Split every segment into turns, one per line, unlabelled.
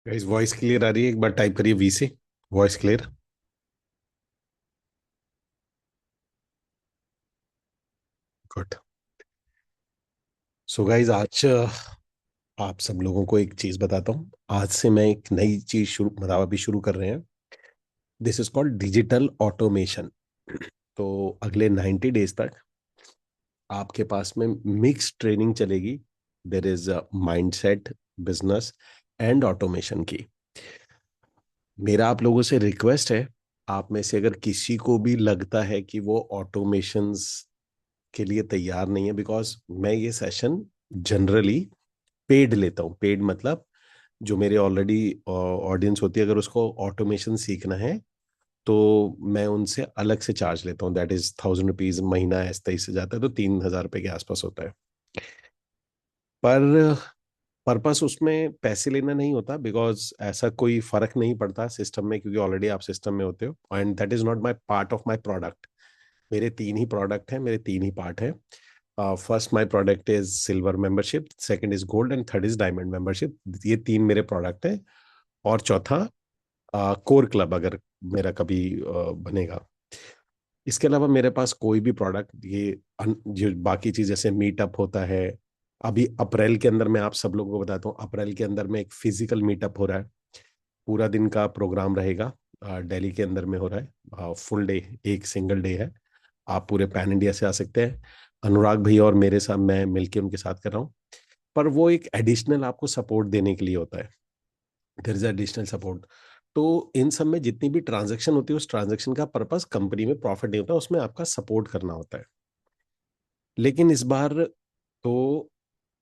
Guys voice clear आ रही है? एक बार टाइप करिए वी से। Voice clear. Good. So guys आज आप सब लोगों को एक चीज बताता हूँ। आज से मैं एक नई चीज शुरू मतलब अभी शुरू कर रहे हैं। This is called digital automation. तो अगले 90 डेज तक आपके पास में मिक्स ट्रेनिंग चलेगी। There is mindset, business and automation की। मेरा आप लोगों से रिक्वेस्ट है, आप में से अगर किसी को भी लगता है कि वो ऑटोमेशंस के लिए तैयार नहीं है, बिकॉज मैं ये सेशन जनरली पेड लेता हूँ। पेड मतलब जो मेरे ऑलरेडी ऑडियंस होती है, अगर उसको ऑटोमेशन सीखना है तो मैं उनसे अलग से चार्ज लेता हूँ। दैट इज 1000 रुपीज महीना। ऐसा तैसे से जाता है तो 3000 रुपये के आसपास होता है। पर पर्पस उसमें पैसे लेना नहीं होता, बिकॉज ऐसा कोई फर्क नहीं पड़ता सिस्टम में, क्योंकि ऑलरेडी आप सिस्टम में होते हो and that is not my part of my product. मेरे तीन ही प्रोडक्ट हैं, मेरे तीन ही पार्ट हैं। First my product is silver membership, second is gold and third is diamond membership. ये तीन मेरे प्रोडक्ट हैं। और चौथा कोर क्लब, अगर मेरा कभी बनेगा। इसके अलावा मेरे पास कोई भी प्रोडक्ट ये जो बाकी चीज जैसे मीटअप होता है। अभी अप्रैल के अंदर मैं आप सब लोगों को बताता हूँ, अप्रैल के अंदर में एक फिजिकल मीटअप हो रहा है। पूरा दिन का प्रोग्राम रहेगा। दिल्ली के अंदर में हो रहा है, फुल डे, एक सिंगल डे है। आप पूरे पैन इंडिया से आ सकते हैं। अनुराग भैया और मेरे साथ मैं मिलके उनके साथ कर रहा हूँ। पर वो एक एडिशनल आपको सपोर्ट देने के लिए होता है। There is additional support. तो इन सब में जितनी भी ट्रांजैक्शन होती है, उस ट्रांजैक्शन का पर्पस कंपनी में प्रॉफिट नहीं होता, उसमें आपका सपोर्ट करना होता है। लेकिन इस बार तो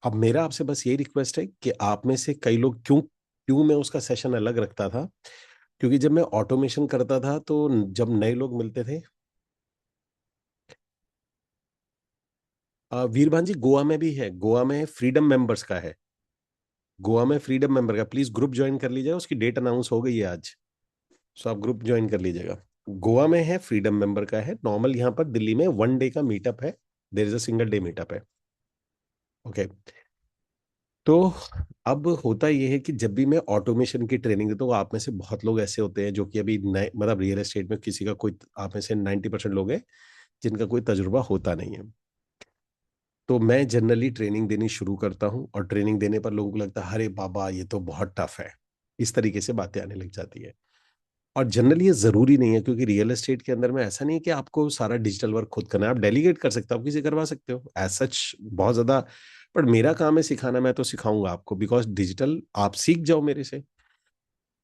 अब मेरा आपसे बस यही रिक्वेस्ट है कि आप में से कई लोग, क्यों क्यों मैं उसका सेशन अलग रखता था, क्योंकि जब मैं ऑटोमेशन करता था तो जब नए लोग मिलते थे। वीरभान जी, गोवा में भी है, गोवा में फ्रीडम मेंबर्स का है। गोवा में फ्रीडम मेंबर का प्लीज ग्रुप ज्वाइन कर लीजिएगा, उसकी डेट अनाउंस हो गई है आज। सो आप ग्रुप ज्वाइन कर लीजिएगा। गोवा में है, फ्रीडम मेंबर का है। नॉर्मल यहाँ पर दिल्ली में वन डे का मीटअप है। There is a single day meetup है। ओके। तो अब होता यह है कि जब भी मैं ऑटोमेशन की ट्रेनिंग देता हूँ, आप में से बहुत लोग ऐसे होते हैं जो कि अभी नए, मतलब रियल एस्टेट में किसी का कोई, आप में से 90% लोग हैं जिनका कोई तजुर्बा होता नहीं है। तो मैं जनरली ट्रेनिंग देनी शुरू करता हूँ और ट्रेनिंग देने पर लोगों को लगता है अरे बाबा ये तो बहुत टफ है। इस तरीके से बातें आने लग जाती है। और जनरली ये जरूरी नहीं है, क्योंकि रियल एस्टेट के अंदर में ऐसा नहीं है कि आपको सारा डिजिटल वर्क खुद करना है। आप डेलीगेट कर सकते हो, आप किसी करवा सकते हो एज सच, बहुत ज्यादा। पर मेरा काम है सिखाना, मैं तो सिखाऊंगा आपको, बिकॉज डिजिटल आप सीख जाओ मेरे से।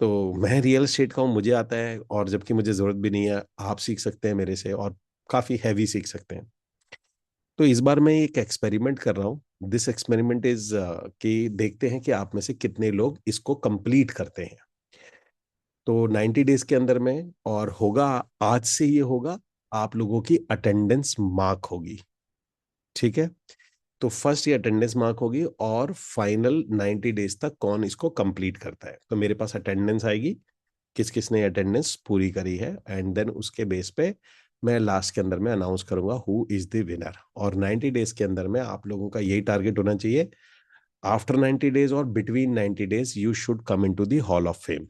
तो मैं रियल एस्टेट का हूँ, मुझे आता है, और जबकि मुझे जरूरत भी नहीं है, आप सीख सकते हैं मेरे से, और काफी हैवी सीख सकते हैं। तो इस बार मैं एक एक्सपेरिमेंट कर रहा हूँ। दिस एक्सपेरिमेंट इज कि देखते हैं कि आप में से कितने लोग इसको कंप्लीट करते हैं। तो 90 डेज के अंदर में, और होगा, आज से ये होगा, आप लोगों की अटेंडेंस मार्क होगी। ठीक है। तो फर्स्ट ये अटेंडेंस मार्क होगी, और फाइनल 90 डेज तक कौन इसको कंप्लीट करता है, तो मेरे पास अटेंडेंस आएगी, किस किस ने अटेंडेंस पूरी करी है, एंड देन उसके बेस पे मैं लास्ट के अंदर में अनाउंस करूंगा हु इज द विनर। और 90 डेज के अंदर में आप लोगों का यही टारगेट होना चाहिए, आफ्टर 90 डेज और between 90 days you should come in to the hall of fame.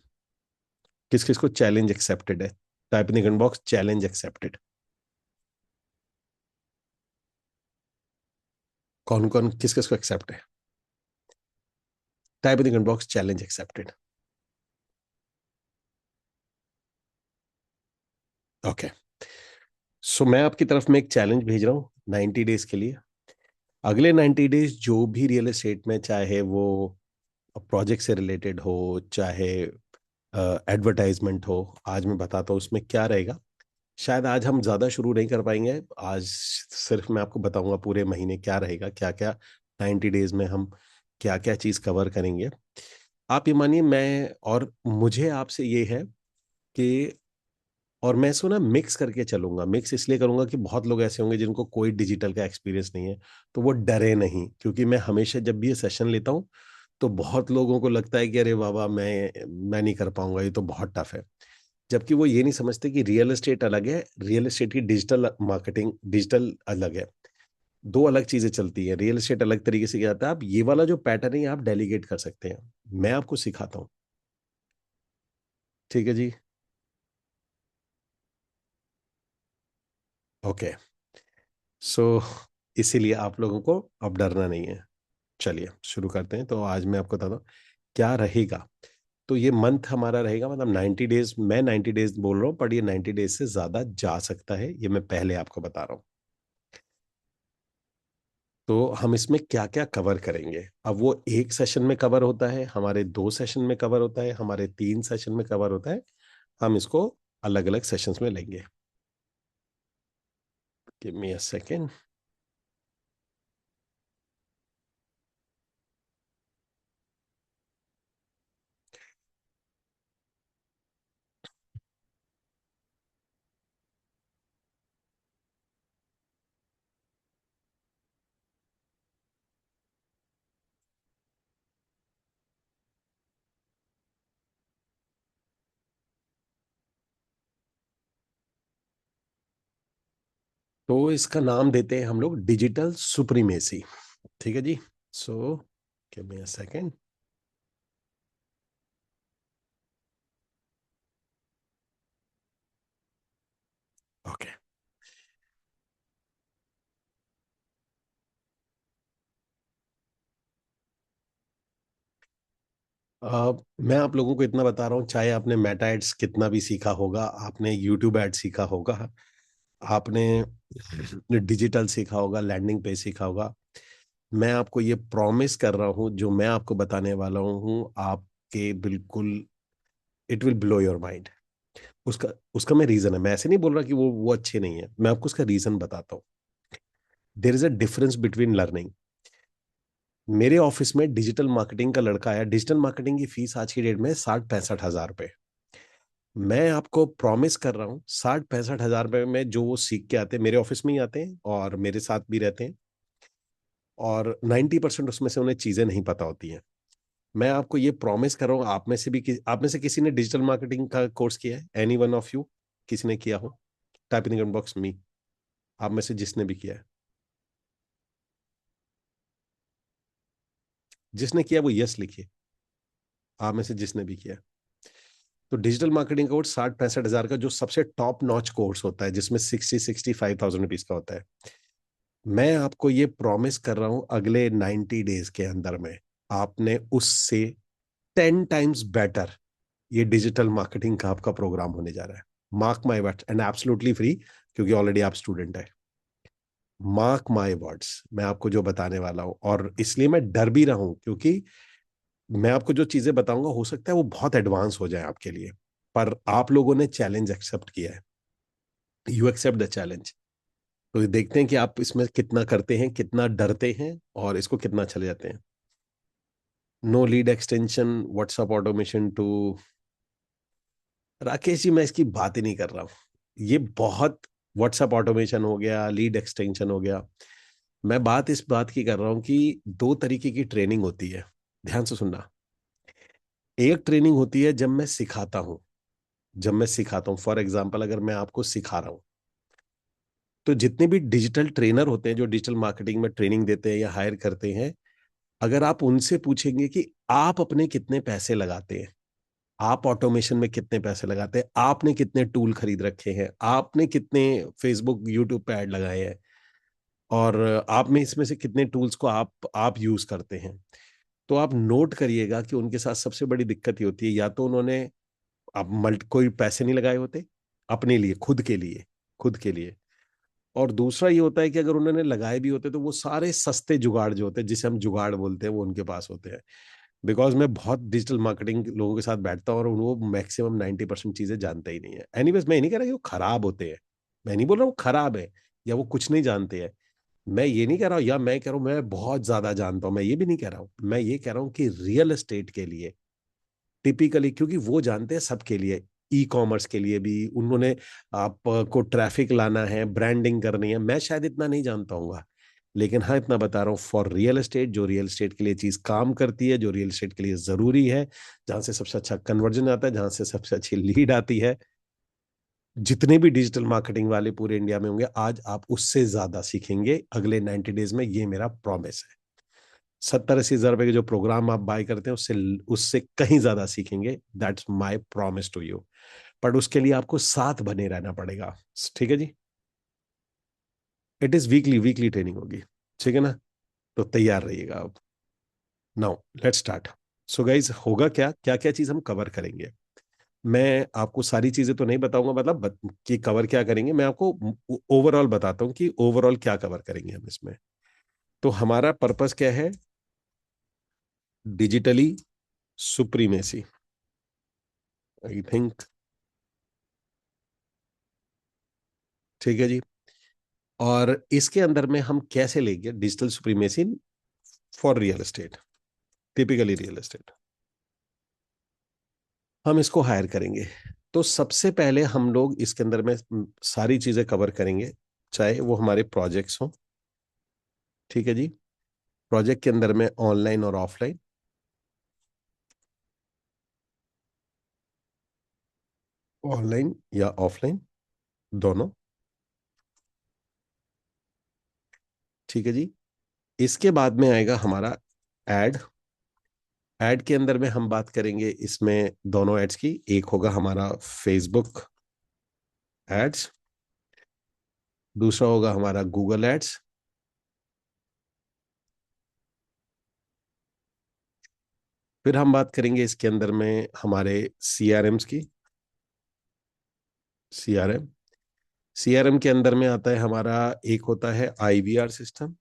किस किस को चैलेंज एक्सेप्टेड है? Type in the comment box, challenge accepted. कौन कौन किस किस को एक्सेप्ट है? Type in the comment box, challenge accepted. Okay. So मैं आपकी तरफ में एक चैलेंज भेज रहा हूँ 90 डेज के लिए। अगले 90 डेज जो भी रियल एस्टेट में, चाहे वो प्रोजेक्ट से रिलेटेड हो, चाहे एडवर्टाइजमेंट हो, आज मैं बताता हूँ उसमें क्या रहेगा। शायद आज हम ज़्यादा शुरू नहीं कर पाएंगे, आज सिर्फ मैं आपको बताऊंगा पूरे महीने क्या रहेगा, क्या क्या 90 डेज में हम क्या क्या चीज़ कवर करेंगे। आप ये मानिए, मैं और मुझे आपसे ये है कि, और मैं इसको ना मिक्स करके चलूंगा। मिक्स इसलिए करूंगा कि बहुत लोग ऐसे होंगे जिनको कोई डिजिटल का एक्सपीरियंस नहीं है, तो वो डरे नहीं, क्योंकि मैं हमेशा जब भी ये सेशन लेता हूँ तो बहुत लोगों को लगता है कि अरे बाबा मैं नहीं कर पाऊंगा, ये तो बहुत टफ है। जबकि वो ये नहीं समझते कि रियल एस्टेट अलग है, रियल एस्टेट की डिजिटल मार्केटिंग डिजिटल अलग है। दो अलग चीजें चलती है। रियल एस्टेट अलग तरीके से किया जाता है। आप ये वाला जो पैटर्न है आप डेलीगेट कर सकते हैं, मैं आपको सिखाता हूँ। ठीक है जी। ओके। सो इसीलिए आप लोगों को अब डरना नहीं है। चलिए शुरू करते हैं। तो आज मैं आपको बताता हूँ क्या रहेगा। तो ये मंथ हमारा रहेगा, मतलब 90 डेज। मैं 90 डेज बोल रहा हूँ, पर ये 90 डेज से ज्यादा जा सकता है, ये मैं पहले आपको बता रहा हूँ। तो हम इसमें क्या क्या कवर करेंगे, अब वो एक सेशन में कवर होता है, हमारे 2 सेशन में कवर होता है, हमारे 3 सेशन में कवर होता है। हम इसको अलग अलग सेशंस में लेंगे। Give me a second. तो इसका नाम देते हैं हम लोग डिजिटल सुप्रीमेसी। ठीक है जी। So give me a second. Okay. मैं आप लोगों को इतना बता रहा हूँ, चाहे आपने मेटा एड्स कितना भी सीखा होगा, आपने यूट्यूब एड सीखा होगा, आपने डिजिटल सीखा होगा, लैंडिंग पेज सीखा होगा, मैं आपको ये प्रॉमिस कर रहा हूँ जो मैं आपको बताने वाला हूँ, आपके बिल्कुल it will blow your mind. उसका उसका मैं रीजन है, मैं ऐसे नहीं बोल रहा कि वो अच्छे नहीं है, मैं आपको उसका रीजन बताता हूँ। There is a difference between learning. मेरे ऑफिस में डिजिटल मार्केटिंग का लड़का आया। डिजिटल मार्केटिंग की फीस आज की डेट में 60-65 हज़ार रुपए। मैं आपको प्रॉमिस कर रहा हूँ 60-65 हज़ार रुपए में जो वो सीख के आते हैं, मेरे ऑफिस में ही आते हैं और मेरे साथ भी रहते हैं, और 90% उसमें से उन्हें चीजें नहीं पता होती हैं। मैं आपको ये प्रॉमिस कर रहा हूँ, आप में से किसी ने डिजिटल मार्केटिंग का कोर्स किया है? एनी वन ऑफ यू, किसी ने किया हो? टाइप इन कमेंट बॉक्स मी, आप में से जिसने भी किया है। जिसने किया वो यस लिखिए, आप में से जिसने भी किया। तो डिजिटल मार्केटिंग कोर्स 60-65 हज़ार का जो सबसे टॉप नॉच कोर्स होता है, जिसमें 60-65 थाउजेंड रुपीज का होता है। मैं आपको ये प्रॉमिस कर रहा हूं अगले 90 डेज के अंदर में आपने उससे 10 टाइम्स बेटर ये डिजिटल मार्केटिंग का आपका प्रोग्राम होने जा रहा है। Mark my words, and absolutely free, क्योंकि ऑलरेडी आप स्टूडेंट है। मार्क माई वर्ड्स, मैं आपको जो बताने वाला हूं, और इसलिए मैं डर भी रहा हूं क्योंकि मैं आपको जो चीजें बताऊंगा हो सकता है वो बहुत एडवांस हो जाए आपके लिए, पर आप लोगों ने चैलेंज एक्सेप्ट किया है। You accept the challenge. तो देखते हैं कि आप इसमें कितना करते हैं, कितना डरते हैं, और इसको कितना चले जाते हैं। No lead extension, WhatsApp automation too. Rakesh ji, मैं इसकी बात ही नहीं कर रहा हूँ। ये बहुत, व्हाट्सएप ऑटोमेशन हो गया, लीड एक्सटेंशन हो गया, मैं बात इस बात की कर रहा हूँ कि 2 तरीके की ट्रेनिंग होती है। ध्यान से सुनना। एक ट्रेनिंग होती है जब मैं सिखाता हूँ, फॉर एग्जाम्पल अगर मैं आपको सिखा रहा हूँ, तो जितने भी डिजिटल ट्रेनर होते हैं जो डिजिटल मार्केटिंग में ट्रेनिंग देते हैं या हायर करते हैं, अगर आप उनसे पूछेंगे कि आप अपने कितने पैसे लगाते हैं, आप ऑटोमेशन में कितने पैसे लगाते हैं, आपने कितने टूल खरीद रखे हैं, आपने कितने फेसबुक यूट्यूब पे ऐड लगाए हैं, और आप में इसमें से कितने टूल्स को आप यूज करते हैं, तो आप नोट करिएगा कि उनके साथ सबसे बड़ी दिक्कत ये होती है, या तो उन्होंने आप मल्ट कोई पैसे नहीं लगाए होते अपने लिए, खुद के लिए। और दूसरा ये होता है कि अगर उन्होंने लगाए भी होते तो वो सारे सस्ते जुगाड़ जो होते हैं, जिसे हम जुगाड़ बोलते हैं, वो उनके पास होते हैं। बिकॉज मैं बहुत डिजिटल मार्केटिंग लोगों के साथ बैठता हूँ और वो मैक्सिमम 90% चीजें जानते ही नहीं है। एनीवेज, मैं ये नहीं कह रहा कि वो खराब होते हैं, मैं नहीं बोल रहा वो खराब है या वो कुछ नहीं जानते हैं। मैं ये नहीं कह रहा हूँ, या मैं कह रहा हूँ मैं बहुत ज्यादा जानता हूँ, मैं ये भी नहीं कह रहा हूँ। मैं ये कह रहा हूँ कि रियल एस्टेट के लिए टिपिकली, क्योंकि वो जानते हैं सबके लिए, ई कॉमर्स के लिए भी उन्होंने, आपको ट्रैफिक लाना है, ब्रांडिंग करनी है, मैं शायद इतना नहीं जानता हूँ, लेकिन हाँ इतना बता रहा हूँ, फॉर रियल एस्टेट, जो रियल एस्टेट के लिए चीज काम करती है, जो रियल एस्टेट के लिए जरूरी है, जहां से सबसे अच्छा कन्वर्जन आता है, जहां से सबसे अच्छी लीड आती है, जितने भी डिजिटल मार्केटिंग वाले पूरे इंडिया में होंगे, आज आप उससे ज्यादा सीखेंगे अगले 90 डेज में, ये मेरा प्रॉमिस है। 70-80 हज़ार रुपए के जो प्रोग्राम आप बाय करते हैं उससे उससे कहीं ज्यादा सीखेंगे, that's my promise to you. But उसके लिए आपको साथ बने रहना पड़ेगा। ठीक है जी। It is weekly, weekly training होगी। ठीक है ना। तो तैयार रहिएगा आप। Now let's start. So guys, होगा क्या, क्या क्या चीज हम कवर करेंगे। मैं आपको सारी चीजें तो नहीं बताऊंगा, मतलब कि कवर क्या करेंगे, मैं आपको ओवरऑल बताता हूँ कि ओवरऑल क्या कवर करेंगे हम इसमें। तो हमारा पर्पस क्या है, डिजिटली सुप्रीमेसी, आई थिंक। ठीक है जी। और इसके अंदर में हम कैसे लेंगे digital supremacy for real estate, typically real estate. हम इसको हायर करेंगे। तो सबसे पहले हम लोग इसके अंदर में सारी चीजें कवर करेंगे, चाहे वो हमारे प्रोजेक्ट्स हों। ठीक है जी। प्रोजेक्ट के अंदर में ऑनलाइन और ऑफलाइन, ऑनलाइन या ऑफलाइन दोनों। ठीक है जी। इसके बाद में आएगा हमारा एड। एड के अंदर में हम बात करेंगे इसमें दोनों एड्स की, एक होगा हमारा फेसबुक एड्स, दूसरा होगा हमारा गूगल एड्स। फिर हम बात करेंगे इसके अंदर में हमारे सीआरएम्स की, सीआरएम। सीआरएम के अंदर में आता है हमारा, एक होता है आईवीआर सिस्टम,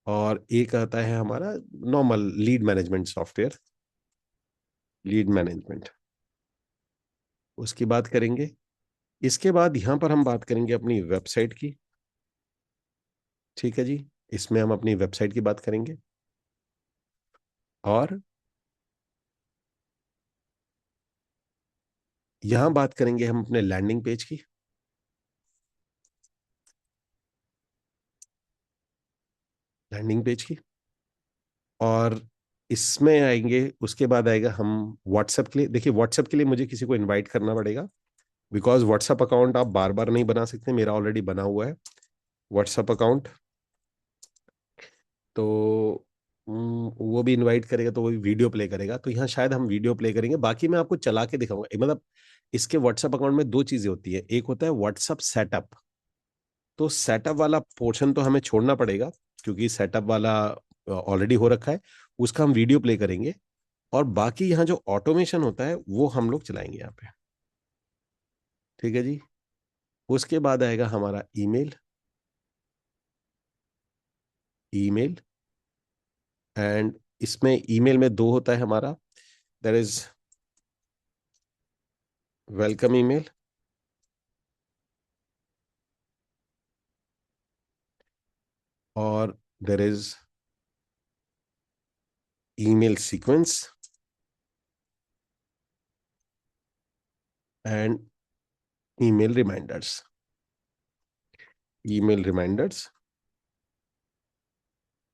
और एक आता है हमारा normal lead management software, lead management. उसकी बात करेंगे। इसके बाद यहां पर हम बात करेंगे अपनी वेबसाइट की। ठीक है जी। इसमें हम अपनी वेबसाइट की बात करेंगे। और यहां बात करेंगे हम अपने लैंडिंग पेज की, लैंडिंग पेज की। और इसमें आएंगे, उसके बाद आएगा हम व्हाट्सएप के लिए। देखिए, व्हाट्सएप के लिए मुझे किसी को इनवाइट करना पड़ेगा, बिकॉज व्हाट्सएप अकाउंट आप बार बार नहीं बना सकते, मेरा ऑलरेडी बना हुआ है व्हाट्सएप अकाउंट। तो वो भी इनवाइट करेगा तो वो भी वीडियो प्ले करेगा, तो यहाँ शायद हम वीडियो प्ले करेंगे, बाकी मैं आपको चला के दिखाऊंगा। मतलब इसके व्हाट्सएप अकाउंट में दो चीजें होती है, एक होता है व्हाट्सएप सेटअप। तो सेटअप वाला पोर्शन तो हमें छोड़ना पड़ेगा, क्योंकि सेटअप वाला ऑलरेडी हो रखा है, उसका हम वीडियो प्ले करेंगे। और बाकी यहाँ जो ऑटोमेशन होता है वो हम लोग चलाएंगे यहाँ पे। ठीक है जी। उसके बाद आएगा हमारा ईमेल, ईमेल। एंड इसमें ईमेल में दो होता है हमारा, देयर इज वेलकम ईमेल, और there is email sequence, and email reminders, email reminders.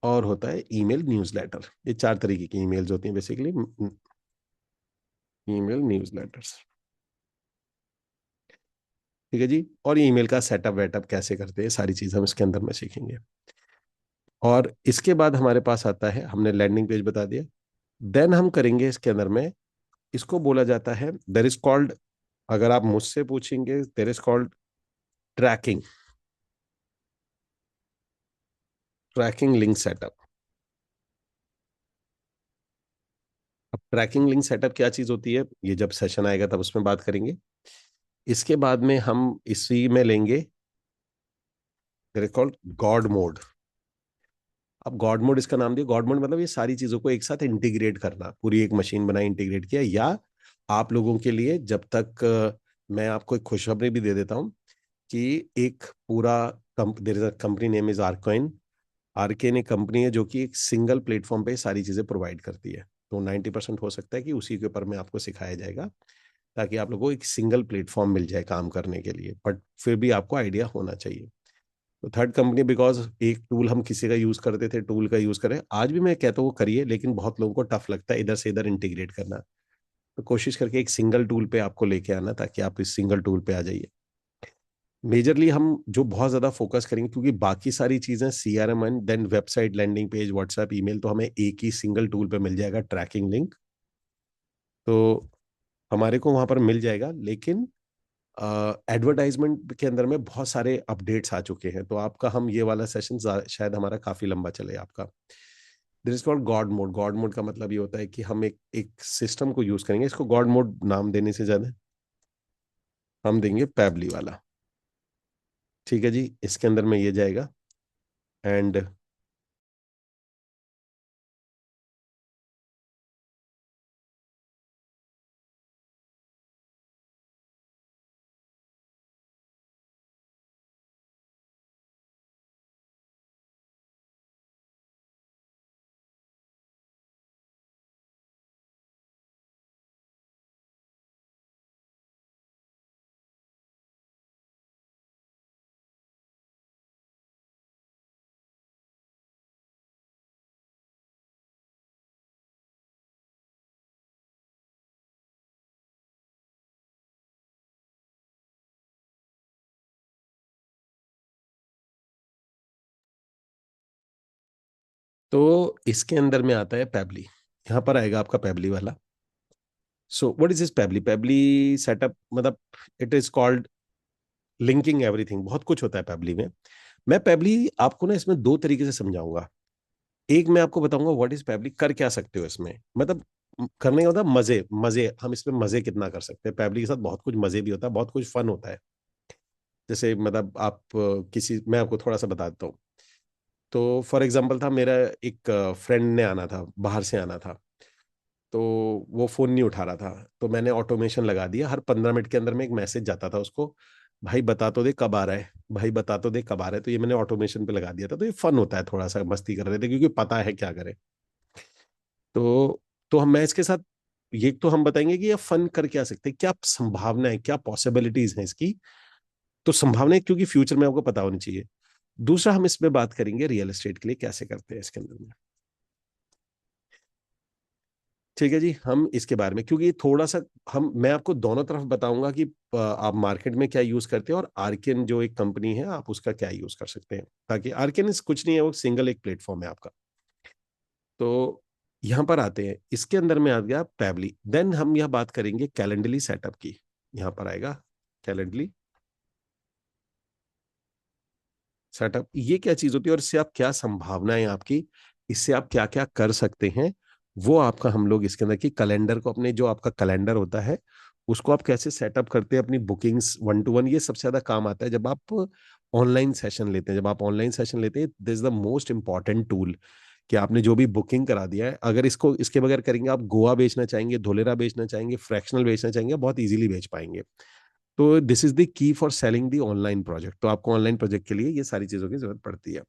और होता है ईमेल न्यूज़लेटर। ये चार तरीके की ईमेल्स होती हैं बेसिकली, ईमेल न्यूज़लेटर्स। ठीक है जी। और ये ईमेल का सेटअप वेटअप कैसे करते हैं, सारी चीज हम इसके अंदर में सीखेंगे। और इसके बाद हमारे पास आता है, हमने लैंडिंग पेज बता दिया। देन हम करेंगे इसके अंदर में, इसको बोला जाता है, देर इज कॉल्ड, अगर आप मुझसे पूछेंगे, there is called tracking, tracking link setup. अब ट्रैकिंग लिंक सेटअप क्या चीज होती है, ये जब सेशन आएगा तब उसमें बात करेंगे। इसके बाद में हम इसी में लेंगे, देर इज कॉल्ड गॉड मोड। अब गॉड मोड इसका नाम दिया, गॉड मोड मतलब ये सारी चीजों को एक साथ इंटीग्रेट करना, पूरी एक मशीन बनाई, इंटीग्रेट किया। या आप लोगों के लिए, जब तक मैं आपको एक खुशखबरी भी दे देता हूँ कि एक पूरा there is a company name is आर्कॉइन। आर्केन एक कंपनी है जो कि एक सिंगल प्लेटफॉर्म पे सारी चीजें प्रोवाइड करती है। तो 90% हो सकता है कि उसी के ऊपर में आपको सिखाया जाएगा, ताकि आप लोगों को एक सिंगल प्लेटफॉर्म मिल जाए काम करने के लिए, बट फिर भी आपको आइडिया होना चाहिए। तो थर्ड कंपनी, बिकॉज एक टूल हम किसी का यूज करते थे, टूल का यूज करें, आज भी मैं कहता हूँ वो करिए, लेकिन बहुत लोगों को टफ लगता है इधर से इधर इंटीग्रेट करना। तो कोशिश करके एक सिंगल टूल पे आपको लेके आना, ताकि आप इस सिंगल टूल पे आ जाइए। मेजरली हम जो बहुत ज्यादा फोकस करेंगे, क्योंकि बाकी सारी चीजें CRM and then website, landing page, WhatsApp, email, तो हमें एक ही सिंगल टूल पे मिल जाएगा ट्रैकिंग लिंक, तो हमारे को वहां पर मिल जाएगा। लेकिन एडवर्टाइजमेंट के अंदर में बहुत सारे अपडेट्स आ चुके हैं, तो आपका हम ये वाला सेशन शायद हमारा काफी लंबा चले आपका। This is called God mode. God mode का मतलब ये होता है कि हम एक एक सिस्टम को यूज करेंगे, इसको गॉड मोड नाम देने से ज्यादा हम देंगे पैबली वाला। ठीक है जी, इसके अंदर में ये जाएगा। एंड तो इसके अंदर में आता है पैबली, यहाँ पर आएगा आपका पैबली वाला। So what is this Pabbly? Pabbly setup मतलब it is called linking everything, बहुत कुछ होता है पैबली में। मैं पैबली आपको ना इसमें दो तरीके से समझाऊंगा। एक मैं आपको बताऊंगा व्हाट इज पैबली, कर क्या सकते हो इसमें, मतलब करने का मतलब मजे मजे, हम इसमें मजे कितना कर सकते हैं। पैबली के साथ बहुत कुछ मजे भी होता है, बहुत कुछ फन होता है। जैसे मतलब आप किसी, मैं आपको थोड़ा सा बता देता हूँ। तो फॉर एग्जाम्पल था, मेरा एक फ्रेंड ने आना था, बाहर से आना था, तो वो फोन नहीं उठा रहा था। तो मैंने ऑटोमेशन लगा दिया, हर 15 मिनट के अंदर में एक मैसेज जाता था उसको, भाई बता तो दे कब आ रहा है, भाई बता तो दे कब आ रहा है। तो ये मैंने ऑटोमेशन पे लगा दिया था, तो ये फन होता है, थोड़ा सा मस्ती कर रहे थे क्योंकि पता है क्या करें। तो हम, मैं इसके साथ ये तो हम बताएंगे कि ये फन कर क्या सकते हैं, क्या संभावना है, क्या पॉसिबिलिटीज हैं इसकी। तो संभावना, क्योंकि फ्यूचर में आपको पता होनी चाहिए। दूसरा हम इसमें बात करेंगे रियल एस्टेट के लिए कैसे करते हैं इसके अंदर में। ठीक है जी, हम इसके बारे में, क्योंकि थोड़ा सा हम, मैं आपको दोनों तरफ बताऊंगा कि आप मार्केट में क्या यूज करते हैं और आर्कियन जो एक कंपनी है आप उसका क्या यूज कर सकते हैं, ताकि आर्कियन कुछ नहीं है, वो सिंगल एक प्लेटफॉर्म है आपका। तो यहां पर आते हैं, इसके अंदर में आ गया पैबली। देन हम यह बात करेंगे कैलेंडली सेटअप की। यहां पर आएगा कैलेंडली सेटअप, ये क्या चीज होती है और इससे आप क्या संभावनाएं आपकी, इससे आप क्या क्या कर सकते हैं, वो आपका हम लोग इसके अंदर की कैलेंडर को, अपने जो आपका कैलेंडर होता है उसको आप कैसे सेटअप करते हैं, अपनी बुकिंग्स वन टू वन। ये सबसे ज्यादा काम आता है जब आप ऑनलाइन सेशन लेते हैं। जब आप ऑनलाइन सेशन लेते हैं, this is the most important tool, कि आपने जो भी बुकिंग करा दिया है, अगर इसको इसके बगैर करेंगे, आप गोवा बेचना चाहेंगे, धोलेरा बेचना चाहेंगे, फ्रैक्शनल बेचना चाहेंगे, बहुत इजीली बेच पाएंगे। तो this is the key for selling the online project. तो आपको ऑनलाइन प्रोजेक्ट के लिए ये सारी चीजों की जरूरत पड़ती है।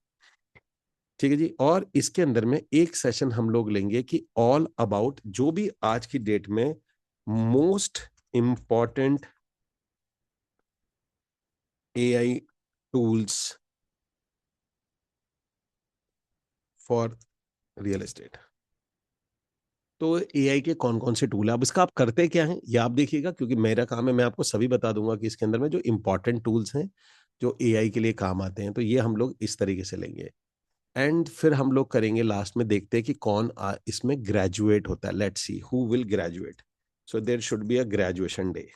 ठीक है जी, और इसके अंदर में एक सेशन हम लोग लेंगे कि ऑल अबाउट जो भी आज की डेट में most important AI tools for real estate. तो एआई के कौन कौन से टूल है, अब इसका आप करते क्या हैं ये आप देखिएगा, क्योंकि मेरा काम है, मैं आपको सभी बता दूंगा कि इसके अंदर में जो इंपॉर्टेंट टूल्स हैं जो एआई के लिए काम आते हैं, तो ये हम लोग इस तरीके से लेंगे। एंड फिर हम लोग करेंगे लास्ट में, देखते हैं कि कौन इसमें ग्रेजुएट होता है। Let's see who will graduate. So there should be a graduation day.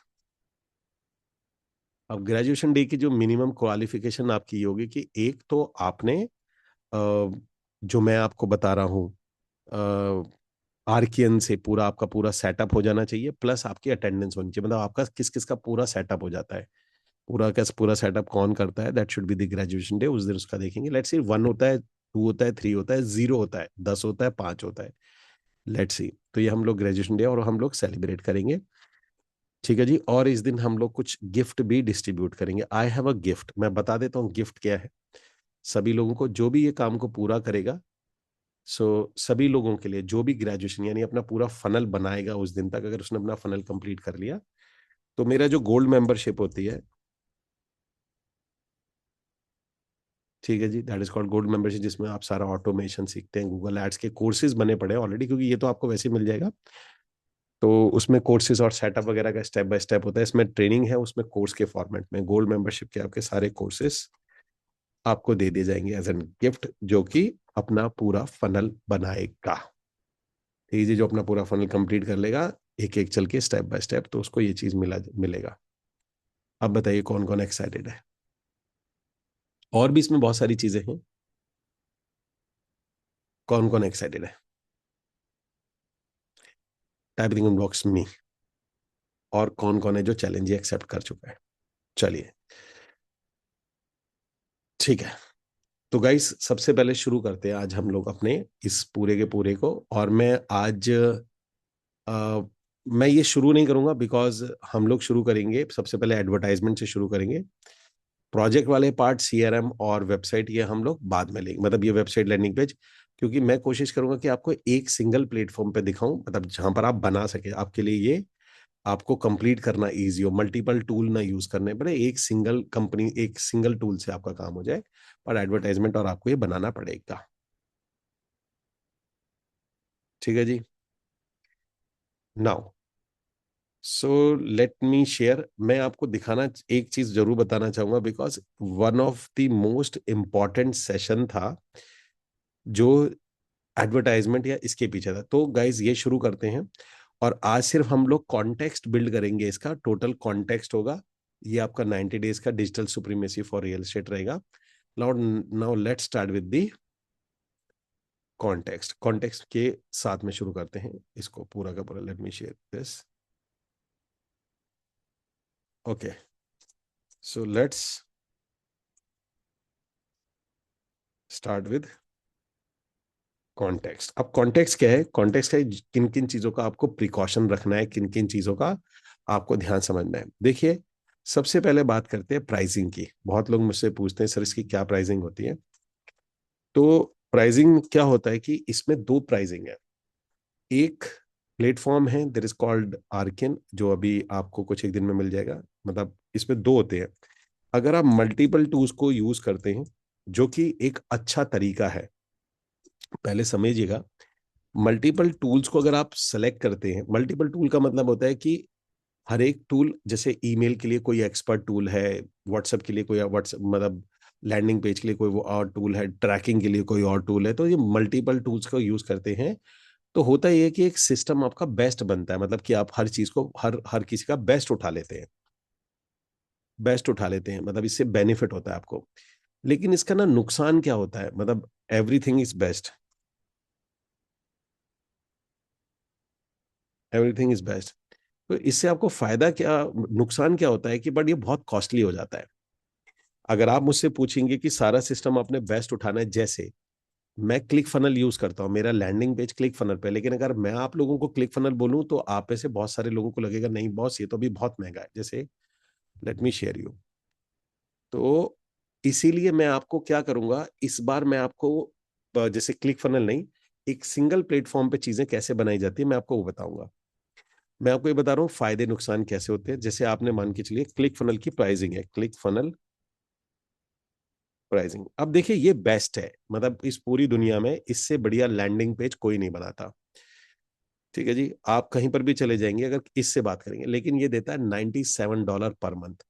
अब ग्रेजुएशन डे की जो मिनिमम क्वालिफिकेशन आपकी ये होगी कि एक तो आपने जो मैं आपको बता रहा हूँ, आर्कियन से पूरा आपका पूरा सेटअप हो जाना चाहिए, प्लस आपकी अटेंडेंस होनी चाहिए, मतलब आपका किस किस का पूरा सेटअप हो जाता है, पूरा कैसे पूरा सेटअप कौन करता है, that should be the graduation day. उस दिन उसका देखेंगे। लेट्स सी 1 होता है, 2 होता है, 3 होता है, 0 होता है, 10 होता है, 5 होता है। लेट्स सी, तो ये हम लोग ग्रेजुएशन डे और हम लोग सेलिब्रेट करेंगे। ठीक है जी, और इस दिन हम लोग कुछ गिफ्ट भी डिस्ट्रीब्यूट करेंगे। आई हैव अ गिफ्ट, मैं बता देता हूँ गिफ्ट क्या है। सभी लोगों को जो भी ये काम को पूरा करेगा, सो सभी लोगों के लिए जो भी ग्रेजुएशन यानी अपना पूरा फनल बनाएगा उस दिन तक, अगर उसने अपना फनल कंप्लीट कर लिया, तो मेरा जो गोल्ड मेंबरशिप होती है, ठीक है जी, that is called gold membership, जिसमें आप सारा ऑटोमेशन सीखते हैं, गूगल एड्स के कोर्सेज बने पड़े हैं ऑलरेडी, क्योंकि ये तो आपको वैसे ही मिल जाएगा। तो उसमें कोर्सेज और सेटअप वगैरह का स्टेप बाय स्टेप होता है। इसमें ट्रेनिंग है, उसमें कोर्स के फॉर्मेट में गोल्ड मेंबरशिप के आपके सारे कोर्सेज आपको दे दिए जाएंगे एज एन गिफ्ट, जो कि अपना पूरा फनल बनाएगा। ठीक है, जो अपना पूरा फनल कंप्लीट कर लेगा एक एक चल के स्टेप बाय स्टेप, तो उसको ये चीज मिलेगा। अब बताइए कौन कौन एक्साइटेड है। और भी इसमें बहुत सारी चीजें हैं। कौन कौन एक्साइटेड है? टाइप इन बॉक्स मी। और कौन कौन है जो चैलेंज एक्सेप्ट कर चुका है? चलिए, ठीक है। तो गाइस सबसे पहले शुरू करते हैं आज हम लोग अपने इस पूरे के पूरे को। और मैं आज मैं ये शुरू नहीं करूंगा, बिकॉज हम लोग शुरू करेंगे सबसे पहले एडवर्टाइजमेंट से शुरू करेंगे। प्रोजेक्ट वाले पार्ट, सीआरएम और वेबसाइट, ये हम लोग बाद में लेंगे, मतलब ये वेबसाइट लैंडिंग पेज। क्योंकि मैं कोशिश करूंगा कि आपको एक सिंगल प्लेटफॉर्म पे दिखाऊं, मतलब जहां पर आप बना सके, आपके लिए ये आपको कंप्लीट करना इजी हो, मल्टीपल टूल ना यूज करने पड़े, एक सिंगल कंपनी एक सिंगल टूल से आपका काम हो जाए। पर एडवर्टाइजमेंट और आपको ये बनाना पड़ेगा। ठीक है जी। Now so let me share. मैं आपको दिखाना एक चीज जरूर बताना चाहूंगा, because one of the most important session था जो एडवर्टाइजमेंट या इसके पीछे था। तो गाइज ये शुरू करते हैं। और आज सिर्फ हम लोग कॉन्टेक्स्ट बिल्ड करेंगे, इसका टोटल कॉन्टेक्स्ट होगा। ये आपका 90 डेज का digital supremacy for real estate रहेगा। Now now let's start with the context. Context के साथ में शुरू करते हैं इसको पूरा का पूरा। Late me share this. Okay, so let's start with context. अब कॉन्टेक्स्ट क्या है? कॉन्टेक्स्ट है किन किन चीजों का आपको प्रिकॉशन रखना है, किन किन चीजों का आपको ध्यान समझना है। देखिए, सबसे पहले बात करते हैं प्राइसिंग की। बहुत लोग मुझसे पूछते हैं सर इसकी क्या प्राइसिंग होती है। तो प्राइसिंग क्या होता है कि इसमें दो प्राइसिंग है। एक प्लेटफॉर्म है, देर इज कॉल्ड आर्किन, जो अभी आपको कुछ एक दिन में मिल जाएगा। मतलब इसमें दो होते हैं। अगर आप मल्टीपल टूल्स को यूज करते हैं, जो कि एक अच्छा तरीका है, पहले समझिएगा। मल्टीपल टूल्स को अगर आप सेलेक्ट करते हैं, मल्टीपल टूल का मतलब होता है कि हर एक टूल, जैसे ईमेल के लिए कोई एक्सपर्ट टूल है, व्हाट्सएप के लिए कोई व्हाट्सएप मतलब लैंडिंग पेज के लिए कोई वो और टूल है, ट्रैकिंग के लिए कोई और टूल है, तो ये मल्टीपल टूल्स को यूज करते हैं। तो होता ये है कि एक सिस्टम आपका बेस्ट बनता है, मतलब कि आप हर चीज को हर हर किसी का बेस्ट उठा लेते हैं। बेस्ट उठा लेते हैं, मतलब इससे बेनिफिट होता है आपको। लेकिन इसका ना नुकसान क्या होता है? मतलब everything is best, everything is best. तो इससे आपको फायदा क्या, नुकसान क्या होता है कि बट ये बहुत कॉस्टली हो जाता है। अगर आप मुझसे पूछेंगे कि सारा सिस्टम आपने बेस्ट उठाना है, जैसे मैं क्लिक फनल यूज करता हूँ, मेरा लैंडिंग पेज क्लिक फनल पे, लेकिन अगर मैं आप लोगों को क्लिक फनल बोलूं तो आप में से बहुत सारे लोगों को लगेगा नहीं बॉस ये तो अभी बहुत महंगा है। जैसे लेट मी शेयर यू। तो इसीलिए मैं आपको क्या करूंगा इस बार, मैं आपको जैसे क्लिक फनल नहीं, एक सिंगल प्लेटफॉर्म पे चीजें कैसे बनाई जाती है मैं आपको वो बताऊंगा। मैं आपको ये बता रहा हूँ फायदे नुकसान कैसे होते हैं। जैसे आपने मान के चलिए क्लिक फनल की प्राइसिंग है, क्लिक फनल प्राइसिंग। अब देखिए ये बेस्ट है, मतलब इस पूरी दुनिया में इससे बढ़िया लैंडिंग पेज कोई नहीं बनाता। ठीक है जी, आप कहीं पर भी चले जाएंगे अगर इससे बात करेंगे, लेकिन ये देता है $97 पर मंथ।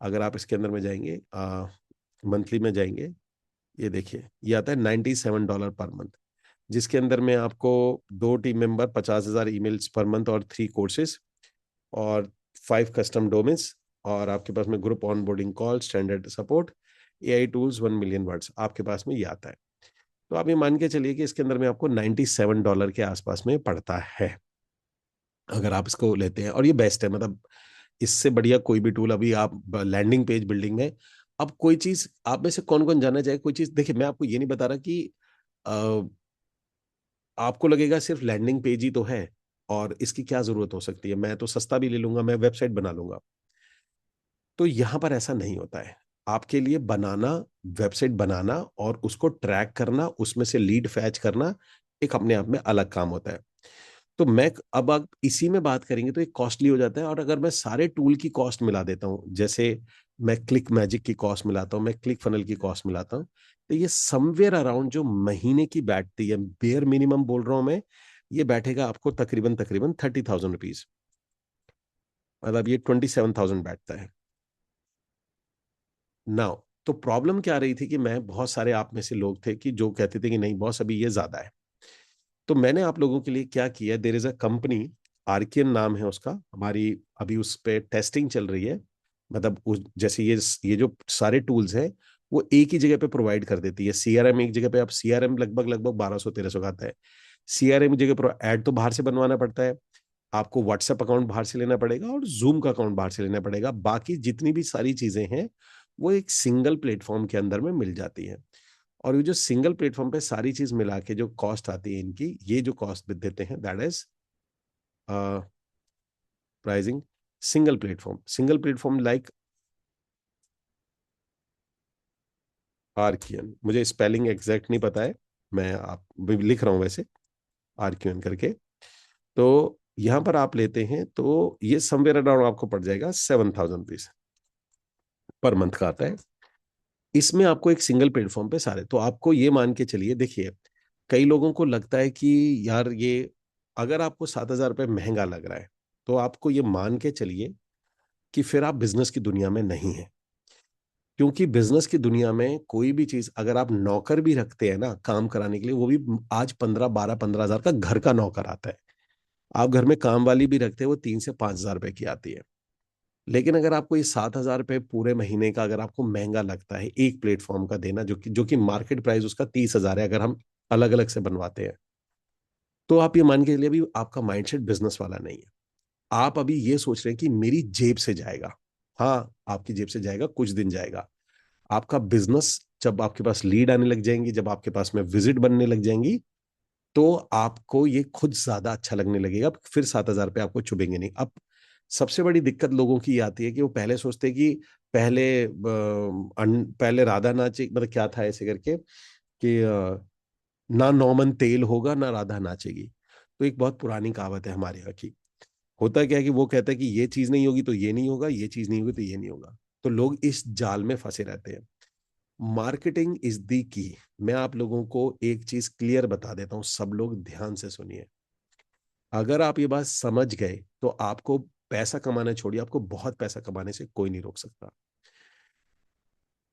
अगर आप इसके अंदर में जाएंगे, मंथली में जाएंगे, ये देखिए ये आता है $97 पर मंथ, जिसके अंदर में आपको 2 team member, 50,000 emails per month और 3 कोर्सेज और 5 कस्टम डोमेन्स, और आपके पास में group onboarding call, standard support, AI tools, 1 million words आपके पास में ये आता है। तो आप ये मान के चलिए कि इसके अंदर में आपको $97 के आसपास में पड़ता है, अगर आप इसको लेते हैं। और ये बेस्ट है, मतलब इससे बढ़िया कोई भी टूल अभी आप लैंडिंग पेज बिल्डिंग में। अब कोई चीज आप में से कौन कौन जानना चाहे कोई चीज, देखिए मैं आपको ये नहीं बता रहा कि अ, आपको लगेगा सिर्फ लैंडिंग पेज ही तो है और इसकी क्या जरूरत हो सकती है, मैं तो सस्ता भी ले लूंगा, मैं वेबसाइट बना लूंगा। तो यहां पर ऐसा नहीं होता है। आपके लिए बनाना, वेबसाइट बनाना और उसको ट्रैक करना, उसमें से लीड फैच करना, एक अपने आप में अलग काम होता है। तो मैं अब इसी में बात करेंगे तो एक कॉस्टली हो जाता है। और अगर मैं सारे टूल की कॉस्ट मिला देता हूँ, जैसे मैं क्लिक मैजिक की कॉस्ट मिलाता हूँ, मैं क्लिक फनल की कॉस्ट मिलाता हूँ, तो ये समवेयर अराउंड जो महीने की बैठती है, बेयर मिनिमम बोल रहा हूँ मैं, ये बैठेगा आपको तकरीबन तकरीबन 30,000 रुपीज, मतलब ये 27,000 बैठता है। नाउ तो प्रॉब्लम क्या आ रही थी कि मैं, बहुत सारे आप में से लोग थे कि जो कहते थे कि नहीं बॉस अभी ये ज्यादा है। तो मैंने आप लोगों के लिए क्या किया, देयर इज अ कंपनी, आर्कियन नाम है उसका, हमारी अभी उस पे टेस्टिंग चल रही है। मतलब उस जैसे ये जो सारे टूल्स हैं वो एक ही जगह पे प्रोवाइड कर देती है। सीआरएम एक जगह पे, अब सीआरएम लगभग लगभग 1200-1300 का आता है। सीआरएम की जगह पर ऐड तो बाहर से बनवाना पड़ता है, आपको व्हाट्सएप अकाउंट बाहर से लेना पड़ेगा और जूम का अकाउंट बाहर से लेना पड़ेगा। बाकी जितनी भी सारी चीजें हैं वो एक सिंगल प्लेटफॉर्म के अंदर में मिल जाती है। और ये जो सिंगल प्लेटफॉर्म पे सारी चीज मिला के जो कॉस्ट आती है इनकी, ये जो कॉस्ट देते हैं that is pricing single platform like आर्कियन। मुझे स्पेलिंग एग्जैक्ट नहीं पता है, मैं आप भी लिख रहा हूँ वैसे, आर्कियन करके। तो यहां पर आप लेते हैं तो ये समवेयर अराउंड आपको पड़ जाएगा 7,000 रुपीज पर मंथ का आता है। इसमें आपको एक सिंगल प्लेटफॉर्म पे सारे, तो आपको ये मान के चलिए, देखिए कई लोगों को लगता है कि यार ये, अगर आपको 7,000 रुपये महंगा लग रहा है तो आपको ये मान के चलिए कि फिर आप बिजनेस की दुनिया में नहीं है। क्योंकि बिजनेस की दुनिया में कोई भी चीज, अगर आप नौकर भी रखते हैं ना काम कराने के लिए, वो भी आज 15-12-15 हजार का घर का नौकर आता है। आप घर में काम वाली भी रखते हैं, वो 3 से 5 हजार रुपए की आती है। लेकिन अगर आपको ये 7,000 रुपये पूरे महीने का अगर आपको महंगा लगता है एक प्लेटफॉर्म का देना, जो कि मार्केट प्राइस उसका 30,000 है, अगर हम अलग अलग से बनवाते हैं, तो आप ये मान के चलिए अभी आपका माइंडसेट बिजनेस वाला नहीं है। आप अभी ये सोच रहे हैं कि मेरी जेब से जाएगा। हाँ, आपकी जेब से जाएगा, कुछ दिन जाएगा। आपका बिजनेस जब आपके पास लीड आने लग जाएंगी, जब आपके पास में विजिट बनने लग जाएंगी, तो आपको ये खुद ज्यादा अच्छा लगने लगेगा, फिर 7,000 रुपये आपको चुभेंगे नहीं। अब सबसे बड़ी दिक्कत लोगों की ये आती है कि वो पहले सोचते हैं कि पहले राधा नाचे, मतलब क्या था ऐसे करके कि ना नौमन तेल होगा ना राधा नाचेगी। तो एक बहुत पुरानी कहावत है हमारे यहाँ की। होता क्या है कि वो कहता है कि ये चीज नहीं होगी तो ये नहीं होगा, ये चीज नहीं होगी तो ये नहीं होगा। तो लोग इस जाल में फंसे रहते हैं। Marketing is the key. मैं आप लोगों को एक चीज क्लियर बता देता हूं, सब लोग ध्यान से सुनिए। अगर आप ये बात समझ गए तो आपको पैसा कमाना छोड़िए, आपको बहुत पैसा कमाने से कोई नहीं रोक सकता।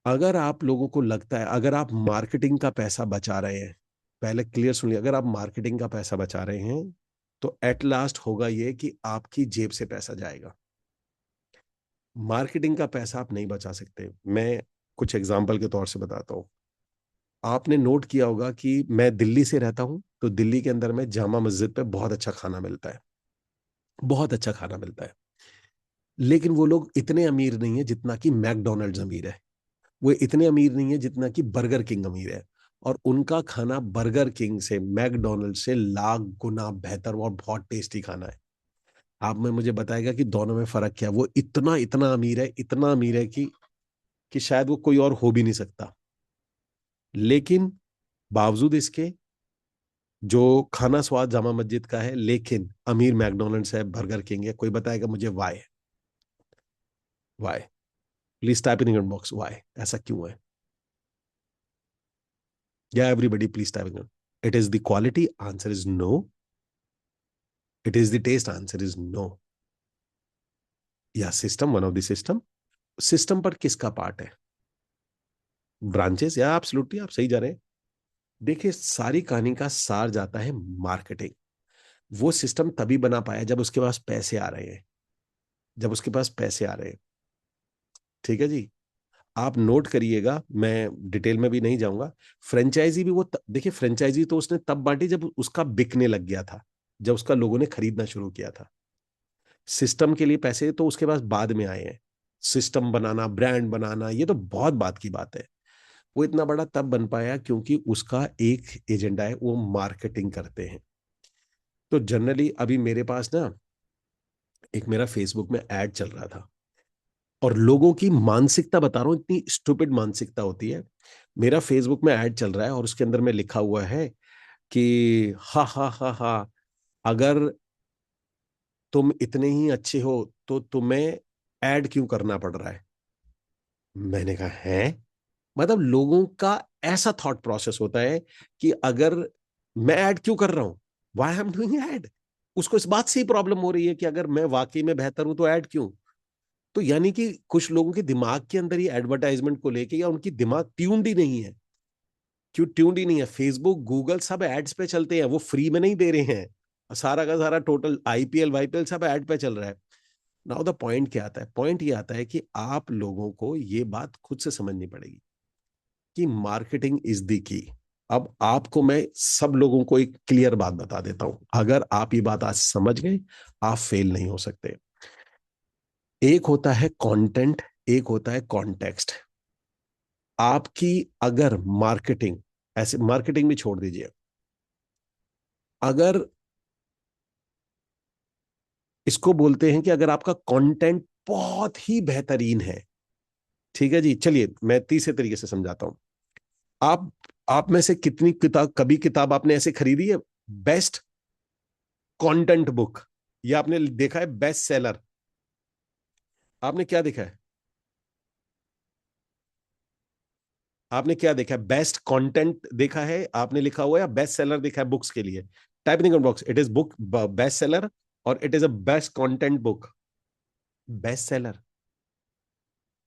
अगर आप लोगों को लगता है, अगर आप मार्केटिंग का पैसा बचा रहे हैं, पहले क्लियर सुनिए, अगर आप मार्केटिंग का पैसा बचा रहे हैं तो एट लास्ट होगा ये कि आपकी जेब से पैसा जाएगा। मार्केटिंग का पैसा आप नहीं बचा सकते। मैं कुछ एग्जांपल के तौर से बताता हूँ। आपने नोट किया होगा कि मैं दिल्ली से रहता हूँ, तो दिल्ली के अंदर में जामा मस्जिद पे बहुत अच्छा खाना मिलता है, बहुत अच्छा खाना मिलता है। लेकिन वो लोग इतने अमीर नहीं है जितना कि मैकडोनल्ड्स अमीर है। वो इतने अमीर नहीं है जितना कि बर्गर किंग अमीर है। और उनका खाना बर्गर किंग से, मैकडोनल्ड से लाख गुना बेहतर और बहुत टेस्टी खाना है। आप में मुझे बताएगा कि दोनों में फर्क क्या है। वो इतना इतना अमीर है, इतना अमीर है कि शायद वो कोई और हो भी नहीं सकता। लेकिन बावजूद इसके, जो खाना स्वाद जामा मस्जिद का है, लेकिन अमीर मैकडोनल्ड्स है, बर्गर किंग है। कोई बताएगा मुझे why? Why? Please type in comment box, why, ऐसा क्यों है? या everybody please type in. It is the quality, answer is no. It is the test, answer is no. या system, one of the system. System पर किसका part है? Branches, या absolutely आप सही जा रहे हैं। देखिए सारी कहानी का सार जाता है मार्केटिंग। वो सिस्टम तभी बना पाया जब उसके पास पैसे आ रहे हैं, जब उसके पास पैसे आ रहे हैं। ठीक है जी। आप नोट करिएगा, मैं डिटेल में भी नहीं जाऊंगा। फ्रेंचाइजी भी देखिए, फ्रेंचाइजी तो उसने तब बांटी जब उसका बिकने लग गया था, जब उसका लोगों ने खरीदना शुरू किया था। सिस्टम के लिए पैसे तो उसके पास बाद में आए हैं। सिस्टम बनाना, ब्रांड बनाना, ये तो बहुत बात की बात है। वो इतना बड़ा तब बन पाया क्योंकि उसका एक एजेंडा है, वो मार्केटिंग करते हैं। तो जनरली अभी मेरे पास ना, एक मेरा फेसबुक में ऐड चल रहा था, और लोगों की मानसिकता बता रहा हूँ, इतनी स्टूपिड मानसिकता होती है। मेरा फेसबुक में ऐड चल रहा है और उसके अंदर में लिखा हुआ है कि हा हा हा हा, अगर तुम इतने ही अच्छे हो तो तुम्हें ऐड क्यों करना पड़ रहा है? मैंने कहा है, मतलब लोगों का ऐसा थॉट प्रोसेस होता है कि अगर मैं ऐड क्यों कर रहा हूं? Why I am doing add? उसको इस बात से ही प्रॉब्लम हो रही है कि अगर मैं वाकई में बेहतर हूं तो ऐड क्यों? तो यानी कि कुछ लोगों के दिमाग के अंदर ही एडवर्टाइजमेंट को लेके, या उनकी दिमाग ट्यून्ड ही नहीं है। क्यों ट्यून्ड ही नहीं है? फेसबुक, गूगल सब एड्स पे चलते हैं, वो फ्री में नहीं दे रहे हैं। सारा का सारा टोटल आईपीएल वाईपीएल सब एड पे चल रहा है। नाउ द पॉइंट क्या आता है? पॉइंट ये आता है कि आप लोगों को ये बात खुद से समझनी पड़ेगी कि मार्केटिंग इज द की। अब आपको मैं सब लोगों को एक क्लियर बात बता देता हूं, अगर आप ये बात आज समझ गए, आप फेल नहीं हो सकते। एक होता है कंटेंट, एक होता है कॉन्टेक्स्ट। आपकी अगर मार्केटिंग, ऐसे मार्केटिंग भी छोड़ दीजिए, अगर इसको बोलते हैं कि अगर आपका कंटेंट बहुत ही बेहतरीन है, ठीक है जी, चलिए मैं तीसरे तरीके से समझाता हूं। आप आप में से कितनी किताब, कभी किताब आपने ऐसे खरीदी है, बेस्ट कंटेंट बुक, या आपने देखा है बेस्ट सेलर? आपने क्या देखा है? आपने क्या देखा है? बेस्ट कंटेंट देखा है आपने लिखा हुआ, या बेस्ट सेलर देखा है बुक्स के लिए? Type in box, it is book best seller, और it is a best content book. Best seller.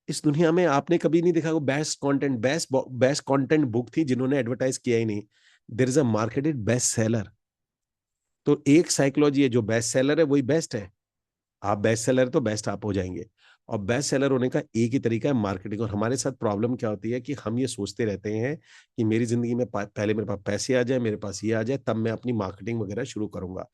इस दुनिया में आपने कभी नहीं देखा best content, best best content book थी जिन्होंने एडवर्टाइज किया ही नहीं। There is a marketed best seller. तो एक साइकोलॉजी है, जो बेस्ट सेलर है वही बेस्ट है। आप बेस्ट सेलर तो बेस्ट आप हो जाएंगे। और बेस्ट सेलर होने का एक ही तरीका है, मार्केटिंग। और हमारे साथ प्रॉब्लम क्या होती है कि हम ये सोचते रहते हैं कि मेरी जिंदगी में पहले मेरे पास पैसे आ जाए, मेरे पास ये आ जाए, तब मैं अपनी मार्केटिंग वगैरह शुरू करूंगा।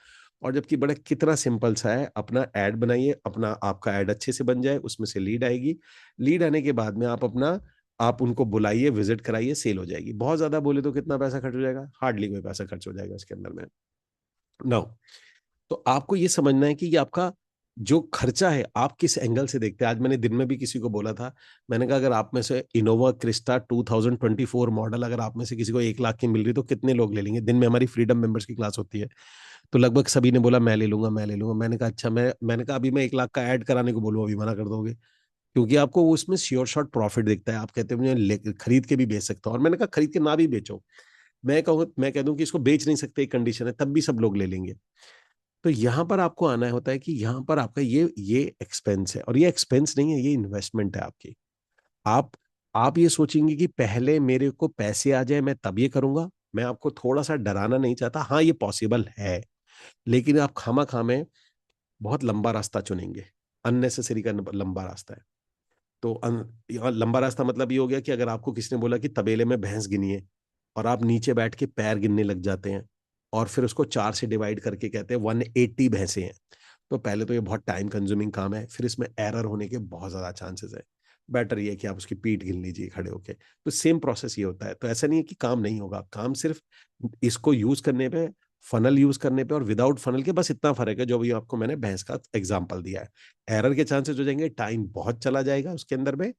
और जबकि बड़ा कितना सिंपल सा है, अपना ऐड बनाइए, अपना आपका ऐड अच्छे से बन जाए, उसमें से लीड आएगी। लीड आने के बाद में आप उनको बुलाइए, विजिट कराइए, सेल हो जाएगी। बहुत ज्यादा बोले तो कितना पैसा खर्च हो जाएगा? हार्डली कोई पैसा खर्च हो जाएगा इसके अंदर में। नो। तो आपको ये समझना है कि ये आपका जो खर्चा है, आप किस एंगल से देखते हैं। आज मैंने दिन में भी किसी को बोला था, मैंने कहा अगर आप में से इनोवा क्रिस्टा 2024 मॉडल अगर आप में से किसी को 1 लाख की मिल रही तो कितने लोग ले लेंगे? दिन में हमारी फ्रीडम मेंबर्स की क्लास होती है, तो लगभग सभी ने बोला मैं ले लूंगा, मैं ले लूंगा। मैंने कहा अच्छा, मैंने कहा अभी मैं 1 लाख का ऐड कराने को बोलूँ, अभी मना कर दोगे? क्योंकि आपको वो उसमें श्योर शॉट प्रॉफिट दिखता है, आप कहते हैं मुझे खरीद के भी बेच सकता हूँ। और मैंने कहा खरीद के ना भी बेचो, मैं कह दूं कि इसको बेच नहीं सकते, एक कंडीशन है, तब भी सब लोग ले लेंगे। तो यहां पर आपको आना होता है कि यहां पर आपका ये एक्सपेंस है, और ये एक्सपेंस नहीं है, ये इन्वेस्टमेंट है आपकी। आप आप ये सोचेंगे कि पहले मेरे को पैसे आ जाए मैं तब ये करूंगा। मैं आपको थोड़ा सा डराना नहीं चाहता, हाँ ये पॉसिबल है, लेकिन आप खामा खा में बहुत लंबा रास्ता चुनेंगे। अननेसेसरी का लंबा रास्ता है। तो लंबा रास्ता मतलब ये हो गया कि अगर आपको किसी ने बोला कि तबेले में भैंस गिनिए, और आप नीचे बैठ के पैर गिनने लग जाते हैं, और फिर उसको 4 से डिवाइड करके कहते हैं 180 भैंसे हैं, तो पहले तो ये बहुत टाइम कंज्यूमिंग काम है, फिर इसमें एरर होने के बहुत ज्यादा चांसेस है। बेटर ये है कि आप उसकी पीठ गिन लीजिए खड़े होके। तो सेम प्रोसेस ये होता है। तो ऐसा नहीं है कि काम नहीं होगा, काम सिर्फ इसको यूज करने पे, फनल यूज करने पे और विदाउट फनल के, बस इतना फर्क है जो भी आपको मैंने भैंस का एग्जांपल दिया है। एरर के चांसेस हो जाएंगे, टाइम बहुत चला जाएगा उसके अंदर में,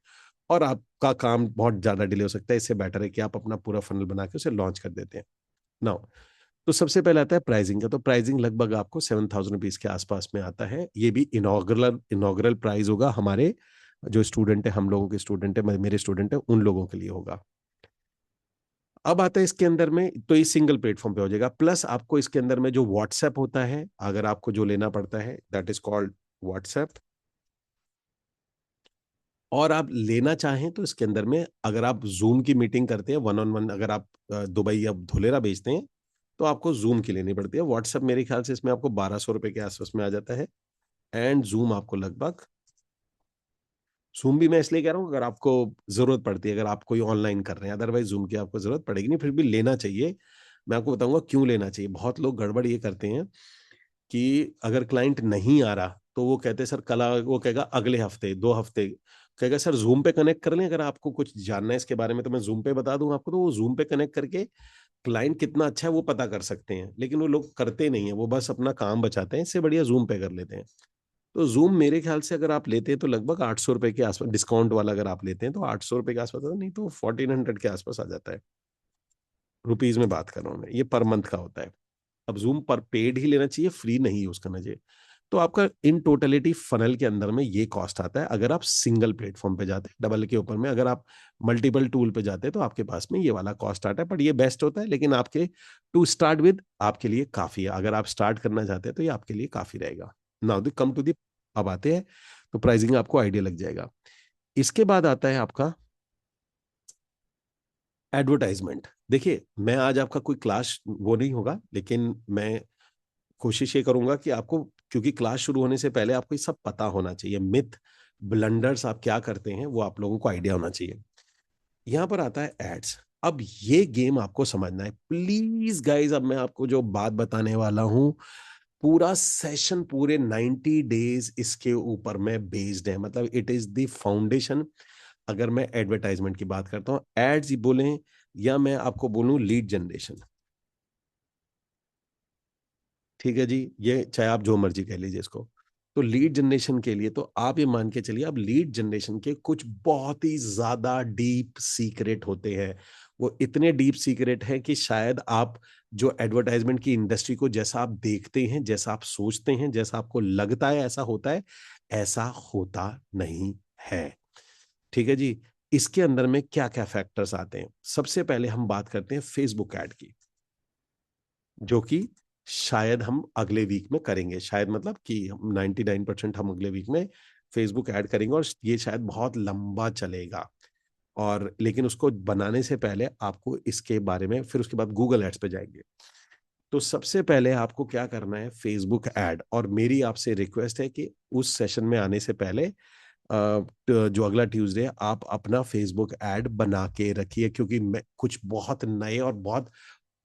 और आपका काम बहुत ज्यादा डिले हो सकता है। इससे बेटर है कि आप अपना पूरा फनल बना के उसे लॉन्च कर देते हैं। नाउ, तो सबसे पहले आता है प्राइसिंग का। तो प्राइसिंग लगभग आपको 7,000 रुपीज के आसपास में आता है। ये भी इनॉग्रल प्राइस होगा हमारे जो स्टूडेंट है, हम लोगों के स्टूडेंट है, मेरे स्टूडेंट है, उन लोगों के लिए होगा। अब आता है इसके अंदर में, तो ये सिंगल प्लेटफॉर्म पे हो जाएगा। प्लस आपको इसके अंदर में जो व्हाट्सएप होता है, अगर आपको जो लेना पड़ता है, दैट इज कॉल्ड व्हाट्सएप। और आप लेना चाहें तो इसके अंदर में, अगर आप जूम की मीटिंग करते हैं वन ऑन वन, अगर आप दुबई या धुलेरा भेजते हैं, तो आपको जूम की लेनी पड़ती है। व्हाट्सएप मेरे ख्याल से इसमें आपको 1200 रुपए के आसपास में आ जाता है। एंड जूम आपको लगभग, जूम भी मैं इसलिए कह रहा हूँ अगर आपको जरूरत पड़ती है, अगर आप कोई ऑनलाइन कर रहे हैं, अदरवाइज जूम की आपको जरूरत पड़ेगी नहीं, फिर भी लेना चाहिए। मैं आपको बताऊंगा क्यों लेना चाहिए। बहुत लोग गड़बड़ ये करते हैं कि अगर क्लाइंट नहीं आ रहा तो वो कहते हैं सर कल वो कहेगा अगले हफ्ते, 2 हफ्ते, कहेगा सर जूम पे कनेक्ट कर लें, अगर आपको कुछ जानना है इसके बारे में तो मैं जूम पे बता दूं आपको। तो वो जूम पे कनेक्ट करके क्लाइंट कितना अच्छा है वो पता कर सकते हैं, लेकिन वो लोग करते नहीं है, वो बस अपना काम बचाते हैं। इससे बढ़िया जूम पे कर लेते हैं। तो जूम मेरे ख्याल से अगर आप लेते हैं तो लगभग 800 रुपए के आसपास, डिस्काउंट वाला अगर आप लेते हैं तो 800 रुपए के आसपास आता है, नहीं तो 1400 के आसपास आ जाता है। रुपीज में बात कर रहा हूँ मैं, ये पर मंथ का होता है। अब जूम पर पेड ही लेना चाहिए, फ्री नहीं यूज करना चाहिए। तो आपका इन टोटलिटी फनल के अंदर में ये कॉस्ट आता है अगर आप सिंगल प्लेटफॉर्म पे जाते हैं, डबल के ऊपर में। अगर आप मल्टीपल टूल पे जाते हैं तो आपके पास में ये वाला कॉस्ट आता है, बट ये बेस्ट होता है, लेकिन आपके टू स्टार्ट विद आपके लिए काफी है। अगर आप स्टार्ट करना चाहते हैं तो ये आपके लिए काफी रहेगा। Now the come to the, अब आते हैं तो प्राइसिंग आपको आइडिया लग जाएगा। इसके बाद आता है आपका एडवर्टाइजमेंट। देखिए, मैं आज आपका कोई क्लास वो नहीं होगा, लेकिन मैं कोशिश ये करूंगा कि आपको, क्योंकि क्लास शुरू होने से पहले आपको ये सब पता होना चाहिए, मिथ ब्लंडर्स आप क्या करते हैं वो आप लोगों को आइडिया होना चाहिए। यहां पर आता है एड्स। अब ये गेम आपको समझना है प्लीज गाइज। अब मैं आपको जो बात बताने वाला हूं, पूरा सेशन पूरे 90 डेज इसके ऊपर में बेस्ड है, मतलब इट इज द फाउंडेशन। अगर मैं एडवर्टाइजमेंट की बात करता हूं, एड्स बोले या मैं आपको बोलूं लीड जनरेशन, ठीक है जी, ये चाहे आप जो मर्जी कह लीजिए इसको। तो लीड जनरेशन के लिए तो आप ये मान के चलिए, अब लीड जनरेशन के कुछ बहुत ही ज्यादा डीप सीक्रेट होते हैं। वो इतने डीप सीक्रेट हैं कि शायद आप जो एडवर्टाइजमेंट की इंडस्ट्री को जैसा आप देखते हैं, जैसा आप सोचते हैं, जैसा आपको लगता है ऐसा होता है, ऐसा होता नहीं है। ठीक है जी। इसके अंदर में क्या क्या फैक्टर्स आते हैं, सबसे पहले हम बात करते हैं फेसबुक ऐड की, जो कि शायद हम अगले वीक में करेंगे। शायद मतलब कि 99% हम अगले वीक में फेसबुक ऐड करेंगे, और ये शायद बहुत लंबा चलेगा। और लेकिन उसको बनाने से पहले आपको इसके बारे में, फिर उसके बाद गूगल एड्स पे जाएंगे। तो सबसे पहले आपको क्या करना है, फेसबुक ऐड। और मेरी आपसे रिक्वेस्ट है कि उस सेशन में आने से पहले जो अगला ट्यूसडे, आप अपना फेसबुक ऐड बना के रखिए, क्योंकि मैं कुछ बहुत नए और बहुत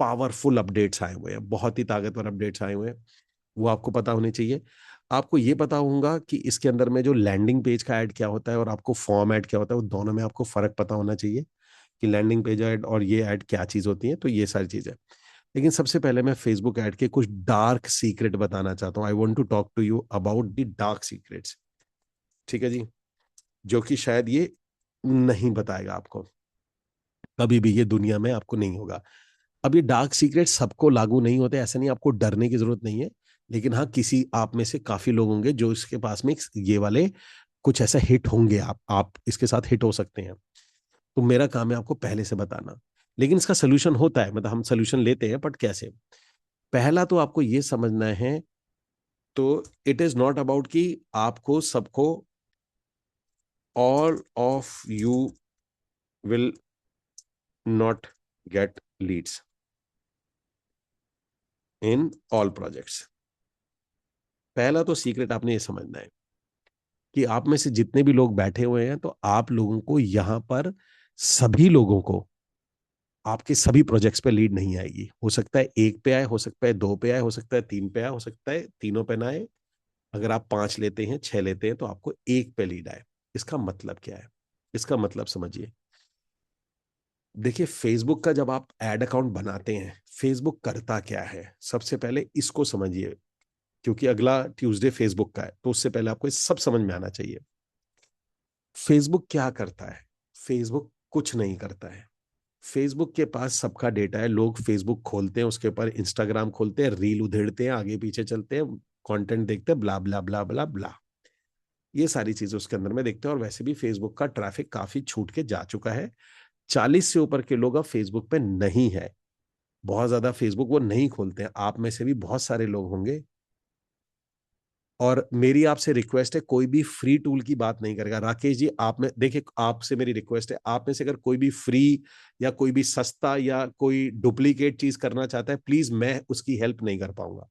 पावरफुल अपडेट्स आए हुए हैं, बहुत ही ताकतवर अपडेट्स आए हुए हैं, वो आपको पता होने चाहिए। आपको ये पता होगा कि इसके अंदर में जो लैंडिंग पेज का ऐड क्या होता है और आपको फॉर्म ऐड क्या होता है, वो दोनों में आपको फर्क पता होना चाहिए कि लैंडिंग पेज ऐड और ये ऐड क्या चीज होती है। तो ये सारी चीजें, लेकिन सबसे पहले मैं फेसबुक ऐड के कुछ डार्क सीक्रेट बताना चाहता हूँ। I want to talk to you about the dark secrets, ठीक है जी, जो कि शायद ये नहीं बताएगा आपको, कभी भी ये दुनिया में आपको नहीं होगा। अब ये डार्क सीक्रेट सबको लागू नहीं होते, ऐसा नहीं, आपको डरने की जरूरत नहीं है। लेकिन हाँ, किसी आप में से काफी लोग होंगे जो इसके पास में ये वाले कुछ ऐसा हिट होंगे, आप इसके साथ हिट हो सकते हैं। तो मेरा काम है आपको पहले से बताना। लेकिन इसका सोल्यूशन होता है, मतलब हम सोल्यूशन लेते हैं, बट कैसे। पहला तो आपको ये समझना है, तो इट इज नॉट अबाउट कि आपको सबको, all of you will not gate leads in all projects. पहला तो सीक्रेट आपने ये समझना है कि आप में से जितने भी लोग बैठे हुए हैं, तो आप लोगों को यहां पर सभी लोगों को आपके सभी प्रोजेक्ट्स पे लीड नहीं आएगी। हो सकता है एक पे आए, हो सकता है दो पे आए, हो सकता है तीन पे आए, हो सकता है तीनों पे ना आए। अगर आप 5 लेते हैं, 6 लेते हैं, तो आपको एक पे लीड आए। इसका मतलब क्या है, इसका मतलब समझिए। देखिए, फेसबुक का जब आप एड अकाउंट बनाते हैं, फेसबुक करता क्या है, सबसे पहले इसको समझिए, क्योंकि अगला ट्यूसडे फेसबुक का है, तो उससे पहले आपको ये सब समझ में आना चाहिए। फेसबुक क्या करता है, फेसबुक कुछ नहीं करता है। फेसबुक के पास सबका डेटा है। लोग फेसबुक खोलते हैं, उसके ऊपर इंस्टाग्राम खोलते हैं, रील उधेड़ते हैं, आगे पीछे चलते हैं, कंटेंट देखते हैं, ब्ला ब्ला ब्ला ब्ला ब्ला, ये सारी चीजें उसके अंदर में देखते हैं। और वैसे भी फेसबुक का ट्रैफिक काफी छूट के जा चुका है। 40 से ऊपर के लोग अब फेसबुक पे नहीं है, बहुत ज्यादा फेसबुक वो नहीं खोलते हैं। आप में से भी बहुत सारे लोग होंगे। और मेरी आपसे रिक्वेस्ट है, कोई भी फ्री टूल की बात नहीं करेगा। राकेश जी, आप में देखिए, आपसे मेरी रिक्वेस्ट है, आप में से अगर कोई भी फ्री या कोई भी सस्ता या कोई डुप्लीकेट चीज करना चाहता है, प्लीज मैं उसकी हेल्प नहीं कर पाऊंगा।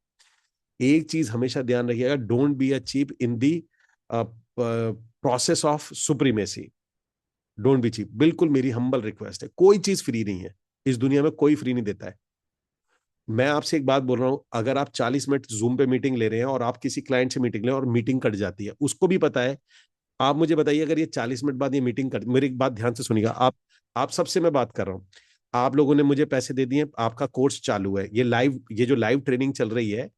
एक चीज हमेशा ध्यान रखिएगा, don't be a cheap in the process of supremacy. Don't be cheap, बिल्कुल मेरी हम्बल रिक्वेस्ट है। कोई चीज फ्री नहीं है, इस दुनिया में कोई फ्री नहीं देता है। मैं आपसे एक बात बोल रहा हूं, अगर आप 40 मिनट जूम पे मीटिंग ले रहे हैं और आप किसी क्लाइंट से मीटिंग ले और मीटिंग कट जाती है, उसको भी पता है। आप मुझे बताइए, अगर ये 40 मिनट बाद ये मीटिंग कट, मेरी एक बात ध्यान से सुनिएगा, आप सबसे मैं बात कर रहा हूं। आप लोगों ने मुझे पैसे दे दिए, आपका कोर्स चालू है, ये जो लाइव ट्रेनिंग चल रही है,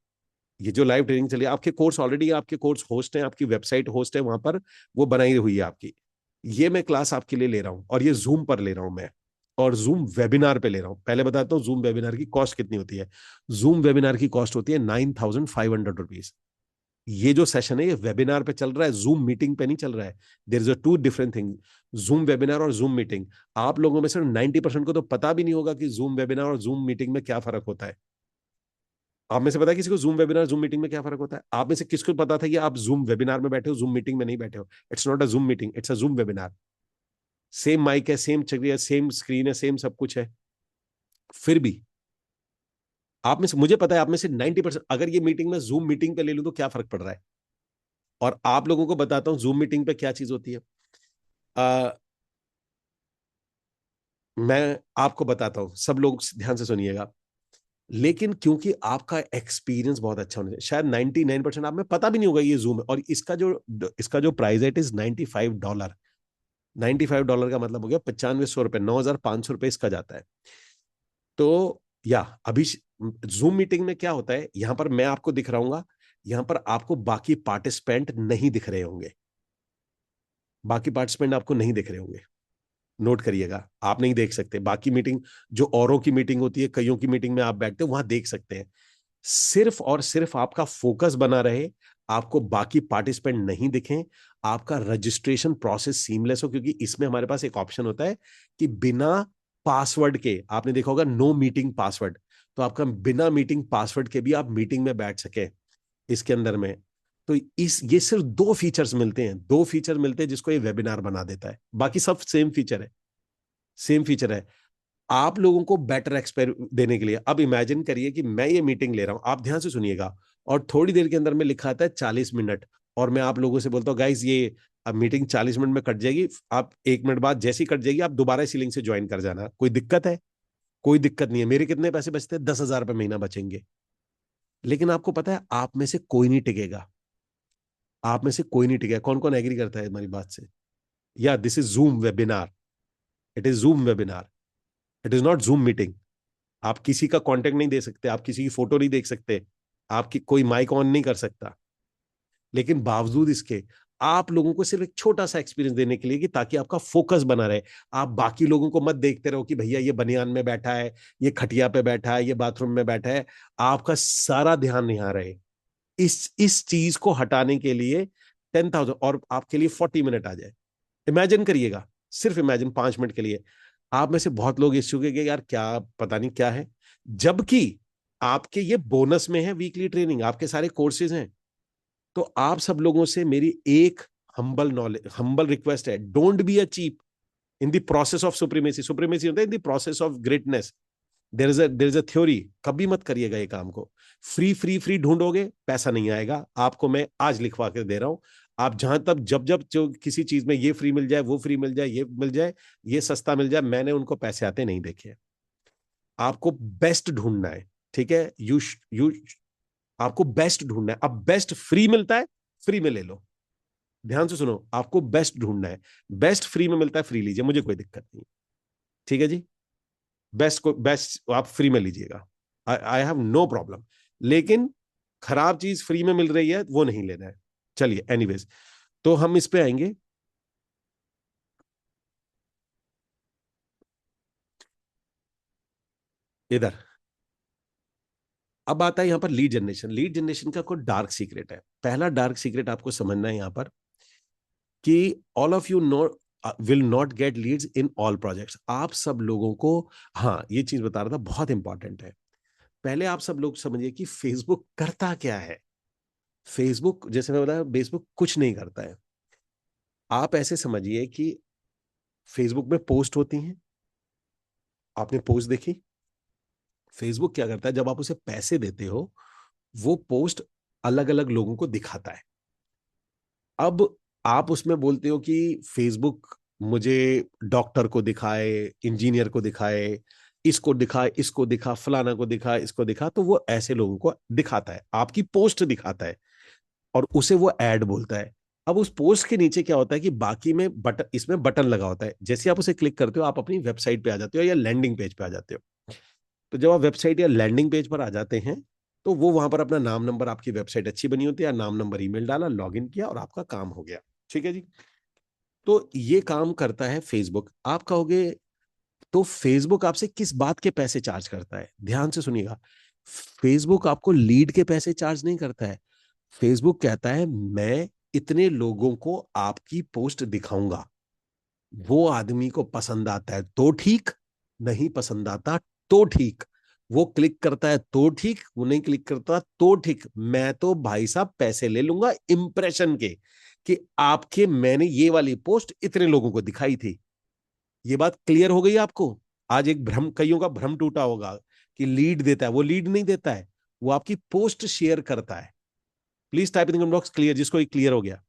ये जो लाइव ट्रेनिंग चली है, आपके कोर्स ऑलरेडी, आपके कोर्स होस्ट है, आपकी वेबसाइट होस्ट है वहां पर, वो बनाई हुई है आपकी। ये मैं क्लास आपके लिए ले रहा हूं, और ये जूम पर ले रहा हूं मैं, और जूम वेबिनार पे ले रहा हूं। पहले बताता हूँ जूम वेबिनार की कॉस्ट कितनी होती है। जूम वेबिनार की कॉस्ट होती है 9,500 रुपीज। ये जो सेशन है ये वेबिनार पे चल रहा है, जूम मीटिंग पे नहीं चल रहा है। There is a two different thing, zoom webinar और जूम मीटिंग। आप लोगों में सिर्फ 90% को तो पता भी नहीं होगा कि जूम वेबिनार और जूम मीटिंग में क्या फर्क होता है। आप में से पता है किसी को जूम वेबिनार जूम मीटिंग में क्या फर्क होता है? आप में से किसको पता था कि आप जूम वेबिनार में बैठे हो, जूम मीटिंग में नहीं बैठे हो? It's not a zoom meeting, it's a zoom webinar. Same mic है, सेम चक्रिया, सेम स्क्रीन है, सेम सब कुछ है। फिर भी आप में से, मुझे पता है आप में से 90%, अगर ये मीटिंग में जूम मीटिंग पे ले लूं तो क्या फर्क पड़ रहा है। और आप लोगों को बताता हूं जूम मीटिंग पे क्या चीज होती है। आ, मैं आपको बताता हूं, सब लोग ध्यान से सुनिएगा। लेकिन क्योंकि आपका एक्सपीरियंस बहुत अच्छा होना चाहिए, शायद 99% आप में पता भी नहीं होगा ये जूम है। और इसका जो प्राइस है इट इज $95। $95 का मतलब हो गया 9500 रुपये, $9,500 इसका जाता है। तो या अभी जूम मीटिंग में क्या होता है, यहां पर मैं आपको दिख रहा हूँ, यहां पर आपको बाकी पार्टिसिपेंट नहीं दिख रहे होंगे। बाकी पार्टिसिपेंट आपको नहीं दिख रहे होंगे, नोट करिएगा, आप नहीं देख सकते। बाकी मीटिंग, जो औरों की मीटिंग होती है, कईयों की मीटिंग में आप बैठते हो, वहां देख सकते हैं। सिर्फ और सिर्फ आपका फोकस बना रहे, आपको बाकी पार्टिसिपेंट नहीं दिखें, आपका रजिस्ट्रेशन प्रोसेस सीमलेस हो। क्योंकि इसमें हमारे पास एक ऑप्शन होता है कि बिना पासवर्ड के, आपने देखा होगा नो मीटिंग पासवर्ड, तो आपका बिना मीटिंग पासवर्ड के भी आप मीटिंग में बैठ सके इसके अंदर में। तो इस ये सिर्फ दो फीचर्स मिलते हैं, दो फीचर मिलते हैं जिसको ये वेबिनार बना देता है, बाकी सब सेम फीचर है, सेम फीचर है। आप लोगों को बेटर एक्सपेर देने के लिए, अब इमेजिन करिए कि मैं ये मीटिंग ले रहा हूं, आप ध्यान से सुनिएगा, और थोड़ी देर के अंदर में लिखा आता है 40 मिनट, और मैं आप लोगों से बोलता हूँ गाइज ये अब मीटिंग 40 मिनट में कट जाएगी, आप 1 मिनट बाद जैसी कट जाएगी आप दोबारा इसी लिंक से ज्वाइन कर जाना। कोई दिक्कत है? कोई दिक्कत नहीं है। मेरे कितने पैसे बचते हैं? $10,000 महीना बचेंगे। लेकिन आपको पता है आप में से कोई नहीं टिकेगा, आप में से कोई नहीं टिकेगा। कौन कौन एग्री करता है हमारी बात से? या this is zoom webinar, it is zoom webinar, it is not zoom meeting. आप किसी का कांटेक्ट नहीं दे सकते, आप किसी की फोटो नहीं देख सकते, आपकी कोई माइक ऑन नहीं कर सकता। लेकिन बावजूद इसके आप लोगों को सिर्फ एक छोटा सा एक्सपीरियंस देने के लिए, कि ताकि आपका फोकस बना रहे। आप बाकी लोगों को मत देखते रहो कि भैया ये बनियान में बैठा है, ये खटिया पे बैठा है, ये बाथरूम में बैठा है। आपका सारा ध्यान यहाँ रहे। इस चीज को हटाने के लिए 10,000 और आपके लिए 40 मिनट आ जाए। इमेजिन करिएगा, सिर्फ इमेजिन 5 मिनट के लिए। आप में से बहुत लोग इस चुके कि यार क्या पता नहीं क्या है, जबकि आपके ये बोनस में है, वीकली ट्रेनिंग, आपके सारे कोर्सेज हैं। तो आप सब लोगों से मेरी एक हम्बल रिक्वेस्ट है, don't be a cheap in the process of supremacy. Supremacy होता है in the process of greatness. There is a theory, कभी मत करिएगा ये काम को। फ्री फ्री फ्री ढूंढोगे, पैसा नहीं आएगा। आपको मैं आज लिखवा के दे रहा हूं, आप जहां तक जब जब जो किसी चीज में ये फ्री मिल जाए, वो फ्री मिल जाए, ये मिल जाए, ये सस्ता मिल जाए, मैंने उनको पैसे आते नहीं देखे। आपको बेस्ट ढूंढना है, ठीक है? यू आपको बेस्ट ढूंढना है। अब बेस्ट फ्री मिलता है, फ्री में ले लो। ध्यान से सुनो, आपको बेस्ट ढूंढना है, बेस्ट फ्री में मिलता है, फ्री लीजिए, मुझे कोई दिक्कत नहीं। ठीक है जी? बेस्ट आप फ्री में लीजिएगा, आई हैव नो प्रॉब्लम। लेकिन खराब चीज फ्री में मिल रही है वो नहीं लेना है। चलिए एनीवेज, तो हम इस पे आएंगे। इधर अब आता है यहाँ पर लीड जनरेशन। लीड जनरेशन का कोई डार्क सीक्रेट है। पहला डार्क सीक्रेट आपको समझना है यहाँ पर, कि all of you know will not gate leads in all projects. आप सब लोगों को, हाँ ये चीज बता रहा था, बहुत इंपॉर्टेंट है। पहले आप सब लोग समझिए कि फेसबुक करता क्या है। फेसबुक, जैसे मैं बताया, फेसबुक कुछ नहीं करता है। आप ऐसे समझिए कि फेसबुक में पोस्ट होती हैं, आपने पोस्ट देखी। फेसबुक क्या करता है, जब आप उसे पैसे देते हो, वो पोस्ट अलग अलग लोगों को दिखाता है। अब आप उसमें बोलते हो कि फेसबुक मुझे डॉक्टर को दिखाए, इंजीनियर को दिखाए, इसको दिखाए, इसको दिखा, फलाना को दिखा, इसको दिखा, तो वो ऐसे लोगों को दिखाता है, आपकी पोस्ट दिखाता है, और उसे वो ऐड बोलता है। अब उस पोस्ट के नीचे क्या होता है कि बाकी में बटन, इसमें बटन लगा होता है, जैसे आप उसे क्लिक करते हो आप अपनी वेबसाइट पे आ जाते हो या लैंडिंग पेज पे आ जाते हो। तो जब आप वेबसाइट या लैंडिंग पेज पर आ जाते हैं, तो वो वहां पर अपना नाम नंबर, आपकी वेबसाइट अच्छी बनी होती है, नाम नंबर ईमेल डाला, लॉगिन किया, और आपका काम हो गया। ठीक है जी? तो ये काम करता है फेसबुक। आप कहोगे तो फेसबुक आपसे किस बात के पैसे चार्ज करता है? ध्यान से सुनिएगा, फेसबुक आपको लीड के पैसे चार्ज नहीं करता है। फेसबुक कहता है मैं इतने लोगों को आपकी पोस्ट दिखाऊंगा, वो आदमी को पसंद आता है तो ठीक, नहीं पसंद आता तो ठीक, वो क्लिक करता है तो ठीक, वो नहीं क्लिक करता तो ठीक, मैं तो भाई साहब पैसे ले लूंगा इंप्रेशन के, कि आपके मैंने ये वाली पोस्ट इतने लोगों को दिखाई थी। ये बात क्लियर हो गई आपको? आज एक भ्रम, कईयों का भ्रम टूटा होगा कि लीड देता है, वो लीड नहीं देता है, वो आपकी पोस्ट शेयर करता है। Please type in comment box clear, जिसको ये क्लियर हो गया।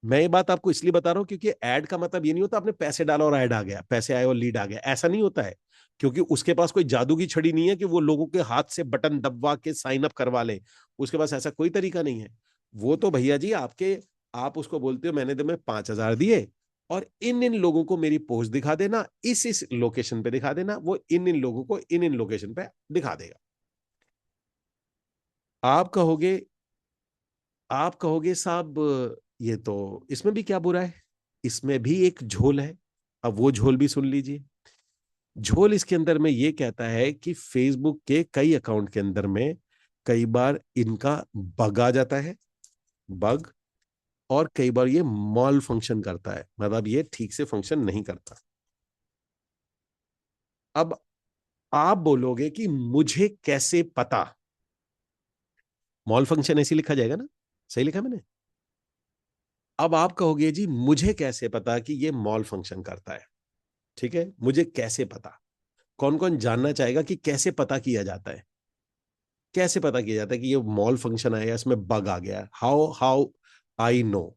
मैं ये बात आपको इसलिए बता रहा हूं क्योंकि ऐड का मतलब ये नहीं होता आपने पैसे डाला और ऐड आ गया, पैसे आए और लीड आ गया, ऐसा नहीं होता है। क्योंकि उसके पास कोई जादू की छड़ी नहीं है कि वो लोगों के हाथ से बटन दबवा के साइन अप करवा ले। उसके पास ऐसा कोई तरीका नहीं है। वो तो भैया जी आपके, आप उसको बोलते हो मैंने तुम्हें 5,000 दिए और इन इन लोगों को मेरी पोस्ट दिखा देना, इस लोकेशन पे दिखा देना, वो इन इन लोगों को इन इन लोकेशन पे दिखा देगा। आप कहोगे, आप कहोगे साहब ये तो, इसमें भी क्या बुरा है? इसमें भी एक झोल है। अब वो झोल भी सुन लीजिए। झोल इसके अंदर में ये कहता है कि फेसबुक के कई अकाउंट के अंदर में कई बार इनका बग आ जाता है, बग, और कई बार ये मॉल फंक्शन करता है, मतलब ये ठीक से फंक्शन नहीं करता। अब आप बोलोगे कि मुझे कैसे पता, मॉल फंक्शन ऐसे लिखा जाएगा ना, सही लिखा मैंने? अब आप कहोगे जी मुझे कैसे पता कि ये मॉल फंक्शन करता है? ठीक है, मुझे कैसे पता? कौन कौन जानना चाहेगा कि कैसे पता किया जाता है? कैसे पता किया जाता है कि ये मॉल फंक्शन आया, इसमें बग आ गया? How how I know?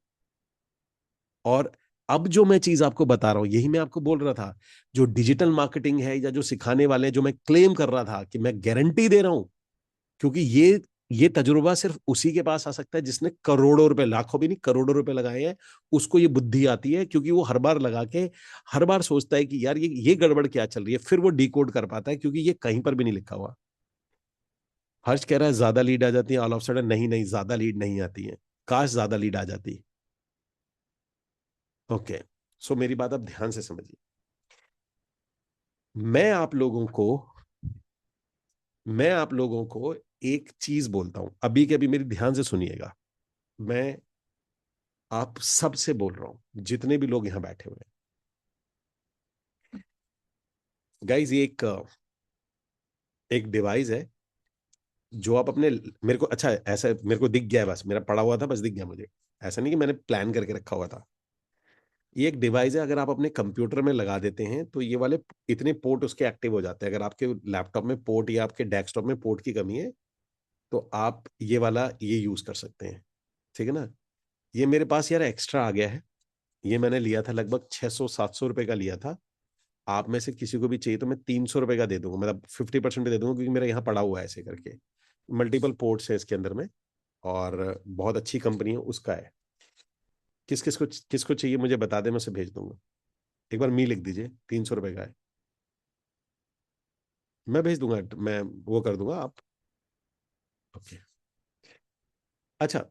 और अब जो मैं चीज आपको बता रहा हूं, यही मैं आपको बोल रहा था, जो डिजिटल मार्केटिंग है या जो सिखाने वाले हैं, जो मैं क्लेम कर रहा था कि मैं गारंटी दे रहा हूं, क्योंकि ये तजुर्बा सिर्फ उसी के पास आ सकता है जिसने करोड़ों रुपए, लाखों भी नहीं करोड़ों रुपए लगाए हैं। उसको ये बुद्धि आती है, क्योंकि वो हर बार लगा के हर बार सोचता है कि यार ये गड़बड़ क्या चल रही है, फिर वो डिकोड कर पाता है, क्योंकि ये कहीं पर भी नहीं लिखा हुआ। हर्ष कह रहा है ज्यादा लीड आ जाती है ऑल ऑफ सडन, नहीं नहीं, ज्यादा लीड नहीं आती है, काश ज्यादा लीड आ जाती। ओके, सो मेरी बात आप ध्यान से समझिए। मैं आप लोगों को मैं आप लोगों को एक चीज बोलता हूं, अभी के अभी मेरी ध्यान से सुनिएगा। मैं आप सबसे बोल रहा हूं, जितने भी लोग यहां बैठे हुए हैं, गाइज ये एक डिवाइस है जो आप अपने, मेरे को अच्छा ऐसा मेरे को दिख गया है, बस मेरा पड़ा हुआ था, बस दिख गया मुझे। ऐसा नहीं कि मैंने प्लान करके रखा हुआ था। ये एक डिवाइस है, अगर आप अपने कंप्यूटर में लगा देते हैं तो ये वाले इतने पोर्ट उसके एक्टिव हो जाते हैं। अगर आपके लैपटॉप में पोर्ट या आपके डेस्कटॉप में पोर्ट की कमी है तो आप ये वाला ये यूज कर सकते हैं। ठीक है ना? ये मेरे पास यार एक्स्ट्रा आ गया है। ये मैंने लिया था लगभग 600-700 रुपए का लिया था। आप में से किसी को भी चाहिए तो मैं 300 रुपए का दे दूंगा, मतलब 50% पे दे दूंगा, क्योंकि मेरा यहाँ पड़ा हुआ है ऐसे करके। मल्टीपल पोर्ट्स है इसके अंदर में, और बहुत अच्छी कंपनी है, उसका है। किसको चाहिए मुझे बता दे, मैं उसे भेज दूंगा। एक बार मी लिख दीजिए, 300 रुपए का है। मैं भेज दूंगा, मैं वो कर दूंगा आप। ओके। अच्छा,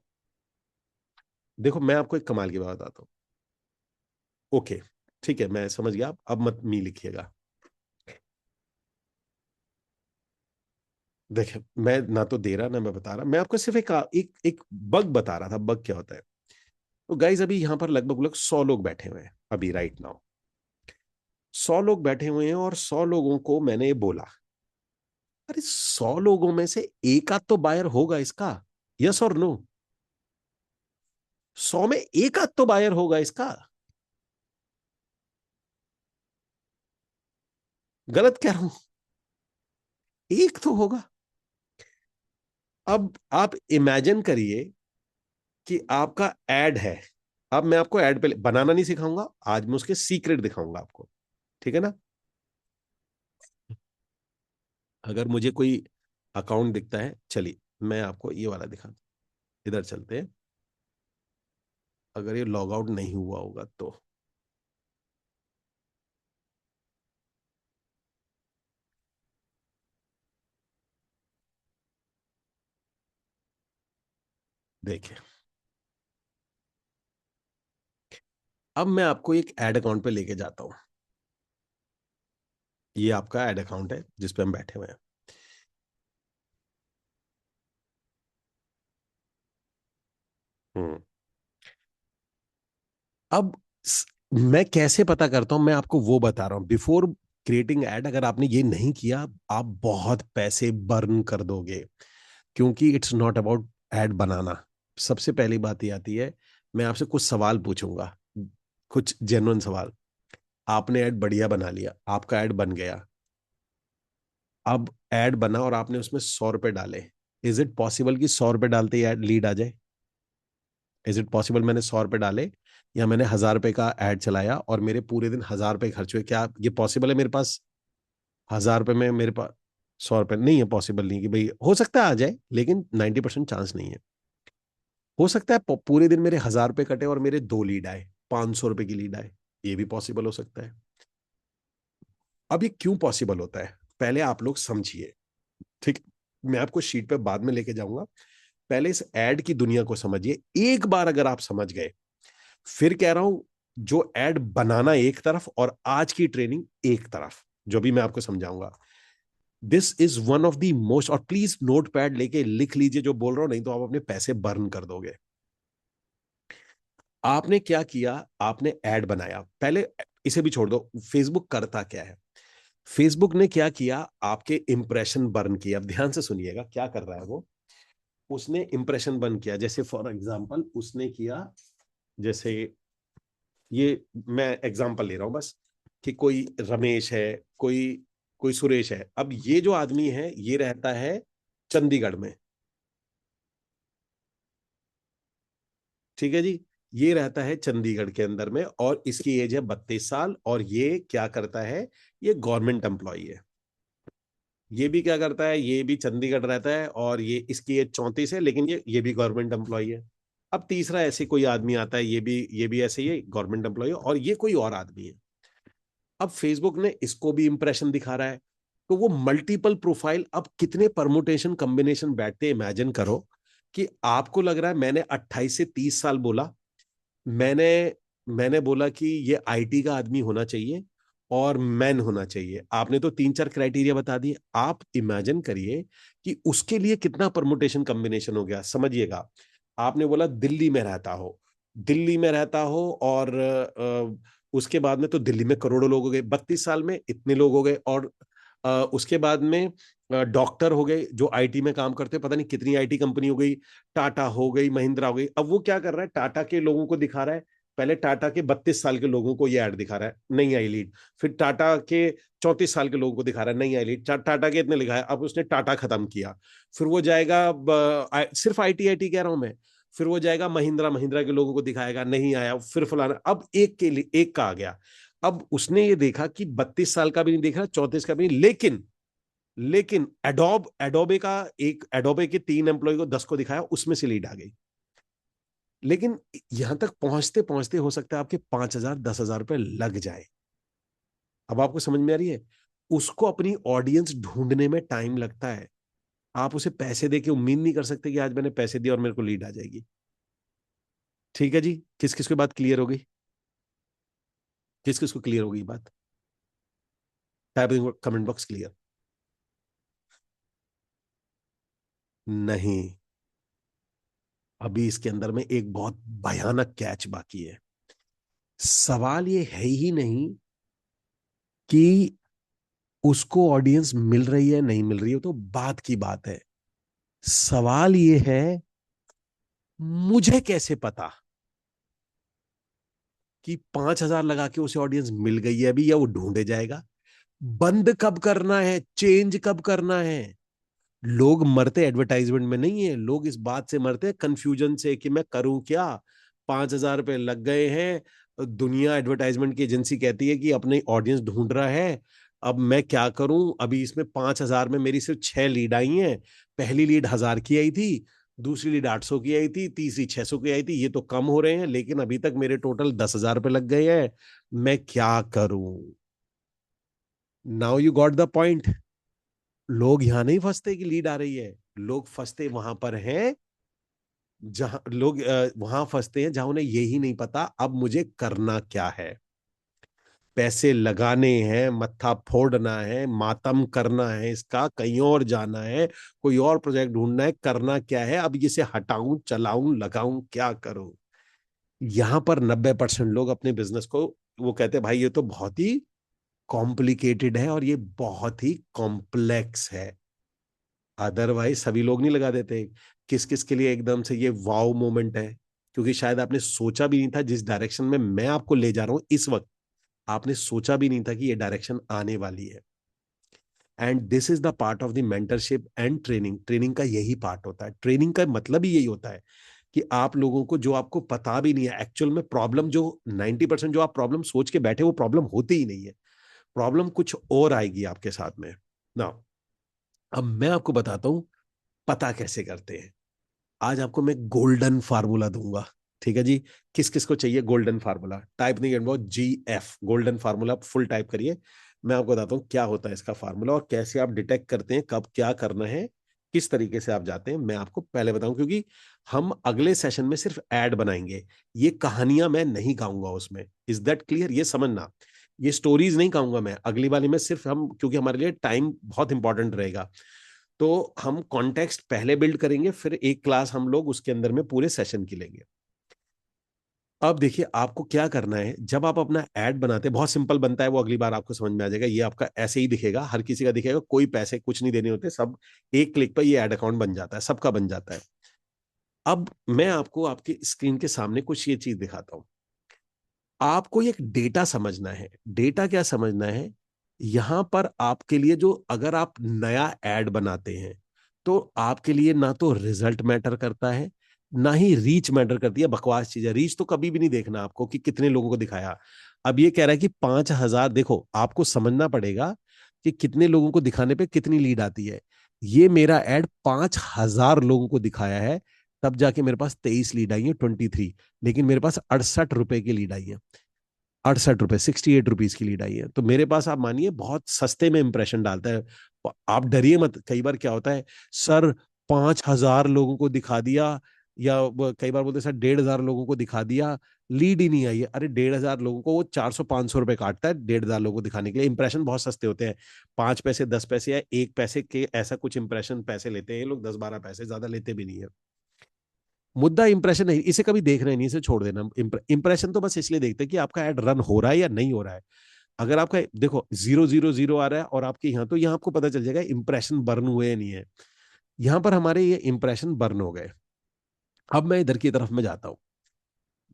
देखो मैं आपको एक कमाल की बात बताता हूँ। ओके, ठीक है, मैं समझ गया, आप अब मत मी लिखिएगा। देखिए मैं ना तो दे रहा ना मैं बता रहा, मैं आपको सिर्फ एक बग बता रहा था, बग क्या होता है। तो गाइज अभी यहाँ पर लगभग लगभग 100 लोग बैठे हुए हैं अभी राइट नाउ। 100 लोग बैठे हुए हैं और 100 लोगों को मैंने ये बोला, अरे 100 लोगों में से एक आध तो बायर होगा इसका, यस और नो? 100 में एक आध तो बायर होगा इसका। गलत कह रहा हूं? एक तो होगा। अब आप इमेजिन करिए कि आपका एड है। अब मैं आपको एड पे बनाना नहीं सिखाऊंगा आज, मैं उसके सीक्रेट दिखाऊंगा आपको। ठीक है ना? अगर मुझे कोई अकाउंट दिखता है, चलिए मैं आपको ये वाला दिखा, इधर चलते हैं। अगर ये लॉग आउट नहीं हुआ होगा तो देखिए, अब मैं आपको एक एड अकाउंट पे लेके जाता हूं। ये आपका एड अकाउंट है जिस पे हम बैठे हुए हैं। हम्म। अब मैं कैसे पता करता हूं, मैं आपको वो बता रहा हूं। बिफोर क्रिएटिंग एड, अगर आपने ये नहीं किया, आप बहुत पैसे बर्न कर दोगे, क्योंकि इट्स नॉट अबाउट एड बनाना। सबसे पहली बात ये आती है, मैं आपसे कुछ सवाल पूछूंगा, कुछ जेन्युइन सवाल। आपने ऐड बढ़िया बना लिया, आपका ऐड बन गया। अब ऐड बना और आपने उसमें 100 रुपए डाले। इज इट पॉसिबल कि 100 रुपए डालते ही ऐड लीड आ जाए? इज इट पॉसिबल मैंने 100 रुपए डाले, या मैंने 1000 रुपए का ऐड चलाया और मेरे पूरे दिन 1000 रुपए खर्च हुए, क्या ये पॉसिबल है मेरे पास? 1000 रुपए में मेरे पास 100 रुपए नहीं है, पॉसिबल नहीं कि भाई, हो सकता है आ जाए, लेकिन 90% चांस नहीं है। हो सकता है पूरे दिन मेरे 1000 रुपए कटे और मेरे 2 लीड आए, 500 रुपए की लीड आए, ये भी पॉसिबल हो सकता है। अब ये क्यों पॉसिबल होता है, पहले आप लोग समझिए। ठीक, मैं आपको शीट पे बाद में लेके जाऊंगा। पहले इस एड की दुनिया को समझिए। एक बार अगर आप समझ गए, फिर कह रहा हूं, जो एड बनाना एक तरफ और आज की ट्रेनिंग एक तरफ, जो भी मैं आपको समझाऊंगा। This is one of the most, और प्लीज नोट पैड लेके लिख लीजिए जो बोल रहा हूं, नहीं तो आप अपने पैसे बर्न कर दोगे। आपने क्या किया, आपने एड बनाया पहले, इसे भी छोड़ दो। फेसबुक करता क्या है? फेसबुक ने क्या किया, आपके इंप्रेशन बर्न किया। अब ध्यान से सुनिएगा क्या कर रहा है वो। उसने इंप्रेशन बर्न किया, जैसे फॉर एग्जांपल उसने किया, जैसे ये मैं एग्जांपल ले रहा हूं बस, कि कोई रमेश है, कोई कोई सुरेश है। अब ये जो आदमी है ये रहता है चंडीगढ़ में, ठीक है जी। ये रहता है चंडीगढ़ के अंदर में, और इसकी एज है 32 साल, और ये क्या करता है, ये गवर्नमेंट एम्प्लॉई है। ये भी क्या करता है, ये भी चंडीगढ़ रहता है, और ये इसकी एज 34 है, लेकिन ये भी गवर्नमेंट एम्प्लॉई है। अब तीसरा ऐसे कोई आदमी आता है, ये भी ऐसे ही गवर्नमेंट एम्प्लॉय है, और ये कोई और आदमी है। अब फेसबुक ने इसको भी इंप्रेशन दिखा रहा है, तो वो मल्टीपल प्रोफाइल, अब कितने परमुटेशन कॉम्बिनेशन बैठते हैं, इमेजिन करो। कि आपको लग रहा है मैंने 28 से 30 साल बोला, मैंने मैंने बोला कि ये आईटी का आदमी होना चाहिए और मैन होना चाहिए, आपने तो 3-4 क्राइटेरिया बता दिए। आप इमेजिन करिए कि उसके लिए कितना परमुटेशन कॉम्बिनेशन हो गया, समझिएगा। आपने बोला दिल्ली में रहता हो, दिल्ली में रहता हो, और उसके बाद में तो दिल्ली में करोड़ों लोग हो गए, 32 साल में इतने लोग हो गए। और उसके बाद में डॉक्टर हो गए जो आईटी में काम करते हैं, पता नहीं कितनी आईटी कंपनी हो गई, टाटा हो गई, महिंद्रा हो गई। अब वो क्या कर रहा है, टाटा के लोगों को दिखा रहा है। पहले टाटा के 32 साल के लोगों को ये ऐड दिखा रहा है, नहीं आई लीड। फिर टाटा के 34 साल के लोगों को दिखा रहा है, नहीं आई लीड। टाटा के इतने लिखा है, अब उसने टाटा खत्म किया। फिर वो जाएगा सिर्फ आईटी आईटी कह रहा हूं मैं। फिर वो जाएगा महिंद्रा, महिंद्रा के लोगों को दिखाएगा, नहीं आया। फिर फलाना, अब एक के लिए एक का आ गया। अब उसने ये देखा कि 32 साल का भी नहीं देख रहा, 34 का भी नहीं, लेकिन एडोबे का, एक एडोबे के 3 एम्प्लॉय को 10 को दिखाया, उसमें से लीड आ गई। लेकिन यहां तक पहुंचते पहुंचते हो सकता है आपके 5,000 10,000 रुपए लग जाए। अब आपको समझ में आ रही है? उसको अपनी ऑडियंस ढूंढने में टाइम लगता है। आप उसे पैसे दे के उम्मीद नहीं कर सकते कि आज मैंने पैसे दिए और मेरे को लीड आ जाएगी। ठीक है जी, किस किस की बात क्लियर हो गई? किस किस को क्लियर हो गई बात? Type in comment box clear. नहीं, अभी इसके अंदर में एक बहुत भयानक कैच बाकी है। सवाल ये है ही नहीं कि उसको ऑडियंस मिल रही है नहीं मिल रही है, तो बात की बात है। सवाल ये है, मुझे कैसे पता कि 5,000 लगा के उसे ऑडियंस मिल गई है अभी, या वो ढूंढे जाएगा? बंद कब करना है, चेंज कब करना है? लोग मरते एडवर्टाइजमेंट में नहीं है, लोग इस बात से मरते हैं कंफ्यूजन से कि मैं करूं क्या। 5,000 रुपए लग गए हैं, दुनिया एडवर्टाइजमेंट की एजेंसी कहती है कि अपने ऑडियंस ढूंढ रहा है, अब मैं क्या करूं। अभी इसमें 5,000 में मेरी सिर्फ 6 लीड आई हैं। पहली लीड 1,000 की आई थी, दूसरी लीड 800 की आई थी, तीसरी 600 की आई थी। ये तो कम हो रहे हैं, लेकिन अभी तक मेरे टोटल 10,000 रुपए लग गए हैं। मैं क्या करूं? Now you got the point. लोग यहां नहीं फंसते कि लीड आ रही है, लोग फंसते वहां पर हैं, जहां लोग वहां फंसते हैं जहां उन्हें यही नहीं पता अब मुझे करना क्या है। पैसे लगाने हैं, मत्था फोड़ना है, मातम करना है, इसका कहीं और जाना है, कोई और प्रोजेक्ट ढूंढना है, करना क्या है, अब इसे हटाऊं, चलाऊं, लगाऊं, क्या करूं। यहां पर 90% लोग अपने बिजनेस को वो कहते हैं भाई ये तो बहुत ही कॉम्प्लिकेटेड है और ये बहुत ही कॉम्प्लेक्स है। अदरवाइज सभी लोग नहीं लगा देते। किस किस के लिए एकदम से ये वाव मोमेंट है, क्योंकि शायद आपने सोचा भी नहीं था जिस डायरेक्शन में मैं आपको ले जा रहा हूं इस वक्त, आपने सोचा भी नहीं था कि ये डायरेक्शन आने वाली है। And this is the part of the mentorship and training. Training का यही पार्ट होता है, ट्रेनिंग का मतलब ही यही होता है कि आप लोगों को जो आपको पता भी नहीं है एक्चुअल में प्रॉब्लम, जो 90% जो आप प्रॉब्लम सोच के बैठे वो प्रॉब्लम होती ही नहीं है, प्रॉब्लम कुछ और आएगी आपके साथ में ना। अब मैं आपको बताता हूं पता कैसे करते हैं। आज आपको मैं गोल्डन फार्मूला दूंगा, ठीक है जी। किस किस को चाहिए गोल्डन फार्मूला, टाइप नहीं करना, GF golden formula full type करिए। मैं आपको बताता हूँ क्या होता है इसका फार्मूला और कैसे आप डिटेक्ट करते हैं कब क्या करना है, किस तरीके से आप जाते हैं, मैं आपको पहले बताऊं, क्योंकि हम अगले सेशन में सिर्फ ऐड बनाएंगे, ये कहानियां मैं नहीं गाऊंगा उसमें। इज दैट क्लियर, ये समझना। ये स्टोरीज नहीं कहूंगा मैं अगली वाली में, सिर्फ हम, क्योंकि हमारे लिए टाइम बहुत इंपॉर्टेंट रहेगा, तो हम कॉन्टेक्स्ट पहले बिल्ड करेंगे, फिर एक क्लास हम लोग उसके अंदर में पूरे सेशन की लेंगे। अब देखिए आपको क्या करना है, जब आप अपना ऐड बनाते हैं, बहुत सिंपल बनता है वो, अगली बार आपको समझ में आ जाएगा। ये आपका ऐसे ही दिखेगा, हर किसी का दिखेगा, कोई पैसे कुछ नहीं देने होते, सब एक क्लिक पर ये ऐड अकाउंट बन जाता है, सबका बन जाता है। अब मैं आपको आपकी स्क्रीन के सामने कुछ ये चीज दिखाता हूं। आपको एक डेटा समझना है। डेटा क्या समझना है, यहां पर आपके लिए जो, अगर आप नया ऐड बनाते हैं तो आपके लिए ना तो रिजल्ट मैटर करता है, ना ही रीच मैटर करती है। बकवास चीज है, रीच तो कभी भी नहीं देखना आपको कि कितने लोगों को दिखाया। अब ये कह रहा है कि 5,000, देखो आपको समझना पड़ेगा कि कितने लोगों को दिखाने पे कितनी लीड आती है। ये मेरा ऐड 5,000 लोगों को दिखाया है, तब जाके मेरे पास 23 लीड आई है, 23, लेकिन मेरे पास 68 रुपए की लीड आई है। 68 रुपए, 68 रुपीज की लीड आई है। तो मेरे पास आप मानिए बहुत सस्ते में इंप्रेशन डालता है। आप डरिए मत, कई बार क्या होता है, सर 5,000 लोगों को दिखा दिया, या कई बार बोलते सर 1,500 लोगों को दिखा दिया, लीड ही नहीं आई है। अरे 1,500 लोगों को वो 400-500 रुपए काटता है 1,500 लोगों को दिखाने के लिए। इंप्रेशन बहुत सस्ते होते हैं, 5 पैसे, 10 पैसे या 1 पैसे के ऐसा कुछ इंप्रेशन पैसे लेते हैं ये लोग, 10-12 पैसे, ज्यादा लेते भी नहीं है। मुद्दा इंप्रेशन नहीं, इसे कभी देखना ही नहीं, इसे छोड़ देना। इंप्रेशन तो बस इसलिए देखते हैं कि आपका ऐड रन हो रहा है या नहीं हो रहा है। अगर आपका देखो 000 आ रहा है और आपके यहाँ, तो यहाँ आपको पता चल जाएगा इंप्रेशन बर्न हुए या नहीं है। यहाँ पर हमारे ये इंप्रेशन बर्न हो गए। अब मैं इधर की तरफ में जाता हूँ,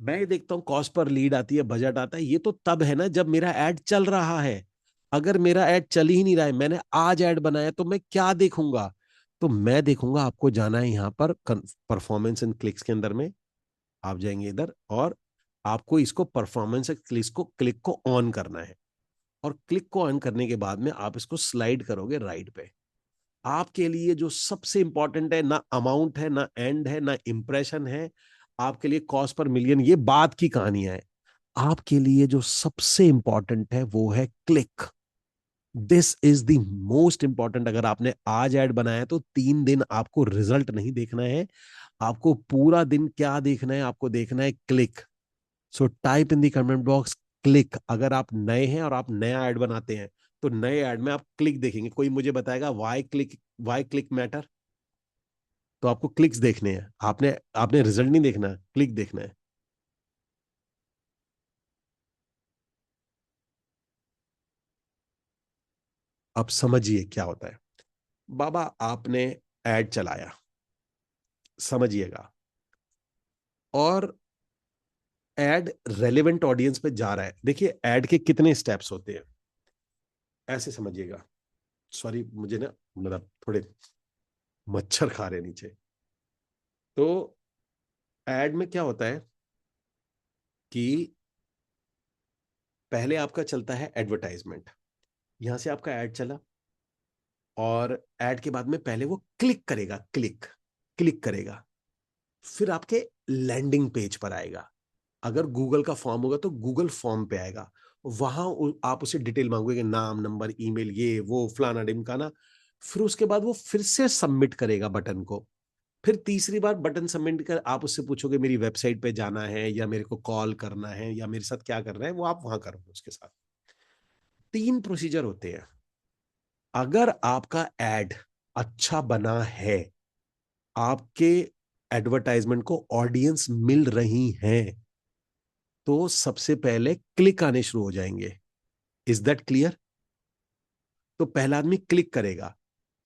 मैं ये देखता हूँ कॉस्ट पर लीड आती है, बजट आता है, ये तो तब है ना जब मेरा ऐड चल रहा है। अगर मेरा ऐड चल ही नहीं रहा है, मैंने आज ऐड बनाया, तो मैं क्या देखूंगा, तो मैं देखूंगा, आपको जाना है यहाँ पर परफॉर्मेंस एंड क्लिक्स के अंदर में, आप जाएंगे इधर, और आपको इसको परफॉर्मेंस क्लिक को ऑन करना है। और क्लिक को ऑन करने के बाद में आप इसको स्लाइड करोगे राइट पे। आपके लिए जो सबसे इंपॉर्टेंट है, ना अमाउंट है, ना एंड है, ना इंप्रेशन है, आपके लिए कॉस्ट पर मिलियन, ये बात की कहानियां है। आपके लिए जो सबसे इंपॉर्टेंट है वो है click. This is the most important. अगर आपने आज ऐड बनाया तो 3 दिन आपको रिजल्ट नहीं देखना है, आपको पूरा दिन क्या देखना है, आपको देखना है click. So type in the comment box click. अगर आप नए हैं और आप नया ऐड बनाते हैं तो नए ऐड में आप क्लिक देखेंगे। कोई मुझे बताएगा वाई क्लिक मैटर, तो आपको क्लिक्स देखने हैं, आपने आपने रिजल्ट नहीं देखना है, क्लिक देखना है। अब समझिए क्या होता है। बाबा आपने ऐड चलाया, समझिएगा, और ऐड रेलेवेंट ऑडियंस पे जा रहा है। देखिए ऐड के कितने स्टेप्स होते हैं, ऐसे समझिएगा। सॉरी मुझे ना, मतलब थोड़े मच्छर खा रहे हैं नीचे। तो ऐड में क्या होता है कि पहले आपका चलता है एडवर्टाइजमेंट, यहां से आपका ऐड चला, और ऐड के बाद में पहले वो क्लिक करेगा, क्लिक क्लिक करेगा, फिर आपके लैंडिंग पेज पर आएगा। अगर गूगल का फॉर्म होगा तो गूगल फॉर्म पे आएगा। वहां आप उसे डिटेल मांगोगे, नाम, नंबर, ईमेल, ये वो फलाना ढिमकाना। फिर उसके बाद वो फिर से सबमिट करेगा बटन को। फिर तीसरी बार बटन सबमिट कर आप उससे पूछोगे मेरी वेबसाइट पे जाना है, या मेरे को कॉल करना है, या मेरे साथ क्या करना है, वो आप वहां करोगे उसके साथ। 3 प्रोसीजर होते हैं। अगर आपका एड अच्छा बना है, आपके एडवर्टाइजमेंट को ऑडियंस मिल रही है, तो सबसे पहले क्लिक आने शुरू हो जाएंगे। Is that clear? तो पहला आदमी क्लिक करेगा।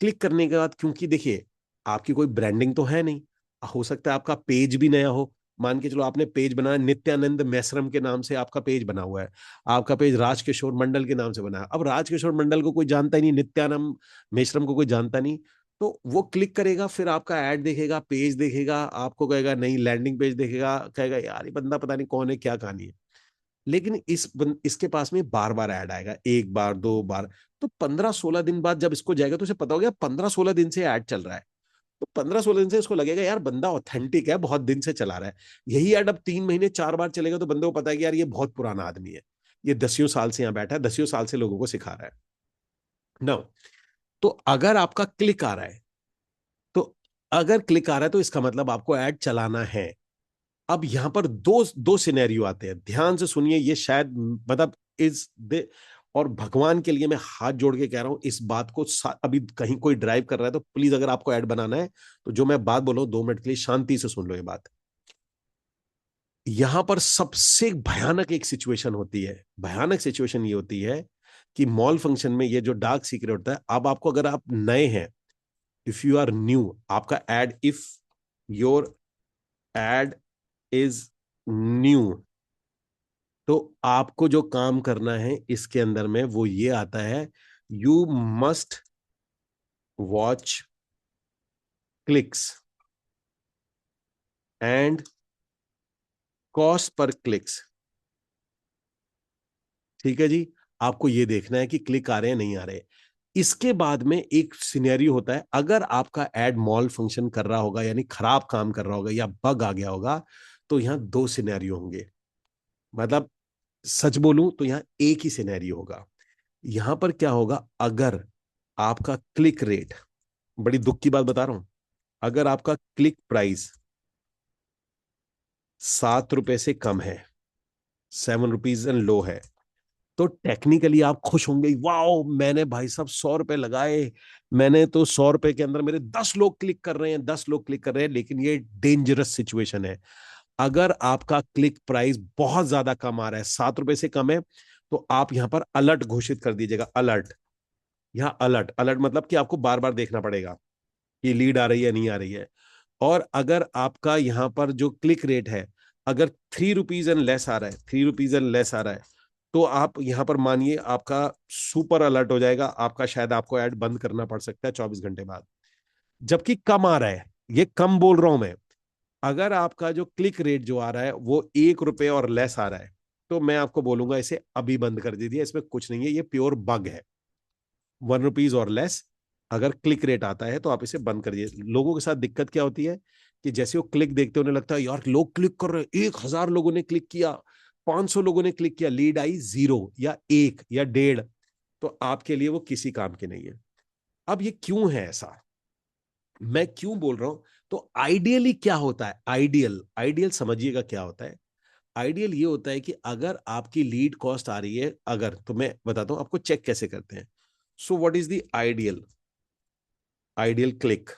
क्लिक करने के बाद, क्योंकि देखिए आपकी कोई ब्रांडिंग तो है नहीं, हो सकता है आपका पेज भी नया हो। मान के चलो आपने पेज बनाया नित्यानंद मैसरम के नाम से, आपका पेज बना हुआ है। आपका पेज राजकिशोर मंडल के नाम से बना है। अब राजकिशोर मंडल को कोई जानता ही नहीं, नित्यानंद मैसरम को कोई जानता नहीं। तो वो क्लिक करेगा, फिर आपका ऐड देखेगा, पेज देखेगा, आपको कहेगा नहीं, लैंडिंग पेज देखेगा, कहेगा यार ये बंदा पता नहीं कौन है, क्या कहानी है। लेकिन इसके पास में बार बार ऐड आएगा, एक बार, दो बार। तो 15-16 दिन बाद जब इसको जाएगा तो उसे पता हो गया 15-16 दिन से ऐड चल रहा है। तो 15-16 दिन से उसको लगेगा यार बंदा ऑथेंटिक है, बहुत दिन से चला रहा है। यही ऐड अब 3 महीने 4 बार चलेगा तो बंदे को पता है कि यार ये बहुत पुराना आदमी है, ये दसियों साल से यहाँ बैठा है, दसियों साल से लोगों को सिखा रहा है ना। तो अगर आपका क्लिक आ रहा है, तो अगर क्लिक आ रहा है तो इसका मतलब आपको ऐड चलाना है। अब यहां पर दो दो सिनेरियो आते हैं, ध्यान से सुनिए, ये शायद मतलब इस दे और भगवान के लिए मैं हाथ जोड़ के कह रहा हूं इस बात को। अभी कहीं कोई ड्राइव कर रहा है तो प्लीज, अगर आपको ऐड बनाना है तो जो मैं बात बोल रहा हूं 2 मिनट के लिए शांति से सुन लो ये बात। यहां पर सबसे भयानक एक सिचुएशन होती है। भयानक सिचुएशन ये होती है कि मॉल फंक्शन में ये जो डार्क सीक्रेट होता है, अब आपको, अगर आप नए हैं, इफ यू आर न्यू, आपका ad, if your ad is new, तो आपको जो काम करना है इसके अंदर में वो ये आता है, you must watch clicks and cost per clicks. ठीक है जी, आपको ये देखना है कि क्लिक आ रहे हैं नहीं आ रहे। इसके बाद में एक सिनेरियो होता है, अगर आपका एड मॉल फंक्शन कर रहा होगा, यानी खराब काम कर रहा होगा या बग आ गया होगा, तो यहां दो सिनेरियो होंगे। मतलब सच बोलूं तो यहां एक ही सिनेरियो होगा। यहां पर क्या होगा, अगर आपका क्लिक रेट, बड़ी दुख की बात बता रहा हूं, अगर आपका क्लिक प्राइस 7 रुपए से कम है, 7 रुपीज एंड लो है, तो टेक्निकली आप खुश होंगे, वाओ मैंने भाई साहब 100 रुपए लगाए, मैंने तो 100 रुपए के अंदर मेरे 10 लोग क्लिक कर रहे हैं, 10 लोग क्लिक कर रहे हैं। लेकिन ये डेंजरस सिचुएशन है। अगर आपका क्लिक प्राइस बहुत ज्यादा कम आ रहा है, 7 रुपए से कम है, तो आप यहां पर अलर्ट घोषित कर दीजिएगा। अलर्ट, यहाँ अलर्ट, अलर्ट मतलब कि आपको बार बार देखना पड़ेगा कि लीड आ रही है नहीं आ रही है। और अगर आपका यहाँ पर जो क्लिक रेट है, अगर 3 रुपीज एंड लेस आ रहा है, 3 रुपीज एंड लेस आ रहा है, तो आप यहाँ पर मानिए आपका सुपर अलर्ट हो जाएगा, आपका शायद आपको ऐड बंद करना पड़ सकता है 24 घंटे बाद। जबकि कम आ रहा है, ये कम बोल रहा हूं मैं, अगर आपका जो क्लिक रेट जो आ रहा है वो 1 रुपए और लेस आ रहा है, तो मैं आपको बोलूंगा इसे अभी बंद कर दीजिए, इसमें कुछ नहीं है, ये प्योर बग है। 1 रुपीज और लेस अगर क्लिक रेट आता है तो आप इसे बंद करिए। लोगों के साथ दिक्कत क्या होती है कि जैसे वो क्लिक देखते उन्हें लगता है यार लोग क्लिक कर रहे हैं, 1,000 लोगों ने क्लिक किया, 500 लोगों ने क्लिक किया, लीड आई 0 या 1 या 1.5, तो आपके लिए वो किसी काम की नहीं है। अब ये क्यों है ऐसा, मैं क्यों बोल रहा हूं? तो आइडियली क्या होता है, आइडियल आइडियल समझिएगा क्या होता है। आइडियल ये होता है कि अगर आपकी लीड कॉस्ट आ रही है, अगर, तो मैं बताता हूं आपको चेक कैसे करते हैं। सो what is the ideal, ideal click?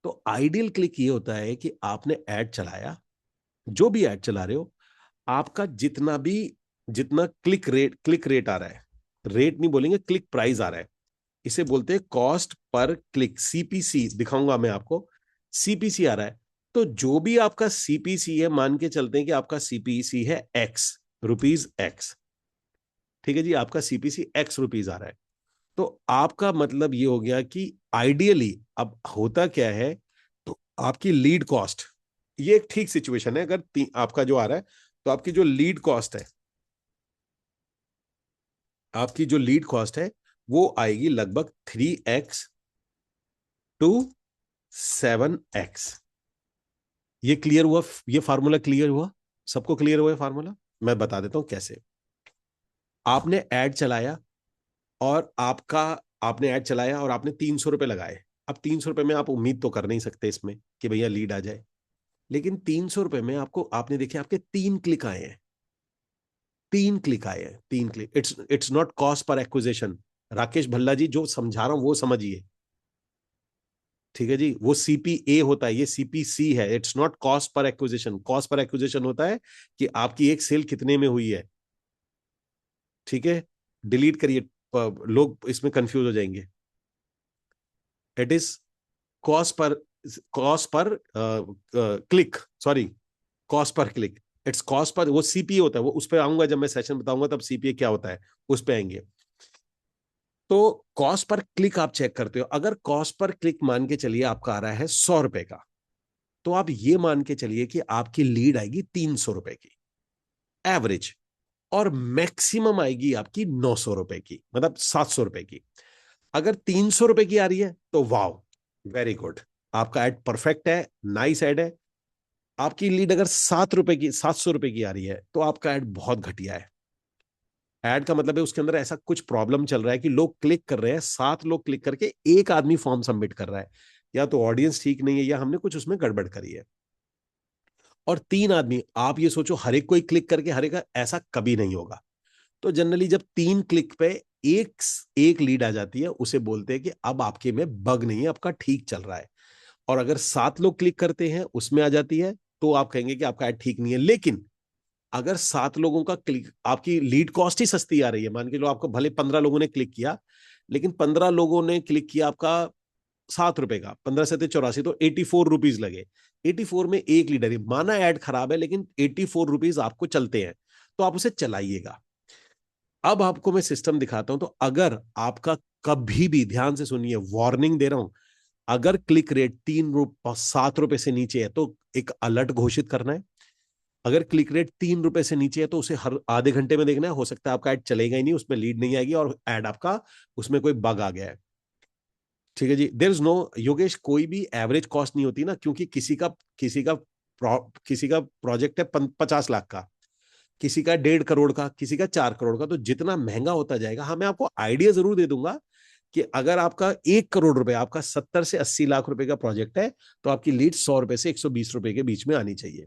तो आइडियल क्लिक ये होता है कि आपने ऐड चलाया, जो भी ऐड चला रहे हो, आपका जितना क्लिक रेट आ रहा है, रेट नहीं बोलेंगे, क्लिक प्राइस आ रहा है, इसे बोलते हैं कॉस्ट पर क्लिक, सीपीसी दिखाऊंगा मैं आपको। सीपीसी आ रहा है, तो जो भी आपका सीपीसी है, मान के चलते हैं कि आपका सीपीसी है एक्स, रुपीज एक्स। ठीक है जी, आपका सीपीसी एक्स रुपीज आ रहा है। तो आपका मतलब ये हो गया कि आइडियली अब होता क्या है, तो आपकी लीड कॉस्ट, ये एक ठीक सिचुएशन है, अगर आपका जो आ रहा है, तो आपकी जो लीड कॉस्ट है, आपकी जो लीड कॉस्ट है वो आएगी लगभग 3x to 7x। ये क्लियर हुआ, ये फार्मूला क्लियर हुआ, सबको क्लियर हुआ है फार्मूला? मैं बता देता हूं कैसे। आपने ऐड चलाया, और आपने ऐड चलाया और आपने 300 रुपए लगाए। अब 300 रुपए में आप उम्मीद तो कर नहीं सकते इसमें कि भैया लीड आ जाए, लेकिन 300 रुपए में आपको, आपने देखे आपके 3 क्लिक आए हैं। 3 क्लिक आए हैं, 3 click. It's not cost per acquisition. Rakesh Bhalla ji, जो समझा रहा हूं वो समझिए, ठीक है जी। वो सीपीए होता है, ये सीपीसी है। It's not cost per acquisition. Cost per acquisition होता है कि आपकी एक सेल कितने में हुई है, ठीक है। डिलीट करिए, लोग इसमें कंफ्यूज हो जाएंगे। It is cost per, cost per click, sorry, cost per click. It's cost per, वो सीपीए होता है। वो उस पर आऊंगा जब मैं सेशन बताऊंगा, तब सीपीए क्या होता है उस पर आएंगे। तो कॉस्ट पर क्लिक आप चेक करते हो। अगर कॉस्ट पर क्लिक मान के चलिए आपका आ रहा है 100 रुपए का, तो आप ये मान के चलिए कि आपकी लीड आएगी 300 रुपए की एवरेज, और मैक्सिमम आएगी आपकी 900 रुपए की, मतलब 700 रुपए की। अगर 300 रुपए की आ रही है तो वाओ, वेरी गुड, आपका एड परफेक्ट है, नाइस एड है। आपकी लीड अगर 7 रुपए की, 700 रुपए की आ रही है, तो आपका एड बहुत घटिया है। ऐड का मतलब है उसके अंदर ऐसा कुछ प्रॉब्लम चल रहा है कि लोग क्लिक कर रहे हैं, 7 लोग क्लिक करके एक आदमी फॉर्म सबमिट कर रहा है। या तो ऑडियंस ठीक नहीं है, या हमने कुछ उसमें गड़बड़ करी है। और 3 आदमी, आप ये सोचो हर एक कोई क्लिक करके हर एक ऐसा कभी नहीं होगा। तो जनरली जब 3 क्लिक पे एक एक लीड आ जाती है, उसे बोलते हैं कि अब आपके में बग नहीं है, आपका ठीक चल रहा है। और अगर 7 लोग क्लिक करते हैं उसमें आ जाती है, तो आप कहेंगे कि आपका ऐड ठीक नहीं है। लेकिन अगर 7 लोगों का क्लिक, आपकी लीड कॉस्ट ही सस्ती आ रही है, मान के लो आपको भले 15 लोगों ने क्लिक किया, लेकिन 15 लोगों ने क्लिक किया आपका 7 रुपए का, 15 से 84, तो 84 रुपीज लगे। 84 में एक लीडर ही माना, ऐड खराब है लेकिन 84 रुपीज आपको चलते हैं, तो आप उसे चलाइएगा। अब आपको मैं सिस्टम दिखाता हूं। तो अगर आपका, कभी भी ध्यान से सुनिए, वार्निंग दे रहा हूं, अगर क्लिक रेट 7 रुपए से नीचे है तो एक अलर्ट घोषित करना है। अगर क्लिक रेट 3 रुपए से नीचे है तो उसे हर आधे घंटे में देखना है। हो सकता है आपका ऐड चलेगा ही नहीं, उसमें लीड नहीं आएगी, और ऐड आपका, उसमें कोई बग आ गया है, ठीक है जी। देयर इज नो, योगेश, कोई भी एवरेज कॉस्ट नहीं होती ना, क्योंकि किसी का प्रोजेक्ट है 50 लाख का, किसी का 1.5 करोड़ का, किसी का 4 करोड़ का। तो जितना महंगा होता जाएगा, हाँ मैं आपको आइडिया जरूर दे दूंगा कि अगर आपका 1 करोड़ रुपए, आपका 70 से 80 लाख रुपए का प्रोजेक्ट है, तो आपकी लीड 100 रुपए से 120 रुपए के बीच में आनी चाहिए।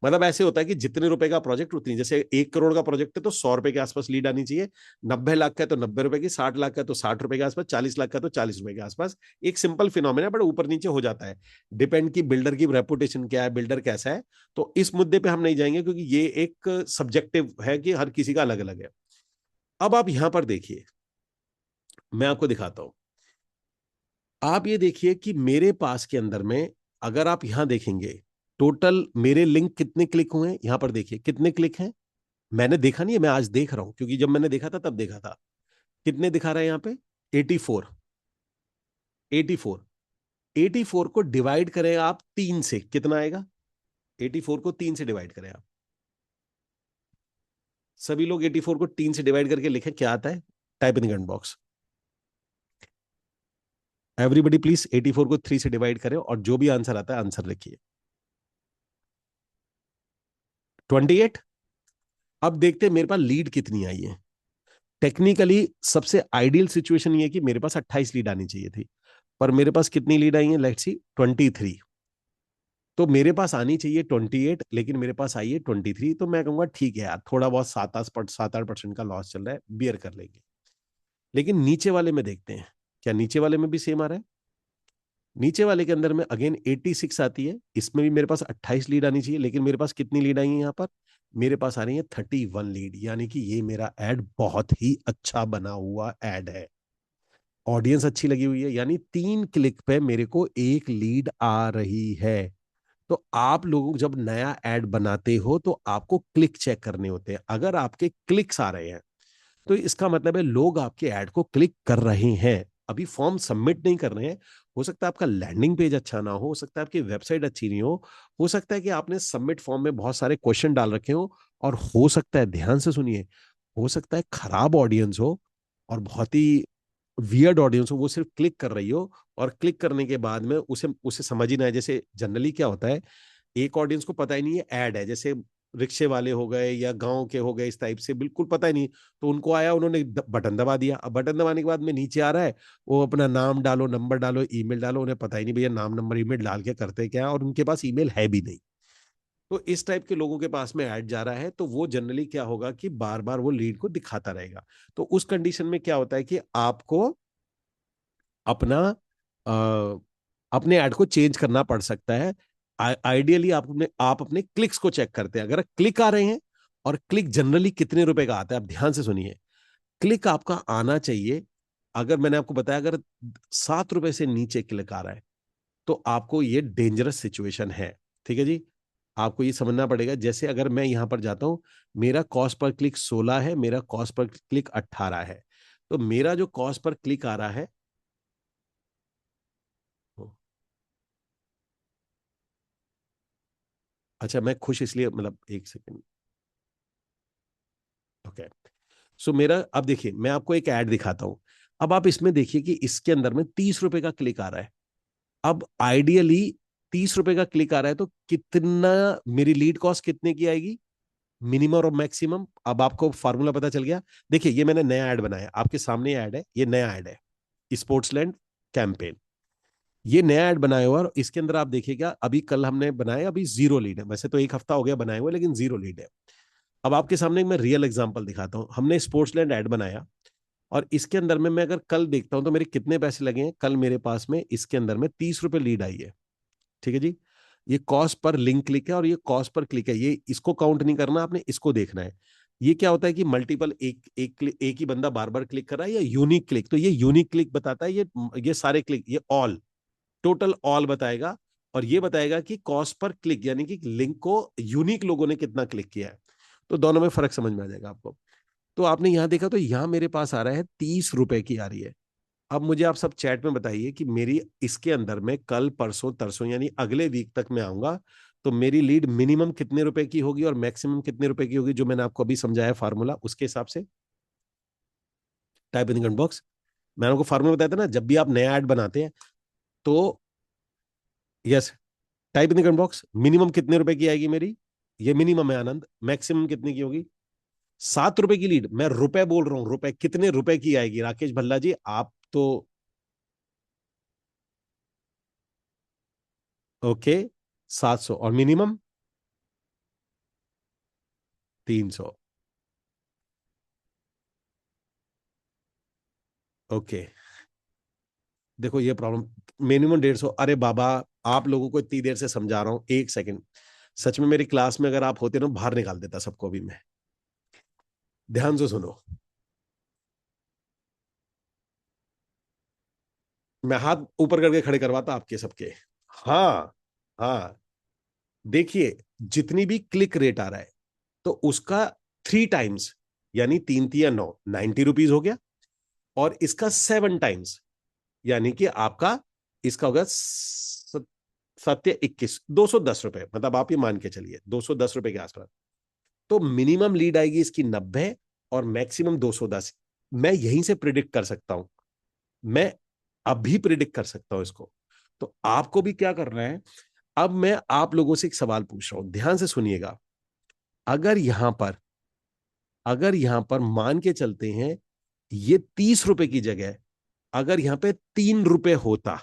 मतलब ऐसे होता है कि जितने रुपए का प्रोजेक्ट उतनी, जैसे 1 करोड़ का प्रोजेक्ट है तो 100 रुपए के आसपास लीड आनी चाहिए। 90 लाख का है तो 90 रुपए की, 60 लाख का है तो 60 रुपए के आसपास, 40 लाख का तो 40 रुपए के आसपास। एक सिंपल फिनोमेना, बट ऊपर नीचे हो जाता है, डिपेंड की बिल्डर की रेपुटेशन क्या है, बिल्डर कैसा है। तो इस मुद्दे पे हम नहीं जाएंगे, क्योंकि ये एक सब्जेक्टिव है कि हर किसी का अलग अलग है। अब आप यहां पर देखिए, मैं आपको दिखाता हूं। आप ये देखिए कि मेरे पास के अंदर में, अगर आप यहां देखेंगे, टोटल मेरे लिंक कितने क्लिक हुए हैं, यहां पर देखिए कितने क्लिक हैं। मैंने देखा नहीं है, मैं आज देख रहा हूं, क्योंकि जब मैंने देखा था तब देखा था। कितने दिखा रहा है यहाँ पे? 84। 84, 84 को डिवाइड करें आप 3 से, कितना आएगा? 84 को 3 से डिवाइड करें आप। सभी लोग 84 को 3 से डिवाइड करके लिखें, क्या आता है? Type in comment box. Everybody please 84 को 3 से डिवाइड करें, और जो भी आंसर आता है आंसर लिखिए। 28। अब देखते हैं मेरे पास लीड कितनी आई है। टेक्निकली सबसे आइडियल सिचुएशन ये है कि मेरे पास 28 लीड आनी चाहिए थी, पर मेरे पास कितनी लीड आई है? लेट्स सी, 23। तो मेरे पास आनी चाहिए 28, लेकिन मेरे पास आई है 23। तो मैं कहूंगा ठीक है यार, थोड़ा बहुत 7-8% का लॉस चल रहा है, बियर कर लेंगे। लेकिन नीचे वाले में देखते हैं, क्या नीचे वाले में भी सेम आ रहा है? नीचे वाले के अंदर में अगेन 86 आती है, इसमें भी मेरे पास 28 लीड आनी चाहिए, लेकिन मेरे पास कितनी लीड आई है यहाँ पर? मेरे पास आ रही है 31 लीड। यानी कि ये मेरा एड बहुत ही अच्छा बना हुआ एड है, ऑडियंस अच्छी लगी हुई है, यानी 3 क्लिक पे मेरे को एक लीड आ रही है। तो आप लोग जब नया ऐड बनाते हो तो आपको क्लिक चेक करने होते हैं। अगर आपके क्लिक्स आ रहे हैं, तो इसका मतलब है लोग आपके ऐड को क्लिक कर रहे हैं, अभी फॉर्म सबमिट नहीं कर रहे हैं। हो सकता है आपका लैंडिंग पेज अच्छा ना हो सकता है आपकी वेबसाइट अच्छी नहीं हो सकता है कि आपने सबमिट फॉर्म में बहुत सारे क्वेश्चन डाल रखे हो, और हो सकता है, ध्यान से सुनिए, हो सकता है खराब ऑडियंस हो, और बहुत ही वियर्ड ऑडियंस हो, वो सिर्फ क्लिक कर रही हो, और क्लिक करने के बाद में उसे उसे समझ ही ना आए। जैसे जनरली क्या होता है, एक ऑडियंस को पता ही नहीं है ऐड है, जैसे रिक्शे वाले हो गए या गांव के हो गए, इस टाइप से बिल्कुल पता ही नहीं। तो उनको आया, उन्होंने बटन दबा दिया। अब बटन दबाने के बाद में नीचे आ रहा है, वो अपना नाम डालो, नंबर डालो, ईमेल डालो, उन्हें पता ही नहीं भैया नाम नंबर ईमेल डाल के करते क्या है, और उनके पास ईमेल है भी नहीं। तो इस टाइप के लोगों के पास में ऐड जा रहा है, तो वो जनरली क्या होगा कि बार बार वो लीड को दिखाता रहेगा। तो उस कंडीशन में क्या होता है कि आपको अपना अपने ऐड को चेंज करना पड़ सकता है। आइडियली आप अपने क्लिक्स को चेक करते हैं, अगर क्लिक आ रहे हैं, और क्लिक जनरली कितने रुपए का आता है, आप ध्यान से सुनिए। क्लिक आपका आना चाहिए, अगर मैंने आपको बताया अगर 7 रुपए से नीचे क्लिक आ रहा है तो आपको ये डेंजरस सिचुएशन है। ठीक है जी, आपको ये समझना पड़ेगा। जैसे अगर मैं यहां पर जाता हूं, मेरा कॉस्ट पर क्लिक 16 है, मेरा कॉस्ट पर क्लिक 18 है, तो मेरा जो कॉस्ट पर क्लिक आ रहा है, अच्छा मैं खुश इसलिए, मतलब एक सेकेंड, ओके। सो मेरा, अब देखिए मैं आपको एक ऐड दिखाता हूं। अब आप इसमें देखिए कि इसके अंदर में 30 रुपए का क्लिक आ रहा है। अब आइडियली 30 रुपए का क्लिक आ रहा है, तो कितना मेरी लीड कॉस्ट कितने की आएगी, मिनिमम और मैक्सिमम। अब आपको फार्मूला पता चल गया। देखिए ये मैंने नया ऐड बनाया, आपके सामने ऐड है, ये नया ऐड है, स्पोर्ट्सलैंड कैंपेन। ये नया ऐड बनाया हुआ, और इसके अंदर आप देखिएगा, अभी कल हमने बनाया, अभी जीरो लीड है, वैसे तो एक हफ्ता हो गया बनाए हुए, लेकिन जीरो लीड है। अब आपके सामने मैं रियल एग्जांपल दिखाता हूं। हमने स्पोर्ट्सलैंड ऐड बनाया, और इसके अंदर में मैं अगर कल देखता हूं तो मेरे कितने पैसे लगे हैं। कल मेरे पास में इसके अंदर में 30 रुपए लीड आई है। ठीक है जी, ये कॉस्ट पर लिंक क्लिक है और ये कॉस्ट पर क्लिक है, ये इसको काउंट नहीं करना, आपने इसको देखना है। ये क्या होता है कि मल्टीपल, एक ही बंदा बार बार क्लिक कर रहा है, या यूनिक क्लिक, तो ये यूनिक क्लिक बताता है, ये सारे क्लिक, ये ऑल, टोटल ऑल बताएगा। और ये बताएगा कि कॉस्ट पर क्लिक, यानी कि लिंक को यूनिक लोगों ने कितना क्लिक किया है। तो दोनों में फर्क समझ में आ जाएगा आपको। तो आपने यहां देखा, तो यहां मेरे पास आ रहा है 30 रुपए की आ रही है। अब मुझे आप सब चैट में बताइए कि मेरी इसके अंदर में कल परसों तरसों यानी अगले वीक तक मैं आऊंगा, तो मेरी लीड मिनिमम कितने रुपए की होगी और मैक्सिमम कितने रुपए की होगी, जो मैंने आपको अभी समझाया फार्मूला, उसके हिसाब से टाइप इन कमेंट बॉक्स। मैंने आपको फार्मूला बताया था ना, जब भी आप नया ऐड बनाते हैं तो, yes, type in comment box, minimum कितने रुपए की आएगी मेरी, ये मिनिमम है आनंद, मैक्सिमम कितने की होगी। 7 रुपए की लीड, मैं रुपए बोल रहा हूं, रुपए कितने रुपए की आएगी राकेश भल्ला जी, आप तो, ओके, 700, और मिनिमम 300। ओके, देखो ये प्रॉब्लम, मिनिमम 150, अरे बाबा, आप लोगों को इतनी देर से समझा रहा हूं, एक सेकंड। सच में मेरी क्लास में अगर आप होते ना, बाहर निकाल देता सबको भी मैं। ध्यान से सुनो, मैं हाथ ऊपर करके खड़े करवाता आपके सबके। हाँ, हाँ, देखिए, जितनी भी क्लिक रेट आ रहा है, तो उसका 3 टाइम्स, यानी 3 3 या 9, 90 रुपीज हो गया। और इसका 7 टाइम्स, यानी कि आपका इसका होगा 7 21, 210 रुपए, मतलब आप ये मान के चलिए 210 रुपए के आसपास। तो मिनिमम लीड आएगी इसकी 90, और मैक्सिमम 210। मैं यहीं से प्रिडिक्ट कर सकता हूं, मैं अभी प्रिडिक्ट कर सकता हूं इसको। तो आपको भी क्या करना है, अब मैं आप लोगों से एक सवाल पूछ रहा हूं, ध्यान से सुनिएगा। अगर यहां पर अगर यहां पर मान के चलते हैं, ये 30 रुपए की जगह अगर यहां पे 3 रुपए होता,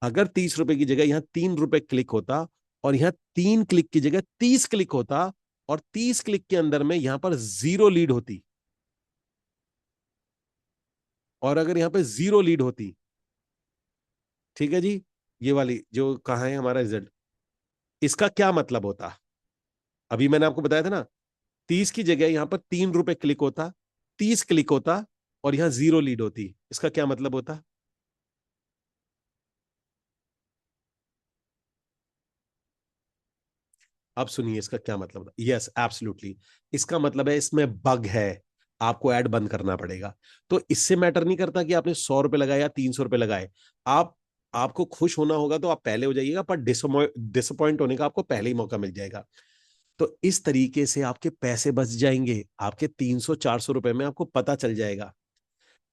अगर 30 रुपए की जगह यहां 3 रुपए क्लिक होता, और यहां 3 क्लिक की जगह 30 क्लिक होता, और 30 क्लिक के अंदर में यहां पर जीरो लीड होती, और अगर यहां पे जीरो लीड होती, ठीक है जी, ये वाली जो कहा है हमारा रिजल्ट, इसका क्या मतलब होता। अभी मैंने आपको बताया था ना, 30 की जगह यहां पर 3 रुपए क्लिक होता, 30 क्लिक होता, और यहां जीरो लीड होती, इसका क्या मतलब होता। अब सुनिए इसका क्या मतलब होता। यस, एब्सोल्युटली, इसका मतलब है इसमें बग है, आपको ऐड बंद करना पड़ेगा। तो इससे मैटर नहीं करता कि आपने 100 रुपए लगाए या 300 रुपए लगाए। आप आपको खुश होना होगा तो आप पहले हो जाइएगा, पर डिसअपॉइंट होने का आपको पहले ही मौका मिल जाएगा। तो इस तरीके से आपके पैसे बच जाएंगे, आपके 300 400 रुपए में आपको पता चल जाएगा,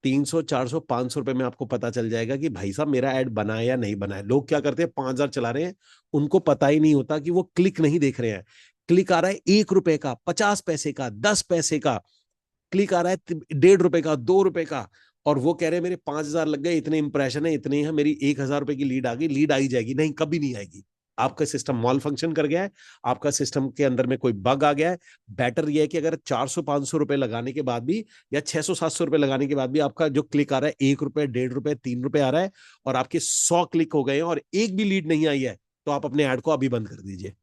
300 400 500 रुपए में आपको पता चल जाएगा कि भाई साहब मेरा ऐड बना है या नहीं बना है। लोग क्या करते हैं, 5,000 चला रहे हैं, उनको पता ही नहीं होता कि वो क्लिक नहीं देख रहे हैं। क्लिक आ रहा है 1 रुपए का, 50 पैसे का, 10 पैसे का, क्लिक आ रहा है 1.5 रुपए का, 2 रुपए का, और वो कह रहे हैं मेरे 5,000 लग गए, इतने इंप्रेशन है, इतने हैं, मेरी 1,000 रुपए की लीड आ गई, लीड आई जाएगी, नहीं कभी नहीं आएगी। आपका सिस्टम मॉल फंक्शन कर गया है, आपका सिस्टम के अंदर में कोई बग आ गया है, बेटर ये है कि अगर 400-500 रुपए लगाने के बाद भी या 600-700 रुपए लगाने के बाद भी आपका जो क्लिक आ रहा है 1 रुपए, 1.5 रुपए, 3 रुपए आ रहा है और आपके 100 क्लिक हो गए हैं और एक भी लीड नहीं आई है, तो आप अपने ऐड को अभी बंद कर दीजिए।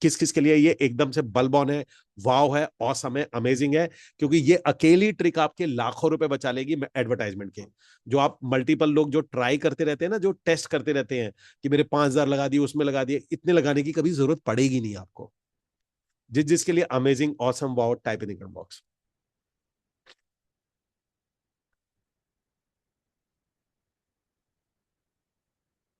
किस किस के लिए ये एकदम से बल्ब ऑन है, वाव है, ऑसम है, अमेजिंग है, क्योंकि ये अकेली ट्रिक आपके लाखों रुपए बचा लेगी एडवर्टाइजमेंट के। जो आप मल्टीपल लोग जो ट्राई करते रहते हैं ना, जो टेस्ट करते रहते हैं कि मेरे 5,000 लगा दिए, उसमें लगा दिए, इतने लगाने की कभी जरूरत पड़ेगी नहीं आपको। जिस जिसके लिए amazing, awesome, wow, type in comment box.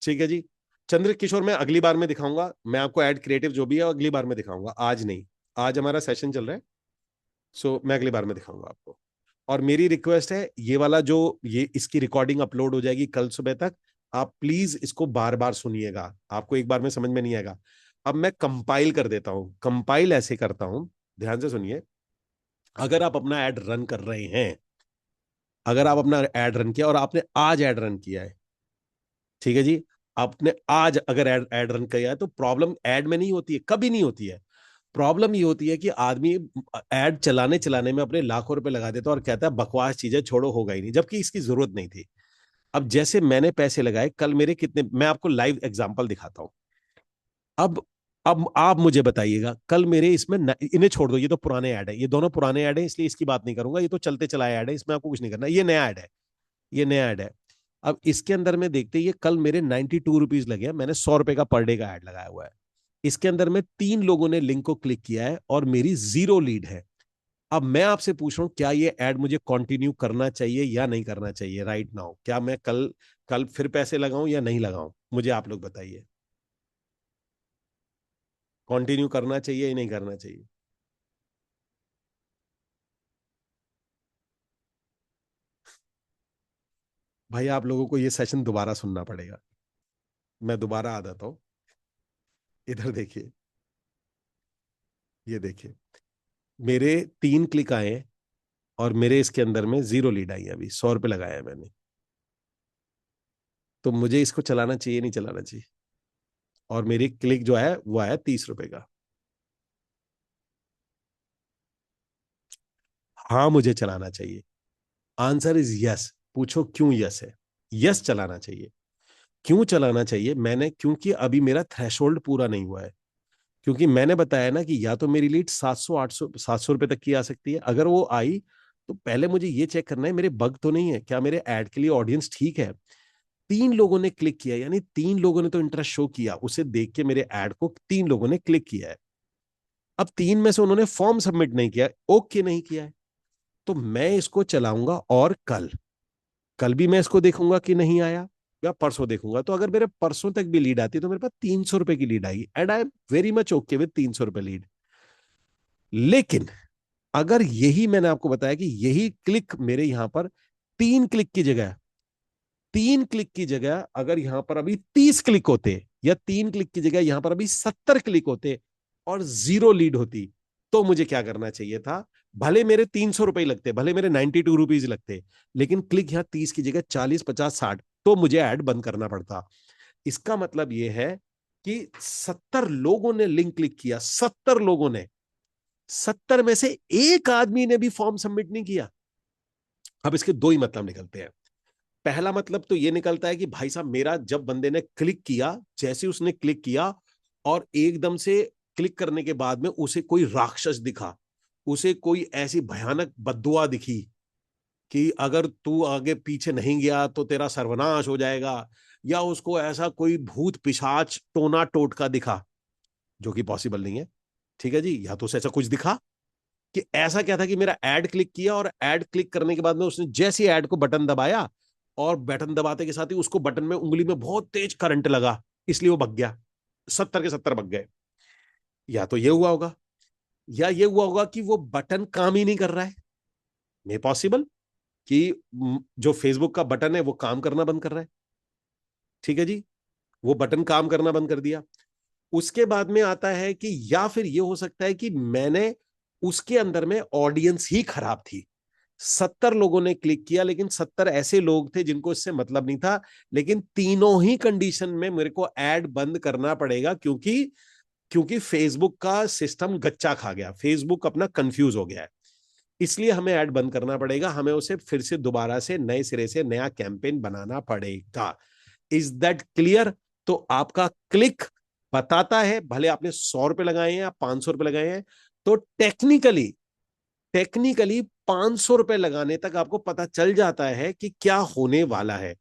ठीक है जी। चंद्र किशोर, मैं अगली बार में दिखाऊंगा, मैं आपको एड क्रिएटिव जो भी है अगली बार में दिखाऊंगा, आज नहीं। आज हमारा सेशन चल रहा है, सो मैं अगली बार में दिखाऊंगा आपको। और मेरी रिक्वेस्ट है, ये वाला जो ये इसकी रिकॉर्डिंग अपलोड हो जाएगी कल सुबह तक, आप प्लीज इसको बार बार सुनिएगा, आपको एक बार में समझ में नहीं आएगा। अब मैं कंपाइल कर देता हूं, कंपाइल ऐसे करता हूं, ध्यान से सुनिए। अगर आप अपना एड रन कर रहे हैं, अगर आप अपना एड रन किया और आपने आज एड रन किया है, ठीक है जी, आपने आज अगर एड एड रन किया है, तो प्रॉब्लम एड में नहीं होती है, कभी नहीं होती है। प्रॉब्लम ये होती है कि आदमी एड चलाने चलाने में अपने लाखों रुपए लगा देता है और कहता है बकवास चीजें छोड़ो, होगा ही नहीं, जबकि इसकी जरूरत नहीं थी। अब जैसे मैंने पैसे लगाए, कल मेरे कितने, मैं आपको लाइव एग्जांपल दिखाता हूं। अब अब आप मुझे बताइएगा, कल मेरे इसमें इन्हें छोड़ दो, ये तो पुराने ऐड है, ये दोनों पुराने ऐड है, इसलिए इसकी बात नहीं करूंगा, ये तो चलते चलाए ऐड है, इसमें आपको कुछ नहीं करना, ये नया ऐड है, ये नया ऐड है। अब इसके अंदर में देखते हैं, ये कल मेरे 92 रुपीज लगे, मैंने 100 रुपए का पर डे का ऐड लगाया हुआ है। इसके अंदर में 3 लोगों ने लिंक को क्लिक किया है और मेरी 0 लीड है। अब मैं आपसे पूछ रहा हूं, क्या ये ऐड मुझे कंटिन्यू करना चाहिए या नहीं करना चाहिए राइट नाउ? क्या मैं कल कल फिर पैसे लगाऊं या नहीं लगाऊं? मुझे आप लोग बताइए, कंटिन्यू करना चाहिए या नहीं करना चाहिए? भाई आप लोगों को ये सेशन दोबारा सुनना पड़ेगा, मैं दोबारा आ जाता हूं। इधर देखिए, ये देखिए, मेरे 3 क्लिक आए हैं और मेरे इसके अंदर में 0 लीड आई है, अभी 100 रुपए लगाया है मैंने। तो मुझे इसको चलाना चाहिए नहीं चलाना चाहिए? और मेरी क्लिक जो है वो आया 30 रुपए का। हाँ मुझे चलाना चाहिए। Answer is yes. पूछो क्यों यस है? यस चलाना चाहिए। क्यों चलाना चाहिए? मैंने, क्योंकि अभी मेरा थ्रेशोल्ड पूरा नहीं हुआ है। क्योंकि मैंने बताया ना कि या तो मेरी लीड 700 800 700 रुपए तक की आ सकती है, अगर वो आई तो पहले मुझे ये चेक करना है मेरे बग तो नहीं है, क्या मेरे ऐड के लिए ऑडियंस ठीक है। 3 लोगों ने क्लिक किया, यानी 3 लोगों ने तो इंटरेस्ट शो किया, उसे देख के मेरे ऐड को 3 लोगों ने क्लिक किया है। अब 3 में से उन्होंने फॉर्म सबमिट नहीं किया, ओके नहीं किया है, तो मैं इसको चलाऊंगा और कल कल भी मैं इसको देखूंगा कि नहीं आया, या परसों देखूंगा, तो अगर मेरे परसों तक भी लीड आती है तो मेरे पास 300 रुपए की lead I, and I am very much okay with 300 रुपए लीड। लेकिन अगर यही मैंने आपको बताया कि यही क्लिक मेरे यहां पर 3 क्लिक की जगह, 3 क्लिक की जगह अगर यहां पर अभी 30 क्लिक होते, या 3 क्लिक की जगह यहां पर अभी 70 क्लिक होते और 0 लीड होती, तो मुझे क्या करना चाहिए था? भले मेरे 300 रुपए लगते, भले मेरे 92 रुपीज लगते, लेकिन क्लिक यहां 30 की जगह 40, 50, 60, तो मुझे ऐड बंद करना पड़ता। इसका मतलब यह है कि 70 लोगों ने लिंक क्लिक किया, 70 लोगों ने, 70 में से एक आदमी ने भी फॉर्म सबमिट नहीं किया। अब इसके दो ही मतलब निकलते हैं। पहला मतलब तो ये निकलता है कि भाई साहब, मेरा जब बंदे ने क्लिक किया, जैसे उसने क्लिक किया और एकदम से क्लिक करने के बाद में उसे कोई राक्षस दिखा, उसे कोई ऐसी भयानक बद्दुआ दिखी कि अगर तू आगे पीछे नहीं गया तो तेरा सर्वनाश हो जाएगा, या उसको ऐसा कोई भूत पिशाच टोना टोटका दिखा, जो कि पॉसिबल नहीं है, ठीक है जी, या तो उसे ऐसा कुछ दिखा कि ऐसा क्या था कि मेरा ऐड क्लिक किया और ऐड क्लिक करने के बाद में उसने जैसे ऐड को बटन दबाया, और बटन दबाते के साथ ही उसको बटन में उंगली में बहुत तेज करंट लगा, इसलिए वो भग गया, 70 के 70 भग गए। या तो ये हुआ होगा, या ये हुआ होगा कि वो बटन काम ही नहीं कर रहा है, मे पॉसिबल कि जो फेसबुक का बटन है वो काम करना बंद कर रहा है, ठीक है जी, वो बटन काम करना बंद कर दिया। उसके बाद में आता है कि या फिर ये हो सकता है कि मैंने उसके अंदर में ऑडियंस ही खराब थी, 70 लोगों ने क्लिक किया, लेकिन 70 ऐसे लोग थे जिनको इससे मतलब नहीं था। लेकिन तीनों ही कंडीशन में मेरे को ऐड बंद करना पड़ेगा, क्योंकि क्योंकि फेसबुक का सिस्टम गच्चा खा गया, फेसबुक अपना कंफ्यूज हो गया है। इसलिए हमें ऐड बंद करना पड़ेगा, हमें उसे फिर से दोबारा से नए सिरे से नया कैंपेन बनाना पड़ेगा। Is that clear? तो आपका क्लिक बताता है, भले आपने 100 रुपए लगाए हैं या 500 रुपए लगाए हैं, तो टेक्निकली टेक्निकली 500 रुपए लगाने तक आपको पता चल जाता है कि क्या होने वाला है।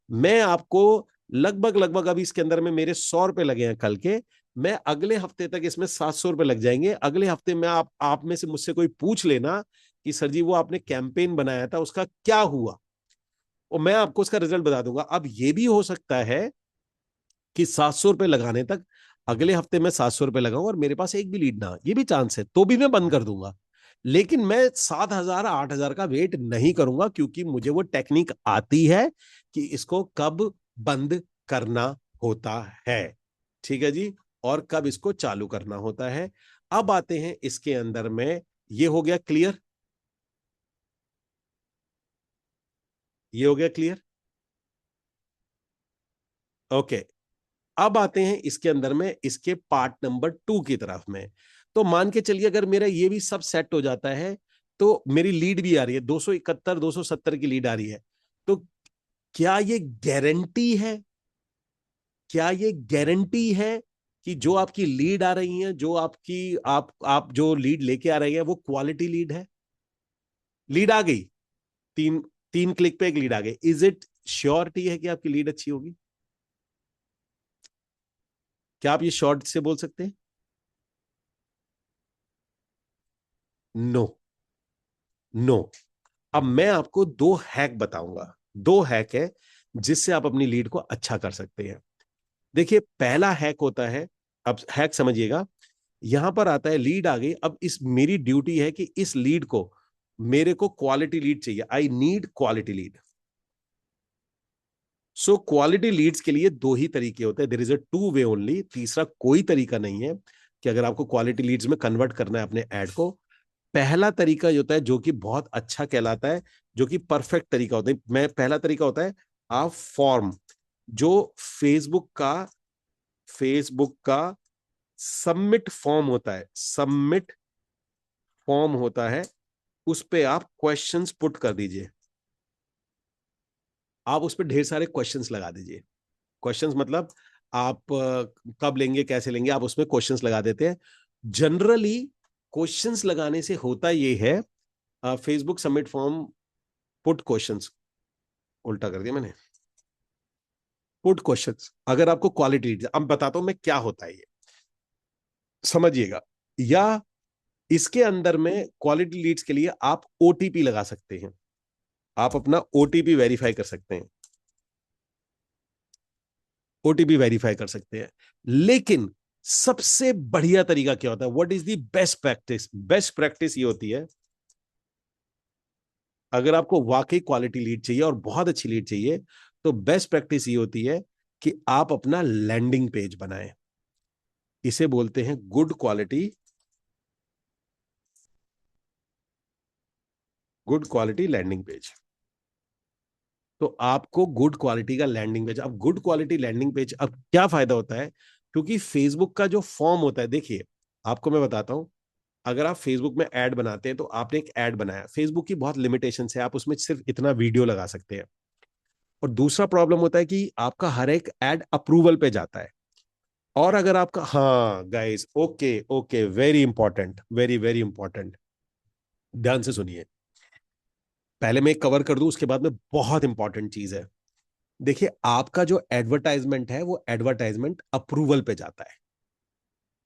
मैं आपको लगभग लगभग, अभी इसके अंदर में मेरे 100 रुपए लगे हैं कल के, मैं अगले हफ्ते तक इसमें 700 रुपए लग जाएंगे। अगले हफ्ते में आप में से मुझसे कोई पूछ लेना कि सर जी वो आपने कैंपेन बनाया था उसका क्या हुआ, और मैं आपको उसका रिजल्ट बता दूंगा। अब ये भी हो सकता है कि 700 रुपए लगाने तक अगले हफ्ते में 700 रुपए लगाऊं और मेरे पास एक भी लीड ना, ये भी चांस है, तो भी मैं बंद कर दूंगा। लेकिन मैं 7,000 8,000 का वेट नहीं करूंगा, क्योंकि मुझे वो टेक्निक आती है कि इसको कब बंद करना होता है। ठीक है जी, और कब इसको चालू करना होता है। अब आते हैं इसके अंदर में, ये हो गया क्लियर? ये हो गया क्लियर? ओके। अब आते हैं इसके अंदर में इसके पार्ट नंबर 2 की तरफ में। तो मान के चलिए अगर मेरा ये भी सब सेट हो जाता है, तो मेरी लीड भी आ रही है 271 270 की लीड आ रही है। तो क्या ये गारंटी है, क्या ये गारंटी है कि जो आपकी लीड आ रही है, जो आपकी आप जो लीड लेके आ रही है वो क्वालिटी लीड है? लीड आ गई, तीन तीन क्लिक पे एक लीड आ गई, इज इट श्योरिटी है कि आपकी लीड अच्छी होगी? क्या आप ये शॉर्ट से बोल सकते हैं? No, no. अब मैं आपको दो हैक बताऊंगा, दो हैक है जिससे आप अपनी लीड को अच्छा कर सकते हैं। देखिए, पहला हैक होता है, अब हैक समझिएगा। यहां पर आता है लीड आ गई, अब इस मेरी ड्यूटी है कि इस लीड को, मेरे को क्वालिटी लीड चाहिए, I need quality lead. So quality leads के लिए दो ही तरीके होते हैं, there is a two way only, तीसरा कोई तरीका नहीं है कि अगर आपको क्वालिटी लीड्स में कन्वर्ट करना है अपने ऐड को। पहला तरीका जो होता है, जो कि बहुत अच्छा कहलाता है, जो कि परफेक्ट तरीका होता है, मैं पहला तरीका होता है, आप फॉर्म, जो फेसबुक का फेसबुक का सबमिट फॉर्म होता है, सबमिट फॉर्म होता है, उस पे आप क्वेश्चंस पुट कर दीजिए। आप उस पर ढेर सारे क्वेश्चंस लगा दीजिए। क्वेश्चंस मतलब आप कब लेंगे, कैसे लेंगे, आप उसमें क्वेश्चंस लगा देते हैं। जनरली क्वेश्चंस लगाने से होता ये है, Facebook submit form put questions, उल्टा कर दिया मैंने, पुट क्वेश्चंस। अगर आपको क्वालिटी, अब बताता हूं मैं क्या होता है ये, समझिएगा। या इसके अंदर में क्वालिटी लीड्स के लिए आप ओटीपी लगा सकते हैं, आप अपना ओटीपी वेरीफाई कर सकते हैं, ओटीपी वेरीफाई कर सकते हैं। लेकिन सबसे बढ़िया तरीका क्या होता है, what is the best practice? Best practice ये होती है, अगर आपको वाकई क्वालिटी लीड चाहिए और बहुत अच्छी लीड चाहिए, तो बेस्ट प्रैक्टिस ये होती है कि आप अपना लैंडिंग पेज बनाएं। इसे बोलते हैं गुड क्वालिटी लैंडिंग पेज। तो आपको गुड क्वालिटी का लैंडिंग पेज, अब गुड क्वालिटी लैंडिंग पेज, अब क्या फायदा होता है, क्योंकि फेसबुक का जो फॉर्म होता है, देखिए आपको मैं बताता हूं, अगर आप फेसबुक में ऐड बनाते हैं, तो आपने एक ऐड बनाया, फेसबुक की बहुत लिमिटेशन है, आप उसमें सिर्फ इतना वीडियो लगा सकते हैं। और दूसरा प्रॉब्लम होता है कि आपका हर एक ऐड अप्रूवल पे जाता है। और अगर आपका, हाँ guys, okay okay, very important, very very important, ध्यान से सुनिए। पहले मैं कवर कर दूं, उसके बाद में बहुत इंपॉर्टेंट चीज है। देखिए, आपका जो एडवर्टाइजमेंट है वो एडवर्टाइजमेंट अप्रूवल पे जाता है।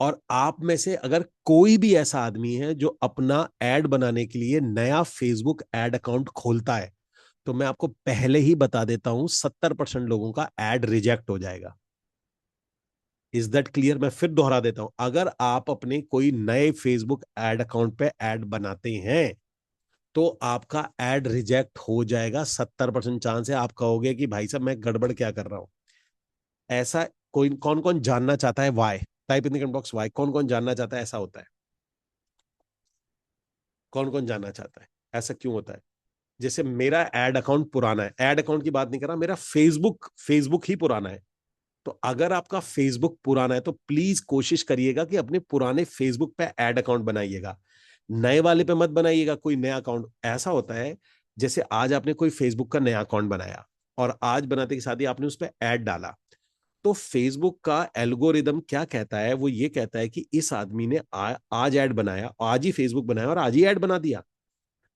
और आप में से अगर कोई भी ऐसा आदमी है जो अपना ऐड बनाने के लिए नया फेसबुक ऐड अकाउंट खोलता है, तो मैं आपको पहले ही बता देता हूं, 70% लोगों का ऐड रिजेक्ट हो जाएगा। Is that clear? मैं फिर दोहरा देता हूं, अगर आप अपने कोई नए फेसबुक ऐड अकाउंट पे ऐड बनाते हैं, तो आपका ऐड रिजेक्ट हो जाएगा। 70% चांस है, आप कहोगे कि भाई साहब मैं गड़बड़ क्या कर रहा हूं। ऐसा कोई, कौन कौन जानना चाहता है why? Type in the comment box why, कौन कौन जानना चाहता है ऐसा होता है? कौन कौन जानना चाहता है ऐसा क्यों होता है? जैसे मेरा एड अकाउंट पुराना है, एड अकाउंट की बात नहीं कर रहा, मेरा फेसबुक फेसबुक ही पुराना है। तो अगर आपका फेसबुक पुराना है तो प्लीज कोशिश करिएगा कि अपने पुराने फेसबुक पे ऐड अकाउंट बनाइएगा, नए वाले पे मत बनाइएगा कोई नया अकाउंट। ऐसा होता है जैसे आज आपने कोई फेसबुक का नया अकाउंट बनाया और आज बनाते के साथ ही आपने उस पर ऐड डाला, तो फेसबुक का एल्गोरिदम क्या कहता है, वो ये कहता है कि इस आदमी ने आज ऐड बनाया, आज ही फेसबुक बनाया और आज ही ऐड बना दिया,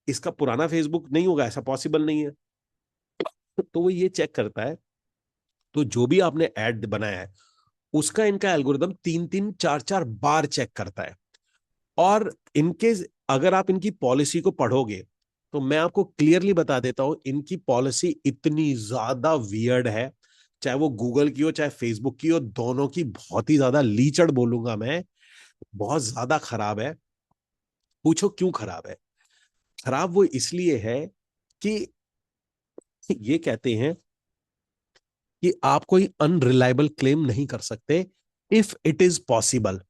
इसका पुराना फेसबुक नहीं होगा, ऐसा पॉसिबल नहीं है। तो वो ये चेक करता है। तो जो भी आपने ऐड बनाया है उसका इनका एल्गोरिदम 3-3 4-4 बार चेक करता है। और इनके अगर आप इनकी पॉलिसी को पढ़ोगे तो मैं आपको क्लियरली बता देता हूं, इनकी पॉलिसी इतनी ज्यादा वियर्ड है, चाहे वो गूगल की हो चाहे फेसबुक की हो, दोनों की बहुत ही ज्यादा लीचड़ बोलूंगा मैं, बहुत ज्यादा खराब है। पूछो क्यों खराब है? खराब वो इसलिए है कि ये कहते हैं कि आप कोई अनरिलायबल क्लेम नहीं कर सकते इफ इट इज पॉसिबल।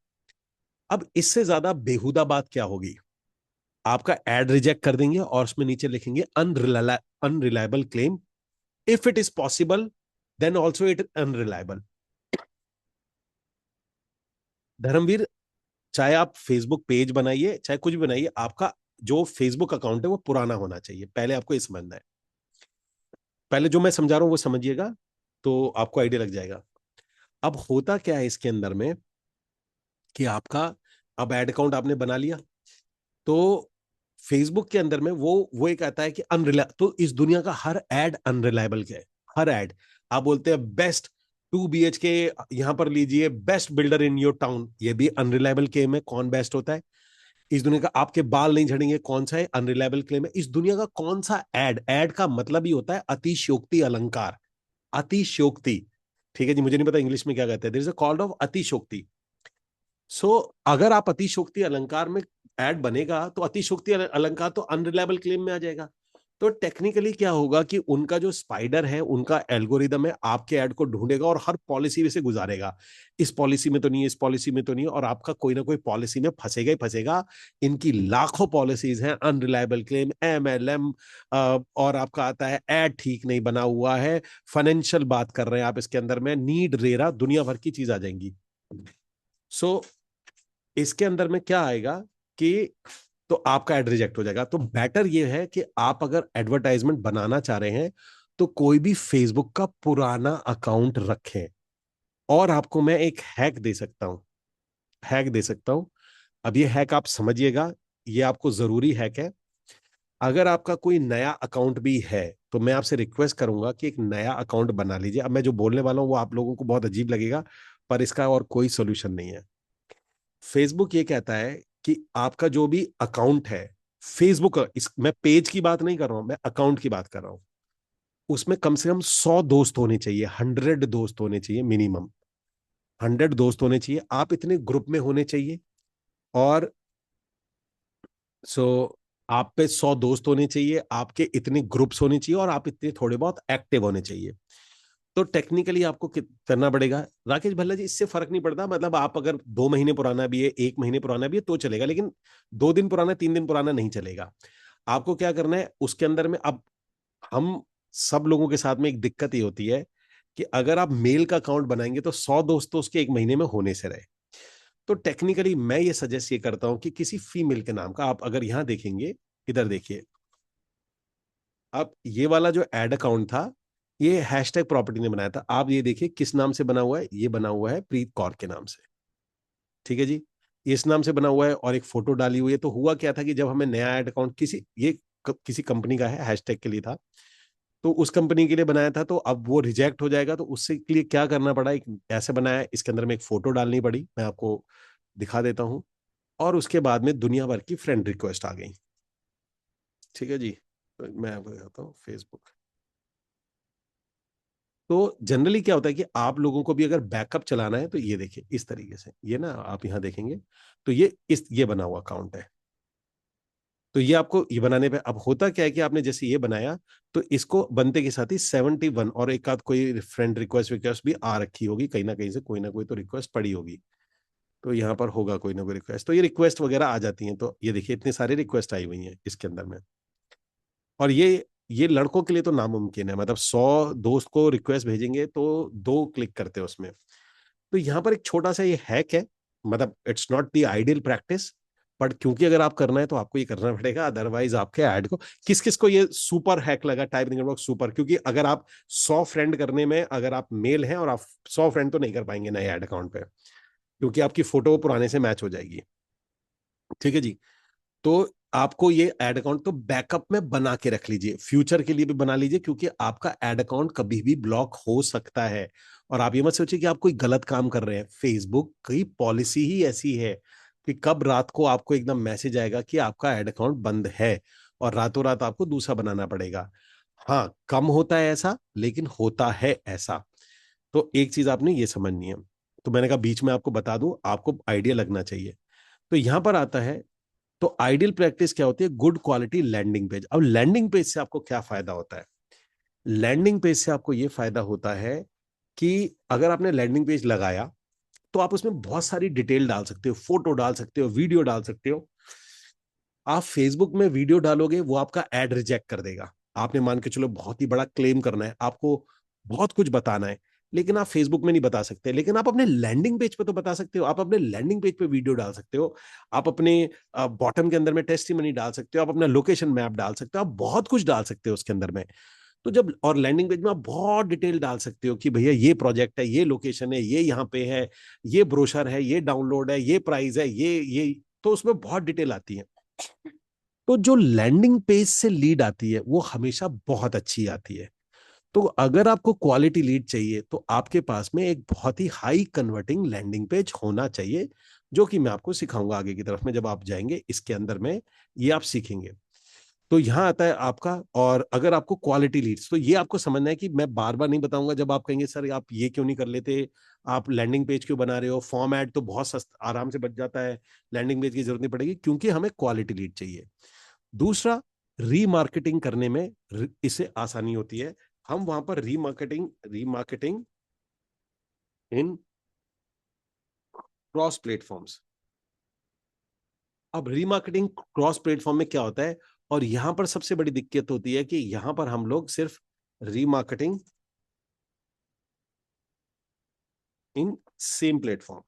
अब इससे ज्यादा बेहुदा बात क्या होगी? आपका एड रिजेक्ट कर देंगे और उसमें नीचे लिखेंगे unreliable claim, if it is possible then also it unreliable. Dharmveer, चाहे आप फेसबुक पेज बनाइए चाहे कुछ भी बनाइए, आपका जो फेसबुक अकाउंट है वो पुराना होना चाहिए, पहले आपको ये समझना है। पहले जो मैं समझा रहा हूं वो समझिएगा तो आपको आइडिया लग जाएगा। अब होता क्या है इसके अंदर में कि आपका अब एड अकाउंट आपने बना लिया, तो फेसबुक के अंदर में वो एक आता है कि अनरिलायबल, तो इस दुनिया का हर एड अनरिलायबल है। हर एड, आप बोलते हैं बेस्ट 2 BHK यहां पर लीजिए, best builder in your town, ये भी अनरिलायबल क्लेम है। कौन बेस्ट होता है इस दुनिया का? आपके बाल नहीं झड़ेंगे, कौन सा है? अनरिलायबल क्लेम है। इस दुनिया का कौन सा एड, एड का मतलब ही होता है अतिशयोक्ति अलंकार, अतिशयोक्ति। ठीक है जी, मुझे नहीं पता इंग्लिश में क्या कहते हैं, there is a called of अतिशयोक्ति। सो अगर आप अतिशोक्ति अलंकार में ऐड बनेगा तो अतिशोक्ति अलंकार तो अनरिलायबल क्लेम में आ जाएगा। तो टेक्निकली क्या होगा कि उनका जो स्पाइडर है, उनका एल्गोरिदम है, आपके ऐड को ढूंढेगा और हर पॉलिसी में से गुजारेगा, इस पॉलिसी में तो नहीं है, इस पॉलिसी में तो नहीं है, और आपका कोई ना कोई पॉलिसी में फंसेगा ही फंसेगा। इनकी लाखों पॉलिसीज हैं, अनरिलायबल क्लेम, MLM, और आपका आता है ऐड ठीक नहीं बना हुआ है, फाइनेंशियल बात कर रहे हैं आप इसके अंदर में, नीड रेरा, दुनिया भर की चीज आ जाएंगी। सो इसके अंदर में क्या आएगा कि तो आपका एड रिजेक्ट हो जाएगा। तो बेटर ये है कि आप अगर एडवर्टाइजमेंट बनाना चाह रहे हैं तो कोई भी फेसबुक का पुराना अकाउंट रखें। और आपको मैं एक हैक दे सकता हूं, हैक दे सकता हूं। अब ये हैक आप समझिएगा, ये आपको जरूरी हैक है। अगर आपका कोई नया अकाउंट भी है तो मैं आपसे रिक्वेस्ट करूंगा कि एक नया अकाउंट बना लीजिए। अब मैं जो बोलने वाला हूं वो आप लोगों को बहुत अजीब लगेगा, पर इसका और कोई सोल्यूशन नहीं है। फेसबुक ये कहता है कि आपका जो भी अकाउंट है फेसबुक, इस मैं पेज की बात नहीं कर रहा हूं, मैं अकाउंट की बात कर रहा हूं, उसमें कम से कम 100 दोस्त होने चाहिए, 100 दोस्त होने चाहिए मिनिमम, 100 दोस्त होने चाहिए, आप इतने ग्रुप में होने चाहिए। और सो आप पे 100 दोस्त होने चाहिए, आपके इतने ग्रुप्स होने चाहिए और आप इतने थोड़े बहुत एक्टिव होने चाहिए। तो टेक्निकली आपको करना पड़ेगा राकेश भल्ला जी, इससे फर्क नहीं पड़ता, मतलब आप अगर 2 महीने पुराना भी है, 1 महीने पुराना भी है तो चलेगा, लेकिन 2 दिन पुराना 3 दिन पुराना नहीं चलेगा। आपको क्या करना है उसके अंदर में? अब हम सब लोगों के साथ में एक दिक्कत ये होती है कि अगर आप मेल का अकाउंट बनाएंगे तो 100 दोस्त तो उसके 1 महीने में होने से रहे। तो टेक्निकली मैं ये सजेस्ट ये करता हूं कि किसी फीमेल के नाम का, आप अगर यहां देखेंगे, इधर देखिए, अब ये वाला जो एड अकाउंट था ये हैशटैग प्रॉपर्टी ने बनाया था, आप ये देखिए किस नाम से बना हुआ है, ये बना हुआ है प्रीत कौर के नाम से। ठीक है जी, इस नाम से बना हुआ है और एक फोटो डाली हुई है। तो हुआ क्या था कि जब हमें नया एड अकाउंट किसी ये किसी कंपनी का है, हैशटैग के लिए था, तो उस कंपनी के लिए बनाया था, तो अब वो रिजेक्ट हो जाएगा, तो उससे के लिए क्या करना पड़ा, एक ऐसे बनाया, इसके अंदर में एक फोटो डालनी पड़ी, मैं आपको दिखा देता हूँ। और उसके बाद में दुनिया भर की फ्रेंड रिक्वेस्ट आ गई। ठीक है जी, तो मैं आपको दिखाता हूँ फेसबुक। तो जनरली क्या होता है कि आप लोगों को भी अगर बैकअप चलाना है तो ये देखिए इस तरीके से, ये ना आप यहाँ देखेंगे तो ये बना हुआ अकाउंट है। तो ये आपको ये बनाने पे अब होता क्या है कि आपने जैसे ये बनाया तो इसको बनते के साथ ही 71 और एक आध कोई फ्रेंड रिक्वेस्ट विक्वेस्ट भी आ रखी होगी, कहीं ना कोई तो रिक्वेस्ट पड़ी होगी। तो यहाँ पर होगा कोई ना कोई रिक्वेस्ट, तो ये रिक्वेस्ट वगैरह आ जाती हैं। तो ये देखिए इतनी सारी रिक्वेस्ट आई हुई हैं इसके अंदर में। और ये लड़कों के लिए तो नामुमकिन है, मतलब 100 दोस्त को रिक्वेस्ट भेजेंगे तो 2 क्लिक करते हैं उसमें। तो यहाँ पर एक छोटा सा ये हैक है, मतलब it's not the ideal practice, but क्योंकि अगर आप करना है तो आपको ये करना पड़ेगा, अदरवाइज आपके ऐड को, किस किस को ये सुपर हैक लगा, टाइप नहीं करो सुपर, क्योंकि अगर आप 100 फ्रेंड करने में, अगर आप मेल हैं और आप 100 फ्रेंड तो नहीं कर पाएंगे नए ऐड अकाउंट पे, क्योंकि आपकी फोटो पुराने से मैच हो जाएगी। ठीक है जी। तो आपको ये एड अकाउंट तो बैकअप में बना के रख लीजिए, फ्यूचर के लिए भी बना लीजिए, क्योंकि आपका एड अकाउंट कभी भी ब्लॉक हो सकता है। और आप ये मत सोचिए कि आप कोई गलत काम कर रहे हैं, फेसबुक की पॉलिसी ही ऐसी है कि कब रात को आपको एकदम मैसेज आएगा कि आपका एड अकाउंट बंद है, और रातों रात आपको दूसरा बनाना पड़ेगा। हाँ, कम होता है ऐसा, लेकिन होता है ऐसा। तो एक चीज आपने ये समझनी है। तो मैंने कहा बीच में आपको बता दूं, आपको आइडिया लगना चाहिए। तो यहां पर आता है, तो आइडियल प्रैक्टिस क्या होती है, गुड क्वालिटी लैंडिंग पेज। अब लैंडिंग पेज से आपको क्या फायदा होता है, लैंडिंग पेज से आपको यह फायदा होता है कि अगर आपने लैंडिंग पेज लगाया तो आप उसमें बहुत सारी डिटेल डाल सकते हो, फोटो डाल सकते हो, वीडियो डाल सकते हो। आप फेसबुक में वीडियो डालोगे, वो आपका एड रिजेक्ट कर देगा। आपने मान के चलो बहुत ही बड़ा क्लेम करना है, आपको बहुत कुछ बताना है, लेकिन आप फेसबुक में नहीं बता सकते, लेकिन आप अपने लैंडिंग पेज पे तो बता सकते हो। आप अपने लैंडिंग पेज पे वीडियो डाल सकते हो, आप अपने बॉटम के अंदर में टेस्टिमनी डाल सकते हो, आप अपना लोकेशन मैप डाल सकते हो, आप बहुत कुछ डाल सकते हो उसके अंदर में। तो जब, और लैंडिंग पेज में आप बहुत डिटेल डाल सकते हो कि भैया ये प्रोजेक्ट है, ये लोकेशन है, ये यहाँ पे है, ये ब्रोशर है, ये डाउनलोड है, ये प्राइस है, ये, तो उसमें बहुत डिटेल आती है। तो जो लैंडिंग पेज से लीड आती है वो हमेशा बहुत अच्छी आती है। तो अगर आपको क्वालिटी लीड चाहिए तो आपके पास में एक बहुत ही हाई कन्वर्टिंग लैंडिंग पेज होना चाहिए, जो कि मैं आपको सिखाऊंगा आगे की तरफ में, जब आप जाएंगे इसके अंदर में ये आप सीखेंगे। तो यहां आता है आपका, और अगर आपको क्वालिटी लीड्स, तो ये आपको समझना है कि मैं बार बार नहीं बताऊंगा, जब आप कहेंगे सर आप ये क्यों नहीं कर लेते, आप लैंडिंग पेज क्यों बना रहे हो, फॉर्म ऐड तो बहुत सस्ता आराम से बच जाता है, लैंडिंग पेज की जरूरत नहीं पड़ेगी, क्योंकि हमें क्वालिटी लीड चाहिए। दूसरा, रीमार्केटिंग करने में इसे आसानी होती है। हम वहां पर रीमार्केटिंग रीमार्केटिंग इन क्रॉस प्लेटफॉर्म्स। अब रीमार्केटिंग क्रॉस प्लेटफॉर्म में क्या होता है, और यहां पर सबसे बड़ी दिक्कत होती है कि यहां पर हम लोग सिर्फ रीमार्केटिंग इन सेम प्लेटफॉर्म।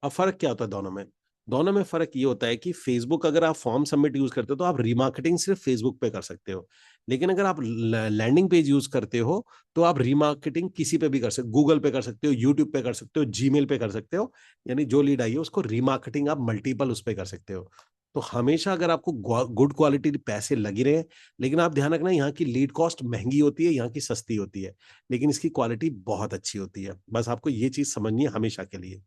अब फर्क क्या होता है दोनों में, दोनों में फर्क ये होता है कि फेसबुक अगर आप फॉर्म सबमिट यूज करते हो तो आप रीमार्केटिंग सिर्फ फेसबुक पे कर सकते हो, लेकिन अगर आप लैंडिंग पेज यूज करते हो तो आप रीमार्केटिंग किसी पे भी कर सकते हो, गूगल पे कर सकते हो, यूट्यूब पे कर सकते हो, जीमेल पे कर सकते हो। यानी जो लीड आई है उसको रीमार्केटिंग आप मल्टीपल उस पर कर सकते हो। तो हमेशा अगर आपको गुड क्वालिटी पैसे लगे रहे, लेकिन आप ध्यान रखना यहाँ की लीड कॉस्ट महंगी होती है, यहाँ की सस्ती होती है, लेकिन इसकी क्वालिटी बहुत अच्छी होती है। बस आपको ये चीज समझनी है हमेशा के लिए।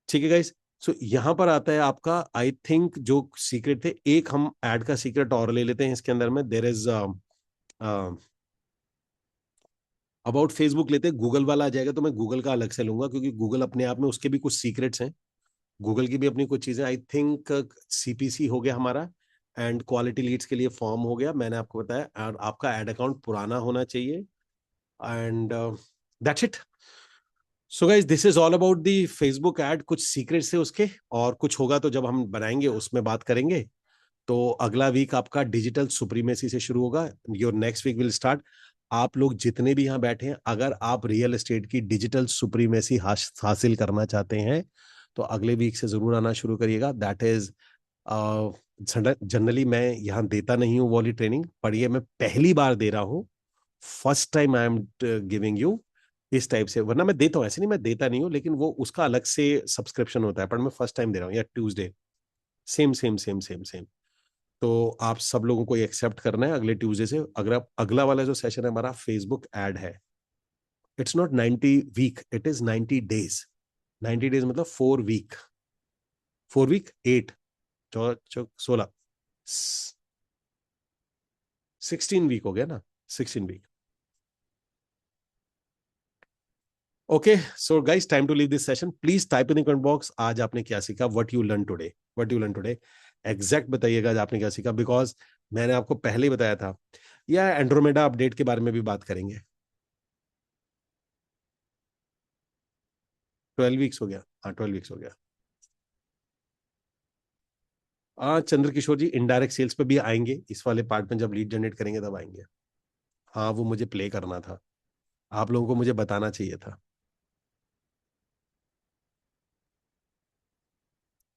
ठीक है गाइस। सो यहां पर आता है आपका, आई थिंक जो सीक्रेट थे, एक हम ऐड का सीक्रेट और ले लेते हैं इसके अंदर में, देर इज अबाउट फेसबुक लेते हैं, गूगल वाला आ जाएगा तो मैं गूगल का अलग से लूंगा, क्योंकि गूगल अपने आप में उसके भी कुछ सीक्रेट्स हैं, गूगल की भी अपनी कुछ चीजें। आई थिंक सीपीसी हो गया हमारा, एंड क्वालिटी लीड्स के लिए फॉर्म हो गया, मैंने आपको बताया, और आपका एड अकाउंट पुराना होना चाहिए, and that's it. So guys, this is all about the Facebook ad, कुछ सीक्रेट्स है उसके, और कुछ होगा तो जब हम बनाएंगे उसमें बात करेंगे। तो अगला वीक आपका डिजिटल सुप्रीमेसी से शुरू होगा, your next week will start. आप लोग जितने भी यहाँ बैठे हैं, अगर आप रियल एस्टेट की डिजिटल सुप्रीमेसी हासिल करना चाहते हैं तो अगले वीक से जरूर आना शुरू करिएगा। दैट इज, जनरली मैं यहाँ देता नहीं हूँ वाली ट्रेनिंग, पर ये मैं पहली बार दे रहा हूँ, first time I am giving you इस टाइप से। वरना मैं देता हूँ, ऐसे नहीं मैं देता नहीं हूँ, लेकिन वो उसका अलग से सब्सक्रिप्शन होता है, पर मैं फर्स्ट टाइम दे रहा हूँ, या Tuesday, same same same same same. तो आप सब लोगों को एक्सेप्ट करना है अगले ट्यूसडे से। अगर आप, अगला वाला जो सेशन है हमारा फेसबुक ऐड है, it's not 90 week, it is 90 days. 90 days मतलब 4 वीक, 4 वीक 8, 16, 16 वीक हो गया ना, 16 week. Okay, so guys, time to leave this session. Please type in the comment box, आज आपने क्या सीखा, what you learn today, what you learn today. Exact बताइएगा आज आपने क्या सीखा, बिकॉज मैंने आपको पहले ही बताया था, या एंड्रोमेडा अपडेट के बारे में भी बात करेंगे। 12 वीक्स हो गया, हाँ 12 वीक्स हो गया। चंद्रकिशोर जी इनडायरेक्ट सेल्स पे भी आएंगे, इस वाले पार्ट में जब लीड जनरेट करेंगे तब आएंगे। हाँ वो मुझे प्ले करना था, आप लोगों को मुझे बताना चाहिए था।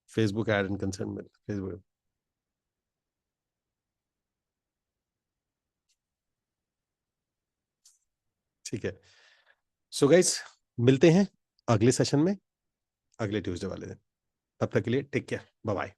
फेसबुक एड एंड कंसर्न में फेसबुक। ठीक है। सो गाइस, मिलते हैं अगले सेशन में, अगले ट्यूसडे वाले दिन। तब तक के लिए टेक केयर, बाय बाय।